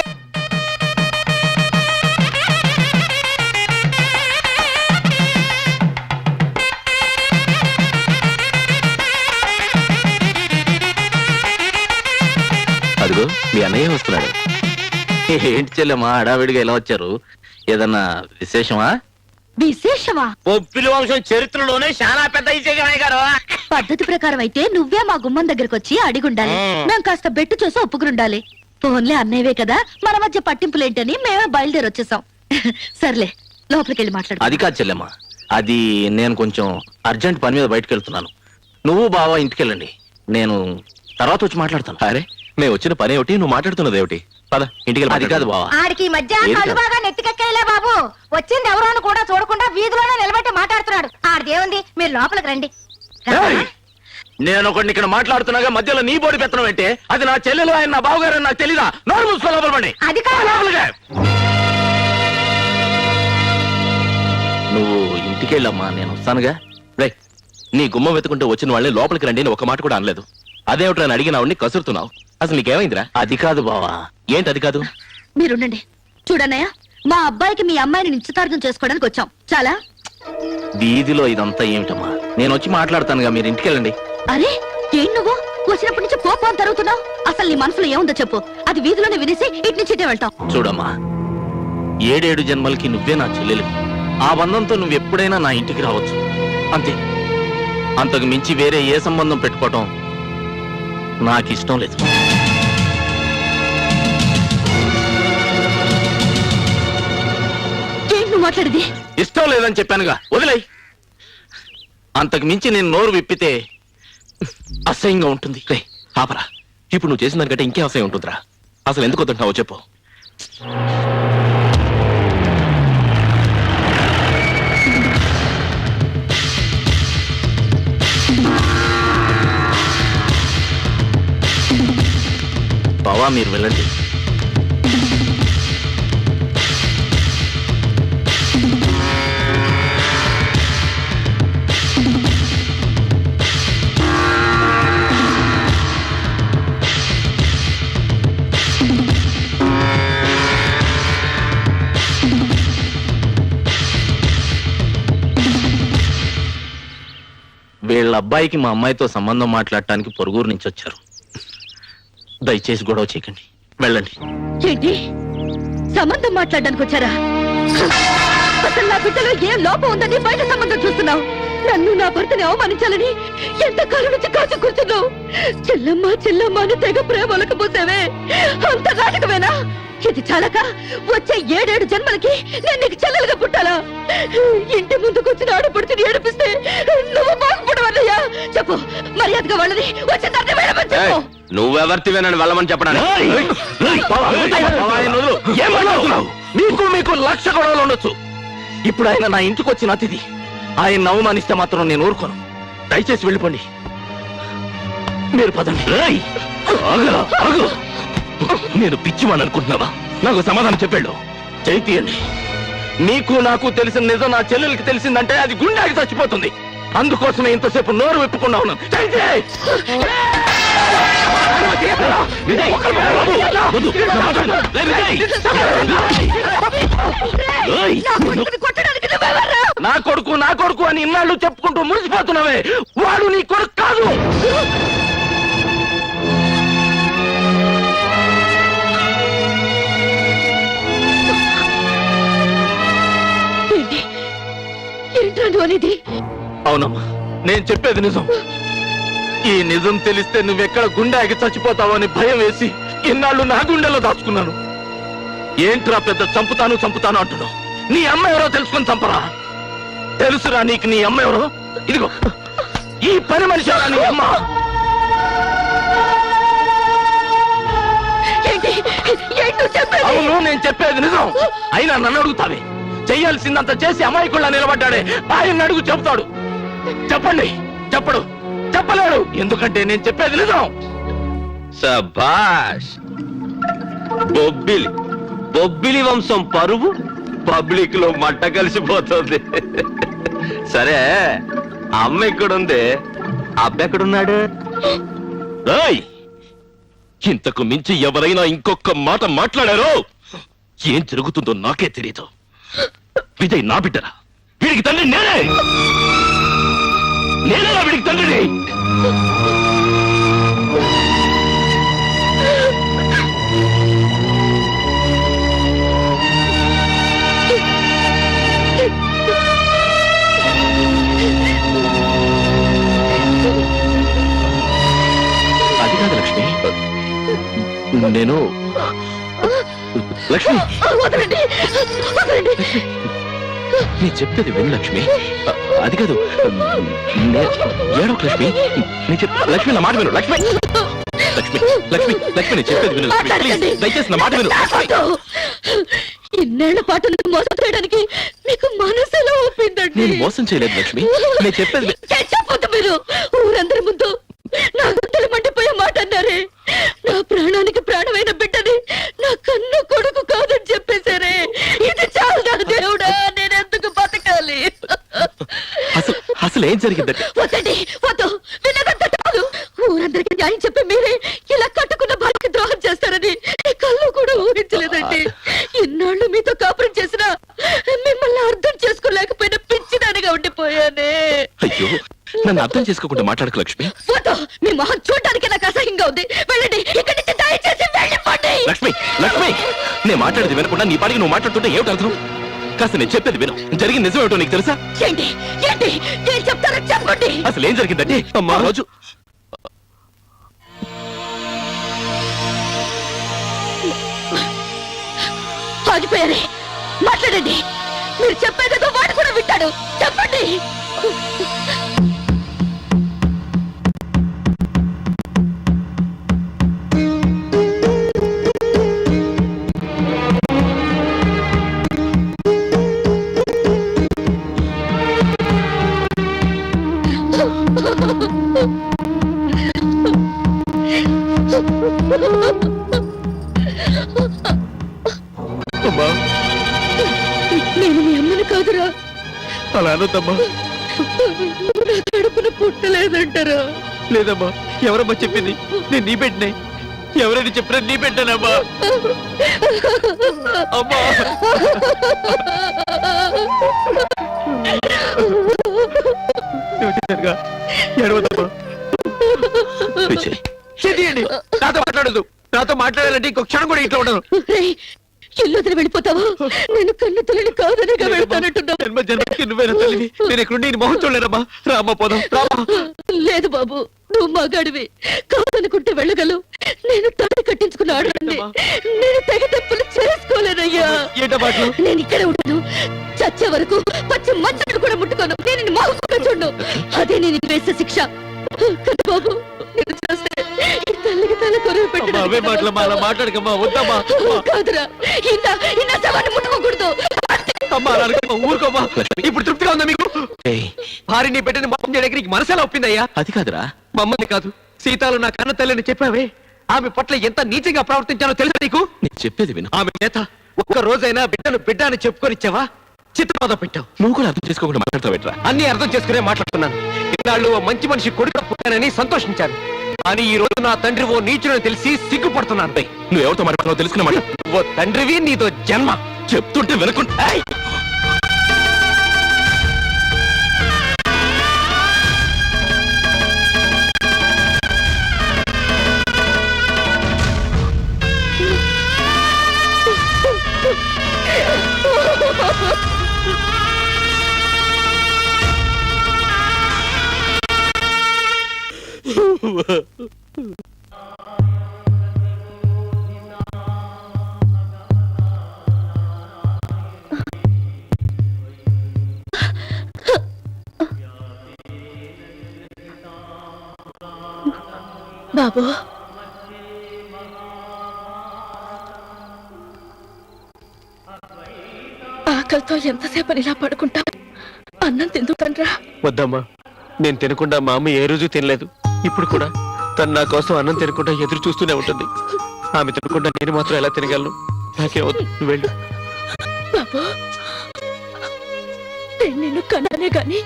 అదిగో మీ అన్నయ్య వస్తున్నాడు. ఏంటి చెల్లెమ్మా హడావిడిగా ఎలా వచ్చారు? ఏదన్నా విశేషమా? విశేషమా? పొప్పిలి వంశం చరిత్రలోనే చాలా పెద్ద విశేషమే గారు. పద్ధతి ప్రకారం అయితే నువ్వే మా గుమ్మం దగ్గరకు వచ్చి అడిగుండాలి. మేము కాస్త బెట్టు చూసి ఒప్పుకునుండాలి. ఫోన్లే అన్నయ్యవే కదా, మన మధ్య పట్టింపులేంటని మేమే బయలుదేరి వచ్చేసాం. సర్లే, లోపలికి వెళ్ళి మాట్లాడు. అది కాదు చెల్లెమ్మా, అది నేను కొంచెం అర్జెంట్ పని మీద బయటకు వెళ్తున్నాను. నువ్వు బావా ఇంటికెళ్ళండి, నేను తర్వాత వచ్చి మాట్లాడతాను. అరే మేము వచ్చిన పని ఏమిటి, నువ్వు మాట్లాడుతున్నది ఏమిటి? పద ఇంటికి. అది కాదు బావా, ఆడికి ఈ మధ్య ఏం కళ్ళు కాదు. బాగా నెత్తికెక్కేలే బాబు. వచ్చింది ఎవరో అని కూడా చూడకుండా వీధిలోనే నిలబెట్టి మాట్లాడుతున్నాడు. ఆడిదేముంది, మీరు లోపలికి రండి. ఏయ్! నేను ఒకడిని ఇక్కడ మాట్లాడుతున్నాగా మధ్యలో నీ బోడి పెత్తనం అంటే అది నా చెల్లెలు, ఆయన నా బావగారు అని నాకు తెలీదా? నోరు మూసుకో లోపల పడి. అది కాదు. నువ్వు ఇంటికెళ్ళమ్మా, నేను వస్తానుగా. రే నీ గుమ్మం వెతుకుంటూ వచ్చిన వాళ్ళని లోపలికి రండి అని ఒక మాట కూడా అనలేదు. అదేమిటో అని అడిగినావుని కసురుతున్నావు. అసలు నీకేమైందిరా? అది కాదు బావా. ఏంటి అది కాదు? మీరుండండి. చూడన్నయ్య, మా అబ్బాయికి మీ అమ్మాయిని నిశ్చితార్థం చేసుకోవడానికి వచ్చాం. చాలా వీధిలో ఇదంతా ఏమిటమ్మా? నేను వచ్చి మాట్లాడతానుగా, మీరు ఇంటికెళ్ళండి. అరే ఏం నువ్వు వచ్చినప్పటి నుంచి కోపం తరుగుతున్నావు? అసలు నీ మనసులో ఏముందో చెప్పు. అది వీధిలోనే వినేసి ఇటు నుంచి ఇటే వెళ్తాం. చూడమ్మా, 7 జన్మలకి నువ్వే నా చెల్లెలు. ఆ బంధంతో నువ్వు ఎప్పుడైనా నా ఇంటికి రావచ్చు, అంతే. అంతకు మించి వేరే ఏ సంబంధం పెట్టుకోవటం నాకు ఇష్టం లేదు. ఏం నువ్వు మాట్లాడేది? ఇష్టం లేదని చెప్పానుగా, వదిలేయ్. అంతకు మించి నేను నోరు విప్పితే అసహ్యంగా ఉంటుంది. రే ఆపరా, ఇప్పుడు నువ్వు చేసిన దానికంటే ఇంకే అవసరం ఉంటుందిరా. అసలు ఎందుకు వద్దంటావో చెప్పు. బావా మీరు వెళ్ళండి. వీళ్ళ అబ్బాయికి మా అమ్మాయితో సంబంధం మాట్లాడటానికి పొరుగురు నుంచి వచ్చారు. దయచేసి గొడవ చేయకండి, వెళ్ళండి. ఏంటి సంబంధం మాట్లాడడానికి వచ్చారా? అసలు నా బిడ్డలో ఏం లోపం ఉందని బయట సంబంధం చూస్తున్నావు. నన్ను నా భర్తని అవమానించాలని ఎంతకాలం నుంచి కాచి కూర్చున్నావు. చెల్లమ్మ చెల్లమ్మ అని తెగ ప్రేమలకు పోసావే, అంత నాటకమేనా? ఇది చాలక వచ్చే 7 జన్మలకి నేను నీకు చెల్లెలుగా పుట్టాలా? ఇంటి ముందుకు వచ్చిన ఆడపడుచుని ఏడిపిస్తే నువ్వు బాగుపడవన్నయ్యా? చెప్పు, మర్యాదగా వాళ్ళని వచ్చిన తర్వాత వెళ్ళమని చెప్పు. నువ్వెవరితివేనని వెళ్ళమని చెప్పడానికి మీకు 1,00,000 గొడవలు ఉండొచ్చు. ఇప్పుడు ఆయన నా ఇంటికి వచ్చిన అతిథి. ఆయన అవమానిస్తే మాత్రం నేను ఊరుకోను. దయచేసి వెళ్ళిపోండి, మీరు పదండి. నేను పిచ్చివాణ్ణి అనుకుంటున్నావా? నాకు సమాధానం చెప్పాడు. చేయి తీయండి. నీకు నాకు తెలిసిన నిజం నా చెల్లెలకి తెలిసిందంటే అది గుండెకి చచ్చిపోతుంది. అందుకోసమే ఇంతసేపు నోరు విప్పకుండా ఉన్నాను. నా కొడుకు అని ఇన్నాళ్ళు చెప్పుకుంటూ మురిసిపోతున్నావే, వాడు నీ కొడుకు కాదు. అనేది అవునమ్మా, నేను చెప్పేది నిజం. ఈ నిజం తెలిస్తే నువ్వెక్కడ గుండె ఆగి చచ్చిపోతావో అని భయం వేసి ఇన్నాళ్ళు నా గుండెలో దాచుకున్నాను. ఏంట్రా పెద్ద చంపుతాను అంటున్నావు? నీ అమ్మ ఎవరో తెలుసుకొని చంపరా? తెలుసురా నీకు నీ అమ్మ ఎవరో? ఇదిగో ఈ పని మనిషి నీ అమ్మ. అవును, నేను చెప్పేది నిజం. అయినా నన్ను అడుగుతావే? చెయ్యాల్సిందంత చేసి అమాయకుల్లా నిలబడ్డాడే, ఆయన అడుగు చెబుతాడు. చెప్పండి. చెప్పలేడు. ఎందుకంటే నేను చెప్పేది నిజం. సభాష్. బొబ్బిలి వంశం పరువు పబ్లిక్ లో మట్ట కలిసిపోతుంది. సరే, అమ్మ ఎక్కడుంది? అబ్బెక్కడున్నాడు? ఇంతకు మించి ఎవరైనా ఇంకొక మాట మాట్లాడారో ఏం జరుగుతుందో నాకే తెలియదు. విజయ్ నా బిడ్డరా, వీడికి తండ్రి నేనేనా వీడికి తండ్రిని? అది కాదు లక్ష్మి, నేను లక్ష్మి నేను చెప్పేది విను లక్ష్మి. అది కాదు, ఏడోకు లక్ష్మి. లక్ష్మి నా మాట విను. లక్ష్మి లక్ష్మి లక్ష్మి లక్ష్మి నేను చెప్పేది విను. ప్లీజ్ దయచేసి నా మాట విను. ఇన్నేళ్ల పాటు మోసం చేయడానికి మీకు మనసులో ఒప్పిందండి. నేను మోసం చేయలేదు లక్ష్మి, నేను చెప్పేది చెప్పొద్దు. మీరు ఊరందరి ముందు నా గుండెలు మండిపోయే మాట అన్నారే. నా ప్రాణానికి ప్రాణమైన బిడ్డని నా కన్ను కొడుకు కాదని చెప్పేశారే. ఇది చాలా దేవుడా, నేను ఎందుకు బతకాలి? అసలు ఏం జరిగిందంటే? వద్దండి, వద్దు. విన్నదంతా చాలు. ఊరందరికీ న్యాయం చెప్పి మీరే ఇలా కట్టుకున్న భార్యకి ద్రోహం చేస్తారని కళ్ళు కూడా ఊహించలేదండి. ఇన్నాళ్ళు మీతో కాపురం చేసినా మిమ్మల్ని అర్థం చేసుకోలేకపోయిన పిచ్చిదానిగా ఉండిపోయానే. అయ్యో, నన్ను అర్థం చేసుకోకుండా మాట్లాడకు లక్ష్మి. వద్దు, మీ మొహం చూడడానికి నాకు అసహ్యంగా ఉంది. వెళ్ళండి ఇక్కడి నుంచి, దయచేసి వెళ్ళిపోండి. లక్ష్మి లక్ష్మి నేను మాట్లాడేది వినకుండా నీ పాటికి నువ్వు మాట్లాడుతుంటే ఏమిటి అర్థం? కాస్త నేను చెప్పేది విను. జరిగిన నిజం ఏమిటో నీకు తెలుసా? ఏంటి ఏంటి ఏం చెప్తారో చెప్పండి. అసలు ఏం జరిగిందంటే, అమ్మా రోజు ఆగిపోయారే. మాట్లాడండి. మీరు చెప్పేదేదో వాడు కూడా వింటాడు. చెప్పండి. నేను మీ అమ్మని కాదురా. అలా అనొద్దమ్మా. నా కడుపున పుట్టలేదంటారా? లేదమ్మా, ఎవరమ్మా చెప్పింది? నేను నీ బిడ్డనే. ఎవరైనా చెప్పినా నీ బిడ్డనమ్మా. అమ్మా ఏడవద్దమ్మా. విజయ్, చేయండి. నాతో మాట్లాడదు. నాతో మాట్లాడాలంటే ఇంకో క్షణం కూడా ఇంట్లో ఉండను. ఇల్లు వదిలి వెళ్ళిపోతావా? నేను కన్ను తల్లిని కాదనిగా వెళ్తానంటున్నా. జన్మ జన్మకి నువ్వేనా తల్లివి? నేను ఇక్కడ నీ మొహం చూడలేనమ్మా. రామ్మా పోదాం. లేదు బాబు, నువ్వు మగాడివి. కాదనుకుంటే వెళ్ళగలవు. నేను తాళి కట్టించుకున్న ఆడదాన్ని. నేను తెగ తప్పులు చేసుకోలేనయ్యా. నేను ఇక్కడే ఉంటాను. చచ్చే వరకు పచ్చి మంచుడు కూడా ముట్టుకోను. నేను మొహం కూడా చూడను. అదే నేను వేసే శిక్ష. కదా బాబు, నేను చూస్తే ఈ తల్లికి తల కొరవ పెట్టడం మాట్లాడకమ్మా. వద్దమ్మా. కాదురా, ఇన్న శవాన్ని ముట్టుకోకూడదు. ఊరుకోమా. ఇప్పుడు తృప్తిగా ఉందా మీకు? భార్యని పెట్టిన మమ్మల్ని దగ్గరికి మనసులా ఒప్పిందయ్యా. అది కాదురా, మమ్మల్ని కాదు, సీతాలు నా కన్న తల్లిని చెప్పావే. ఆమె పట్ల ఎంత నీచంగా ప్రవర్తించానో తెలుసా నీకు? నేను చెప్పేది విను. ఆమె చేత ఒక్క రోజైనా బిడ్డను బిడ్డ అని చెప్పుకొనిచ్చావా? చిత్రబాధ పెట్టావు. నువ్వు కూడా అర్థం చేసుకోకుండా మాట్లాడతావేట్రా? అన్ని అర్థం చేసుకునే మాట్లాడుతున్నాను. ఇన్నాళ్ళు ఓ మంచి మనిషి కొడుకు పుట్టానని సంతోషించాను. కానీ ఈ రోజు నా తండ్రి ఓ నీచుడని తెలిసి సిగ్గుపడుతున్నాను. నువ్వు ఎవరితో మాట్లాడుతున్నావు తెలుసుకున్న మాట. ఓ తండ్రివి, నీతో జన్మ. చెప్తుంటే వినకుండా బాబు, ఆకలితో ఎంతసేపు ఇలా పడుకుంటా? అన్నం తిందుకండ్రా. వద్దమ్మా, నేను తినకుండా మా అమ్మ ఏ రోజు తినలేదు. ఇప్పుడు కూడా తను నా కోసం అన్నం తినకుండా ఎదురు చూస్తూనే ఉంటుంది. ఆమె తినకుండా నేను మాత్రం ఎలా తినగలను? నాకేమవుతుంది, నువ్వు వెళ్ళు. బాబు, నేను నిన్ను కన్నానే గాని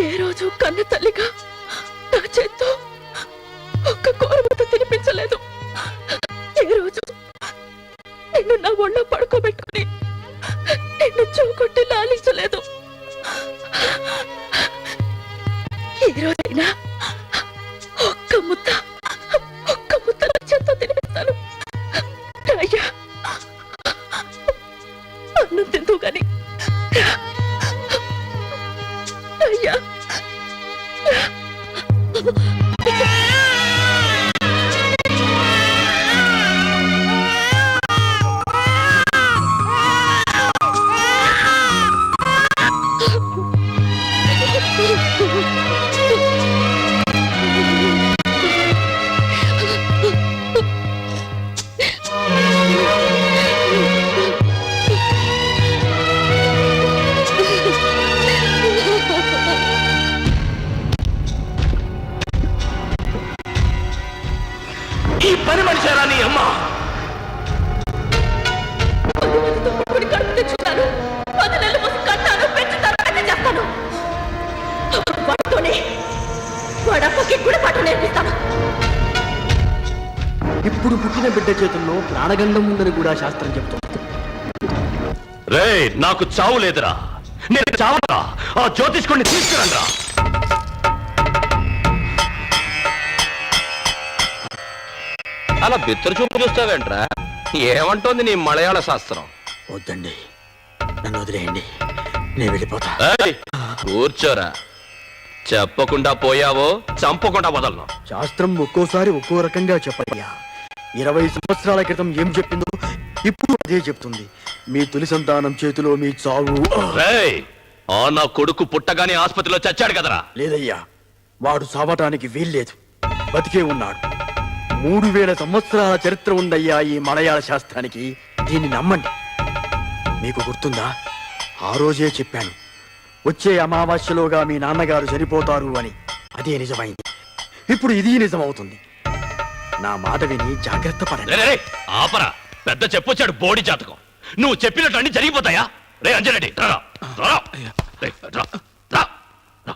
ఏ రోజు కన్న తల్లిగా నా చేత్తో ఒక్క కోరమత తినిపించలేదు. ఏ రోజు నిన్ను నా ఒళ్ళో పడుకోబెట్టుకుని నిన్ను చూకొట్టి లాలించలేదు. ఏ రోజైనా ఒక్క ముద్ద నా చేత్తో తినిపిస్తాను. అయ్యా, అన్నం తింటూ గాని అయ్యా. ఈ పని మనిషారా నీ అమ్మ? కడుపు తెచ్చుతాను, 10 నెలలు మోసి కట్టాను, పెంచుతాను, పెద్ద చేస్తాను. వాడితోనే వాడప్పకి కూడా పాట నేర్పిస్తాను. ఇప్పుడు పుట్టిన బిడ్డ చేతుల్లో ప్రాణగండం ఉందని కూడా శాస్త్రం చెబుతుంది. రే, నాకు చావు లేదురా. నేను చావరా, ఆ జ్యోతిష్కుడిని తీసుకురండ్రా. అలా బిత్తరు చూపు చూస్తావేంట్రా? ఏమంటోంది నీ మలయాళ శాస్త్రం? వద్దండి, నన్ను వదిలేయండి, నేను వెళ్ళిపోతా. ఏయ్, కూర్చోరా. చెప్పకుండా పోయావో చంపకుండా వదలను. శాస్త్రం ఒక్కోసారి ఒక్కో రకంగా చెప్పయ్యా. 20 సంవత్సరాల క్రితం ఏం చెప్పిందో ఇప్పుడు అదే చెప్తుంది. మీ తొలి సంతానం చేతిలో మీ చావు. రేయ్, ఆ నా కొడుకు పుట్టగానే ఆసుపత్రిలో చచ్చాడు కదరా? లేదయ్యా, వాడు చావటానికి వీల్లేదు, బతికే ఉన్నాడు. 3000 సంవత్సరాల చరిత్ర ఉందయ్యా ఈ మలయాళ శాస్త్రానికి. దీన్ని నమ్మండి. మీకు గుర్తుందా, ఆ రోజే చెప్పాను, వచ్చే అమావాస్యలోగా మీ నాన్నగారు చనిపోతారు అని. అదే నిజమైంది. ఇప్పుడు ఇది నిజమవుతుంది. నా మాట విని జాగ్రత్త పడండి. రే, రే, ఆపరా. పెద్ద చెప్పొచ్చాడు బోడి జాతకం. నువ్వు చెప్పినట్టు అన్ని జరిగిపోతాయా? రే అంజరెడ్డి, రా, రా, రే, రా, రా, రా.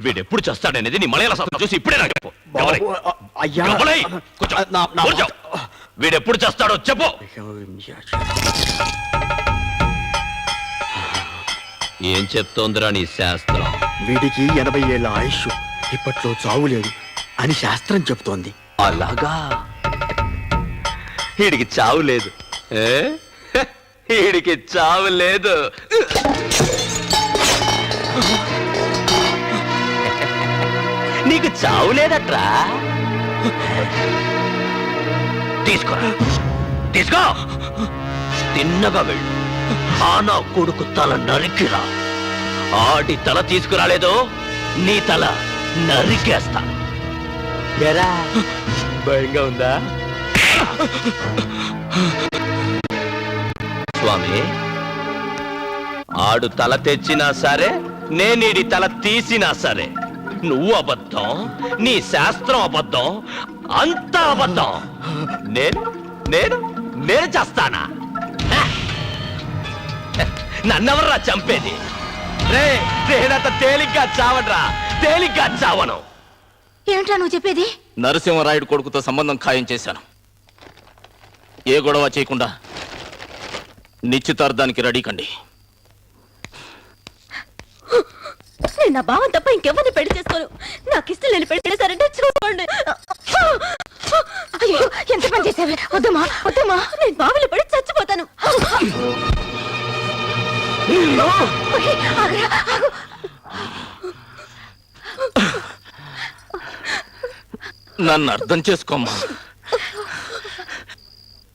వీడెప్పుడు చేస్తాడనేది నీ మలయాళ శాస్త్రం చూసి ఇప్పుడే నాకు చెప్పు. ఎవరై? అయ్యా, ఎవరై? కూర్చో, కూర్చో. వీడెప్పుడు చేస్తాడో చెప్పు. ఏం చెప్తోందిరా నీ శాస్త్రం? వీడికి 80 ఏళ్ల ఆయుష్, ఇప్పట్లో చావు లేదు అని శాస్త్రం చెప్తోంది. అలాగా? వీడికి చావు లేదు. వీడికి చావు లేదు. నీకు చావు లేదట్రా? తీసుకోరా, తీసుకో. తిన్నగా వెళ్ళు. ఆ నా కొడుకు తల నరికిరా. ఆడి తల తీసుకురాలేదో నీ తల నరికేస్తా. ఎరా, భయంగా ఉందా? స్వామి, ఆడు తల తెచ్చినా సరే, నేనీడి తల తీసినా సరే, నువ్వు అబద్ధం, నీ శాస్త్రం అబద్ధం, అంతా అబద్ధం. నేను నేను నేను చేస్తానా? నన్నెవర్రా చంపేది? రే, నేనంత తేలిగ్గా చావడ్రా, తేలిగ్గా చావను. ఏమిట్రా నువ్వు చెప్పేది? నరసింహరాయుడు కొడుకుతో సంబంధం ఖాయం చేశాను. ఏ గొడవ చేయకుండా నిశ్చితార్థానికి రెడీ కండి. నేను నా భావం తప్ప ఇంకెవరిని పెళ్లి చేసుకోను. నాకు ఇష్టం లేని పెళ్లి చేశారంటే చూడండి. అయ్యో, ఎంత పని చేసావే! వద్దమ్మా, వద్దమ్మా, నేను బావిలో పడి చచ్చిపోతాను. నన్ను అర్థం చేసుకోమ్మా.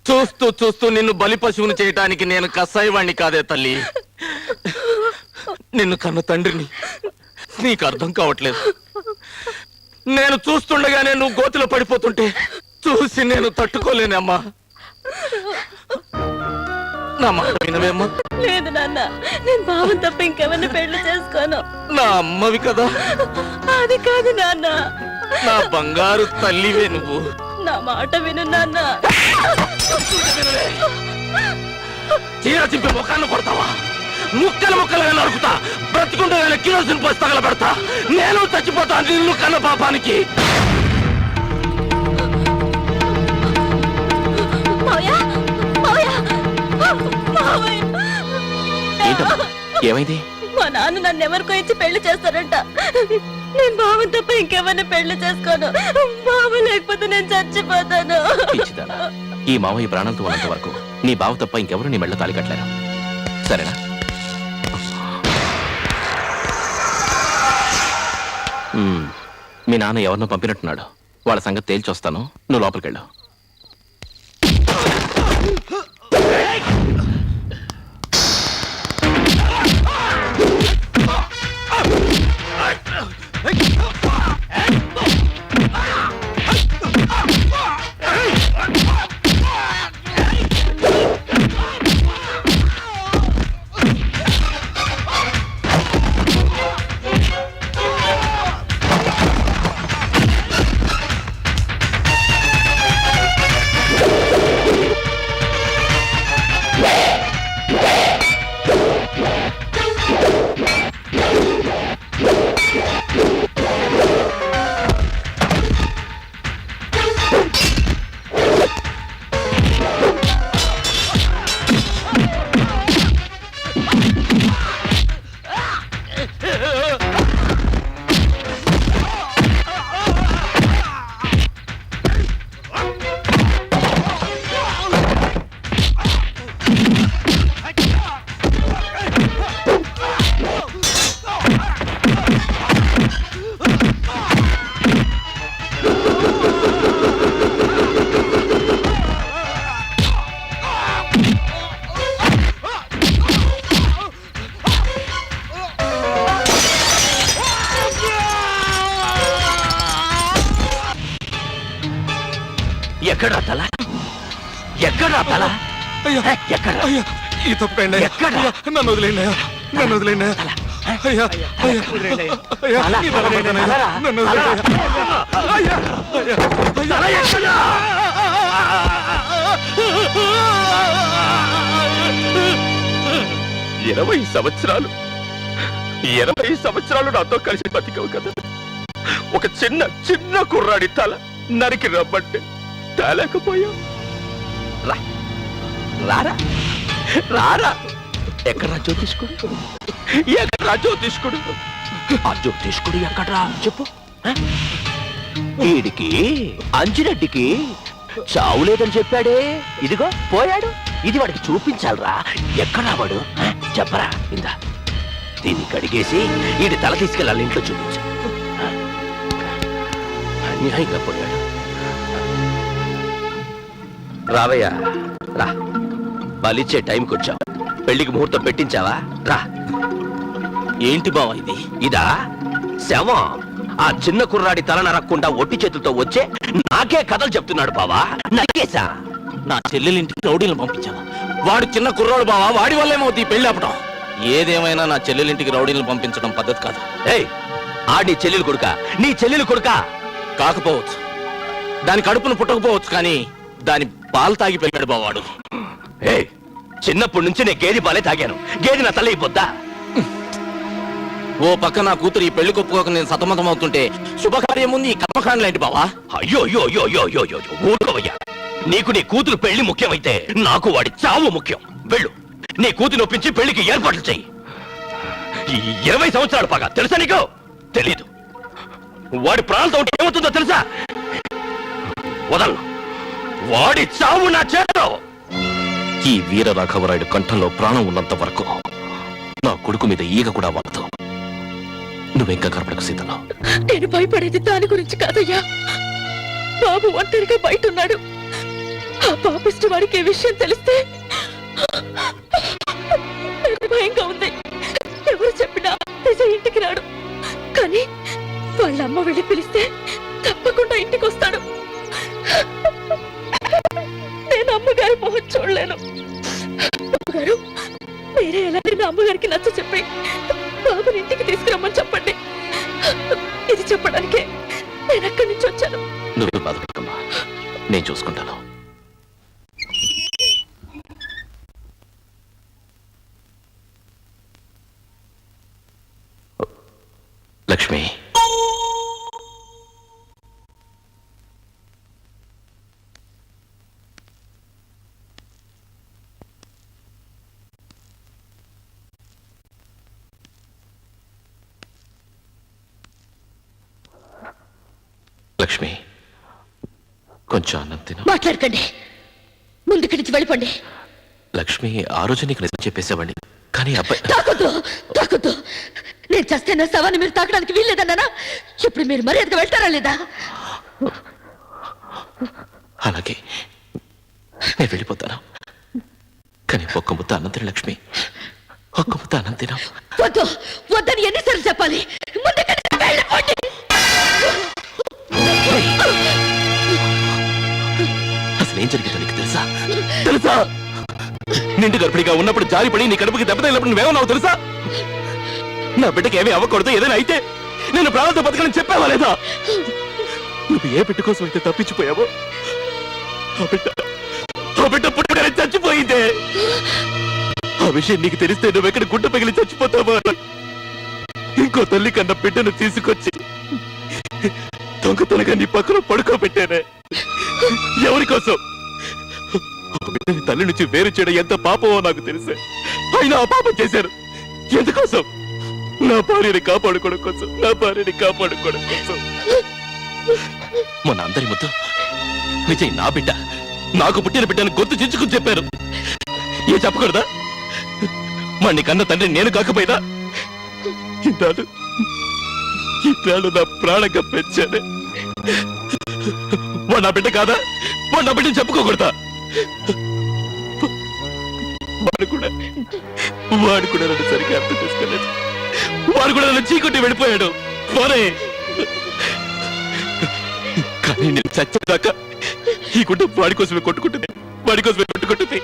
చూస్తూ చూస్తూ నిన్ను బలి పశువుని చేయటానికి నేను కసాయివాణ్ణి కాదే తల్లి. నిన్ను కన్న తండ్రిని. నీకు అర్థం కావట్లేదు. నేను చూస్తుండగానే నువ్వు గోతిలో పడిపోతుంటే చూసి నేను తట్టుకోలేనమ్మా. నా మాట వినవేమ్మా. లేదు నాన్న, నేను బావం తప్ప ఇంకెవరిని పెళ్లి చేసుకోను. నా అమ్మవి కదా. అది కాదు నాన్న, నా బంగారు తల్లివే నువ్వు. నా మాట విను నాన్న. చీర చింపి ముఖాన్ని కొడతావా? ముక్కలు ముక్కలుగా నరుకుతా, బ్రతికుంటే కిరోసిన్ పోసి తగలబెడతా. నేను చచ్చిపోతా నిన్ను కన్న పాపానికి. ఏంటమ్మా ఏమైంది? మా నాన్న నన్ను ఎవరికో ఇచ్చి పెళ్లి చేస్తారంట. నేను బావం తప్ప ఇంకెవరిని పెళ్లి చేసుకోను. బావ లేకపోతే నేను చచ్చిపోతాను. పిచ్చిదానా, ఈ మావయ్య ప్రాణంతో ఉన్నంత వరకు నీ బావ తప్ప ఇంకెవరు నీ మెళ్ళ తాళి కట్టలేరు. సరేనా? మీ నాన్న ఎవరినో పంపినట్టున్నాడు. వాళ్ళ సంగతి తేల్చొస్తాను, నువ్వు లోపలికెళ్ళు. ఎక్కడా తల? ఎక్కడా తల? ఎక్కడ? ఈ తప్పండి. ఎక్కడ? నన్ను వదిలేండి, నన్ను వదిలేండి. అయ్యా అయ్యా అయ్యా, నీ తల పెడతానయ్యా. నన్ను వదిలేండి. అయ్యా అయ్యా. 20 సంవత్సరాలు 20 సంవత్సరాలు నాతో కలిసి బతికవు కదా. ఒక చిన్న చిన్న కుర్రాడి తల నరికి రమ్మంటే తేలేకపోయావు. రారా రారా. ఎక్కడ్రా జ్యోతిష్కుడు? ఎక్కడ్రా జ్యోతిష్కుడు? ఆ జ్యోతిష్కుడు ఎక్కడ్రా చెప్పు. వీడికి అంజిరెడ్డికి చావు లేదని చెప్పాడే, ఇదిగో పోయాడు. ఇది వాడికి చూపించాలరా. ఎక్కడా వాడు చెప్పరా? ఇందా దీన్ని కడిగేసి వీడి తల తీసుకెళ్ళాలి, ఇంట్లో చూపించు. అన్యాయంగా పోయాడు. రావయ్యా రా. బలిచ్చే టైంకి వచ్చావు. పెళ్లికి ముహూర్తం పెట్టించావా? రా. ఏంటి బావా ఇది? ఇదా శవం. ఆ చిన్న కుర్రాడి తల నరక్కుండా ఒట్టి చేతులతో వచ్చే నాకే కథలు చెప్తున్నాడు బావా. నరికేశా. నా చెల్లెలింటికి రౌడీలను పంపించావా? వాడు చిన్న కుర్రాడు బావా, వాడి వల్లేమవుతుంది పెళ్లి ఆపడం. ఏదేమైనా నా చెల్లెలింటికి రౌడీలను పంపించడం పద్ధతి కాదు. ఏయ్, ఆడి చెల్లెలు కొడుక? నీ చెల్లెలు కొడుక కాకపోవచ్చు, దాని కడుపును పుట్టకపోవచ్చు, కానీ దాని పాలు తాగి పెరిగాడు బావాడు. ఏయ్, చిన్నప్పటి నుంచి నేను గేదె పాలే తాగాను. గేదె నా తల అయిపోద్దా? ఓ పక్క నా కూతురు ఈ పెళ్లి కొప్పుకోక నేను సతమతం అవుతుంటే శుభకార్యం ముందు ఈ కర్మకాండలు ఏంటి బావా? అయ్యో అయ్యో అయ్యో అయ్యో అయ్యో అయ్యో, ఊరుకోవయ్యా. నీకు నీ కూతురు పెళ్లి ముఖ్యమైతే నాకు వాడి చావు ముఖ్యం. వెళ్ళు, నీ కూతురు ఒప్పించి పెళ్లికి ఏర్పాట్లు చెయ్యి. 20 సంవత్సరాలు పగా తెలుసా నీకు? తెలీదు. వాడి ప్రాణాలతో ఉంటే ఏమవుతుందో తెలుసా? వదలను. వాడి చావు నా చేతిలో. ఈ వీర రాఘవరాయుడు కంఠంలో ప్రాణం ఉన్నంత వరకు నా కొడుకు మీద ఈగ కూడా వాడతావు. నువ్వెంకా కనపడకు సీతలో. నేను భయపడేది దాని గురించి కాదయ్యా. బాబు ఒంటరిగా బయట ఉన్నాడు. ఆ పాపిష్టి వాడికి ఈ విషయం తెలిస్తే భయంగా ఉంది. ఎవరు చెప్పినా నిజం ఇంటికి రాడు, కానీ వాళ్ళమ్మ వెళ్ళి పిలిస్తే తప్పకుండా ఇంటికి వస్తాడు. నేను అమ్మగారి మొహం చూడలేను. బాబు గారు మీరే ఎలాగైనా అమ్మగారికి నచ్చ చెప్పి బాబుని ఇంటికి తీసుకురమ్మని చెప్పండి. ఇది చెప్పడానికే నేను అక్కడి నుంచి వచ్చాను. నువ్వు బాధపడకమ్మా, నేను చూసుకుంటాను. లక్ష్మి, లక్ష్మి, కొంచెం అన్నం తిను. మాట్లాడకండి, ముందుకి నుంచి వెళ్ళిపోండి. లక్ష్మి, ఆ రోజు నీకు నిజం చెప్పేసేవాడిని, కానీ అబ్బాయి తాకొద్దు. నేను చస్తే నా శవాన్ని మీరు తాకడానికి వీల్లేదన్నానా? ఇప్పుడు మీరు మర్యాదగా వెళ్తారా లేదా? అలాగే నేను వెళ్ళిపోతాను, కానీ ఒక్క ముద్ద అన్నం తిను లక్ష్మి, ఒక్క ముద్ద అన్నం తిను. వద్దని ఎన్నిసార్లు చెప్పాలి? ముందుకి నుంచి వెళ్ళిపోండి. అసలు ఏం జరిగిందో నీకు తెలుసా? నిండు గర్భిణిగా ఉన్నప్పుడు జారిపడి నీ కడుపుకి దెబ్బ తగిలినప్పుడు నువ్వేమన్నావు తెలుసా? నా బిడ్డకి ఏమీ అవ్వకూడదు, ఏదైనా అయితే నేను ప్రాణాలతో బతకని చెప్పావా లేదా? నువ్వు ఏ బిడ్డ కోసం అయితే తప్పించిపోయావో ఆ బిడ్డ పుట్టుకనే చచ్చిపోయిందే. ఆ విషయం నీకు తెలిస్తే నువ్వెక్కడ గుడ్డ పగిలి చచ్చిపోతావో. ఇంకో తల్లి కన్నా బిడ్డను తీసుకొచ్చి దొంగతనగా నీ పక్కన పడుకోబెట్టానే. ఎవరి కోసం? బిడ్డని తల్లి నుంచి వేరు చేయడం ఎంత పాపమో నాకు తెలిసే, అయినా ఆ పాపం చేశారు. ఎందుకోసం? నా భార్యని కాపాడుకోవడం కోసం, నా భార్యని కాపాడుకోవడం కోసం. మొన్న అందరి ముందు విజయ్ నా బిడ్డ, నాకు పుట్టిన బిడ్డను గొంతు చించుకుని చెప్పారు. ఏ చెప్పకూడదా? మరి కన్న తండ్రి నేను కాకపోయినా ఇన్నాళ్ళు నా ప్రాణంగా పెంచానే. వాడు నా బిడ్డ కాదా? వాడు నా బిడ్డని చెప్పుకోకూడదా? వాడు కూడా నన్ను సరిగ్గా అర్థం చేసుకోలేదు. వాడు కూడా నన్ను చీకొట్టి వెళ్ళిపోయాడు. పోనే, కానీ నేను చచ్చేదాకా ఈ గుడ్డ వాడి కోసమే కొట్టుకుంటుంది, వాడి కోసమే కొట్టుకుంటుంది.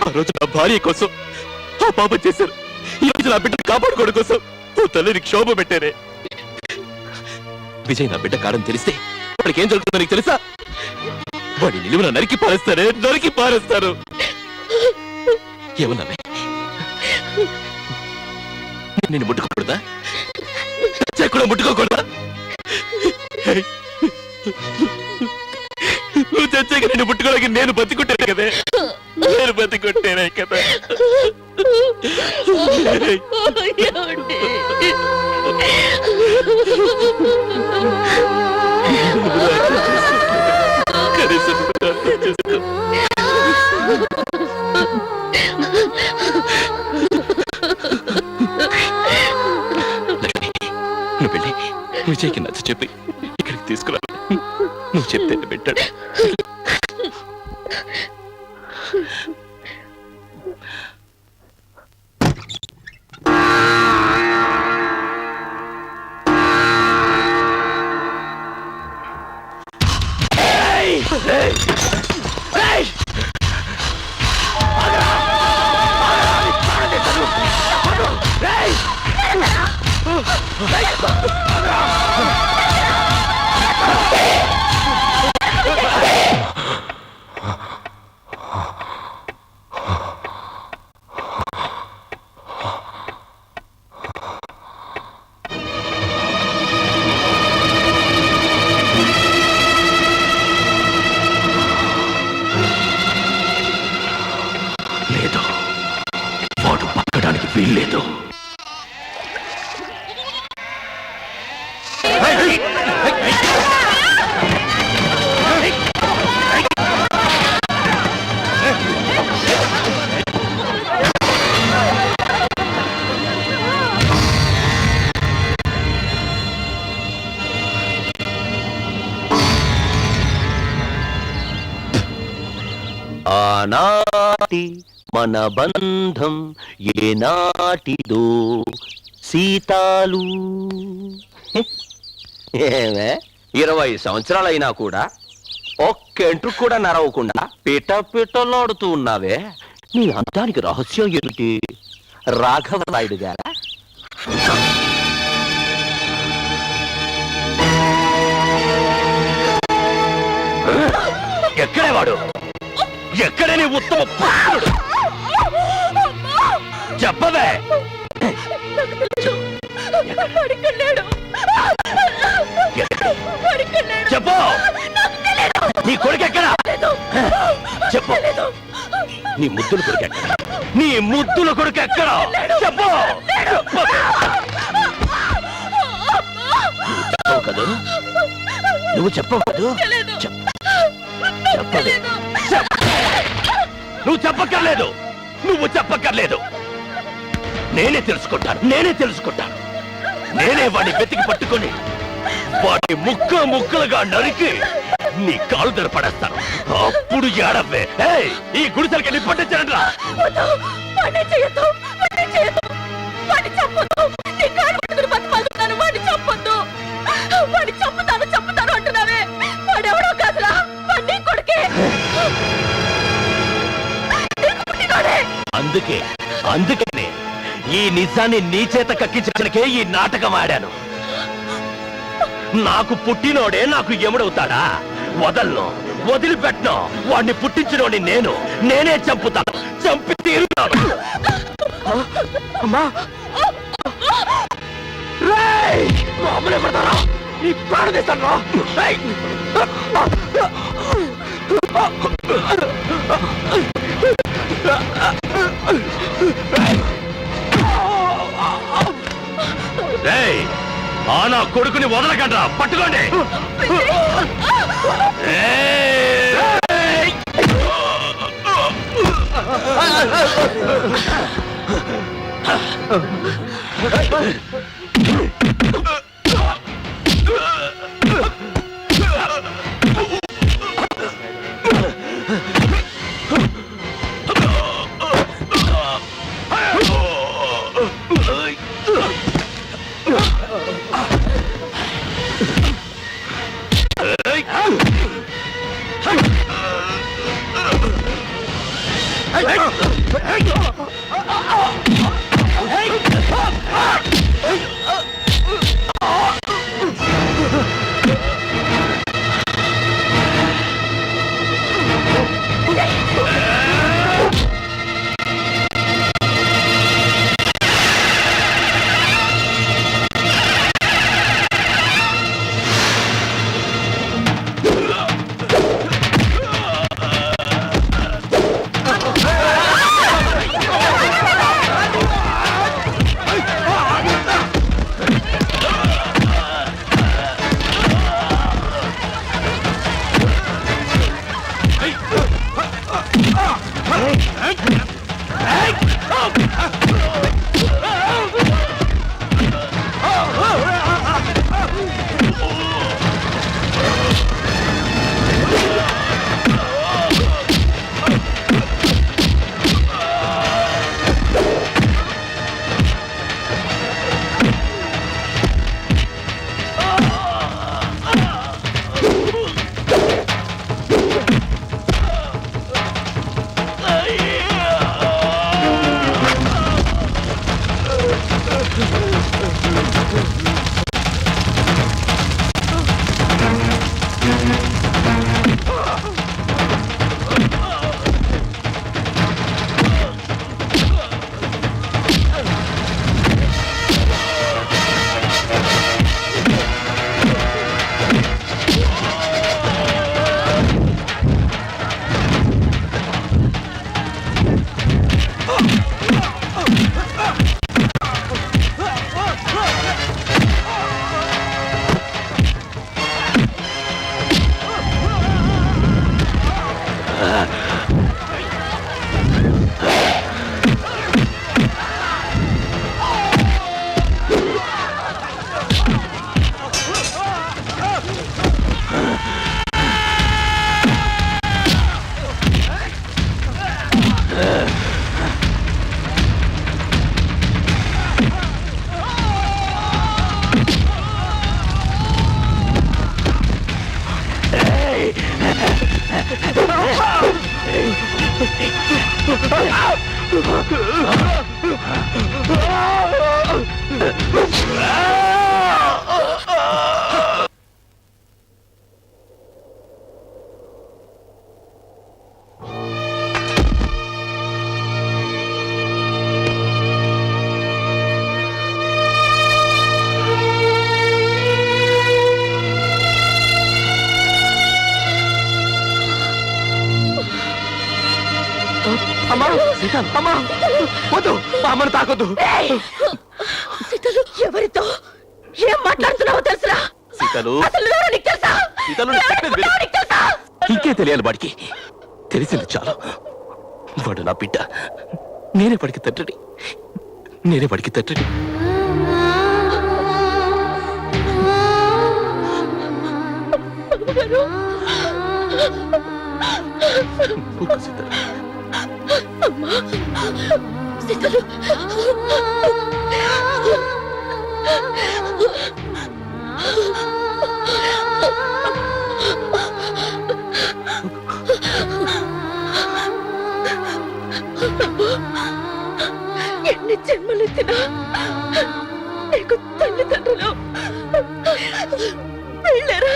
ఆ రోజు నా భార్య కోసం ఆ పాపం చేశారు, ఈ రోజు నా బిడ్డను కాపాడుకోవడం కోసం ఓ తల్లిని క్షోభ పెట్టారే. విజయ్ నా బిడ్డ కాడని తెలిస్తే వాడికి ఏం జరుగుతుందో నీకు తెలుసా? వాడి నిలువున నరికి పారేస్తారు. ఏమన్నా నేను ముట్టుకోకూడదా? కూడా ముట్టుకోకూడదా? నువ్వు చచ్చాక నేను ముట్టుకోవడానికి నేను బతికుంటేనే కదా, నేను బతికుంటేనే కదా. కనీసం అర్థం చేసుకో. నువ్వు వెళ్ళి విజయ్కి నచ్చ చెప్పి ఇక్కడికి తీసుకురా. నువ్వు చెప్తే పెట్టాడు. లేదు, వాడు బతకడానికి వీల్లేదు. ఆనాటి మన బంధం ఏనాటిదో సీతాలు. ఏమే 20 సంవత్సరాలైనా కూడా ఒక్కెంట్రు కూడా నరవకుండా పిట పిటలాడుతూ ఉన్నావే, నీ అంతానికి రహస్యం ఏమిటి రాఘవ నాయుడు గారా? ఎక్కడే వాడు? ఎక్కడే నీ ఉత్తమ పుత్రుడు? చెప్పవే. చెప్పు, నీ కొడుకు ఎక్కడా? చెప్పు, నీ ముద్దుల కొడుకు ఎక్కడా? నీ ముద్దుల కొడుకు ఎక్కడా? చెప్పు. చెప్పవు కదూ? నువ్వు చెప్పవు కదూ? చెప్పలేదు. నువ్వు చెప్పక్కర్లేదు, నువ్వు చెప్పక్కర్లేదు. నేనే తెలుసుకుంటాను. నేనే వాడిని వెతికి పట్టుకొని వాడి ముక్కలుగా నరికి నీ కాలు తెరపడేస్తాను. అప్పుడు ఏడవ్వే. ఈ గుడిసెలకి నీ పట్టించండి. చంపుతాను అంటున్నావే, వాడెవడో కాదురా, వాడి కొడుకే. అందుకనే ఈ నిజాన్ని నీ చేత కక్కించడానికే ఈ నాటకం ఆడాను. నాకు పుట్టినోడే నాకు ఎముడవుతాడా? వదలను, వదిలిపెట్టను. వాడిని పుట్టించినోడి నేనే చంపుతాను, చంపి తీరుతాను. అమ్మా, మామూలే పడతారా? నీ ప్రాణ తీస్తాను. నా కొడుకుని వదలకండ్రా, పట్టుకోండి. అమ్మా అమ్మా వద్దు మా అమ్మను తాకొద్దు. సీతలు ఎవరితో ఏం మాట్లాడుతున్నావో తెలుసురా? సీతలు అసలు ఎవరో నీకు తెలుసా? సీతలు నేను చెప్పేది విను. ఎవరో నీకు తెలుసా? ఇంకే తెలియాలి వాడికి. తెలిసింది చాలు. వాడు నా బిడ్డ. నేనే వాడికి తండ్రిని. నేనే వాడికి తండ్రిని. ఊరుకో సీతలు. అమ్మా సీతలు ఎన్ని జన్మలెత్తినా నీకు తల్లిదండ్రులు వెళ్ళారా?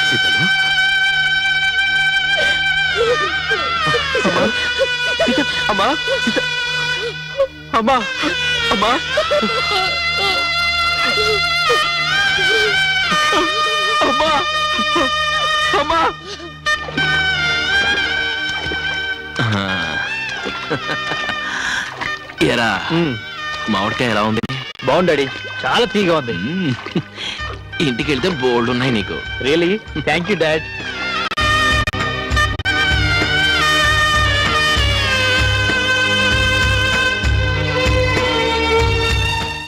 సీతలు అమ్మా సీత అమ్మా అమ్మా అమ్మా అమ్మా ఎరా మామిడికాయ ఎలా ఉంది? బాగుండాడి, చాలా తీగా ఉంది. ఇంటికి వెళ్తే బోల్డ్ ఉన్నాయి నీకు. Really thank you dad.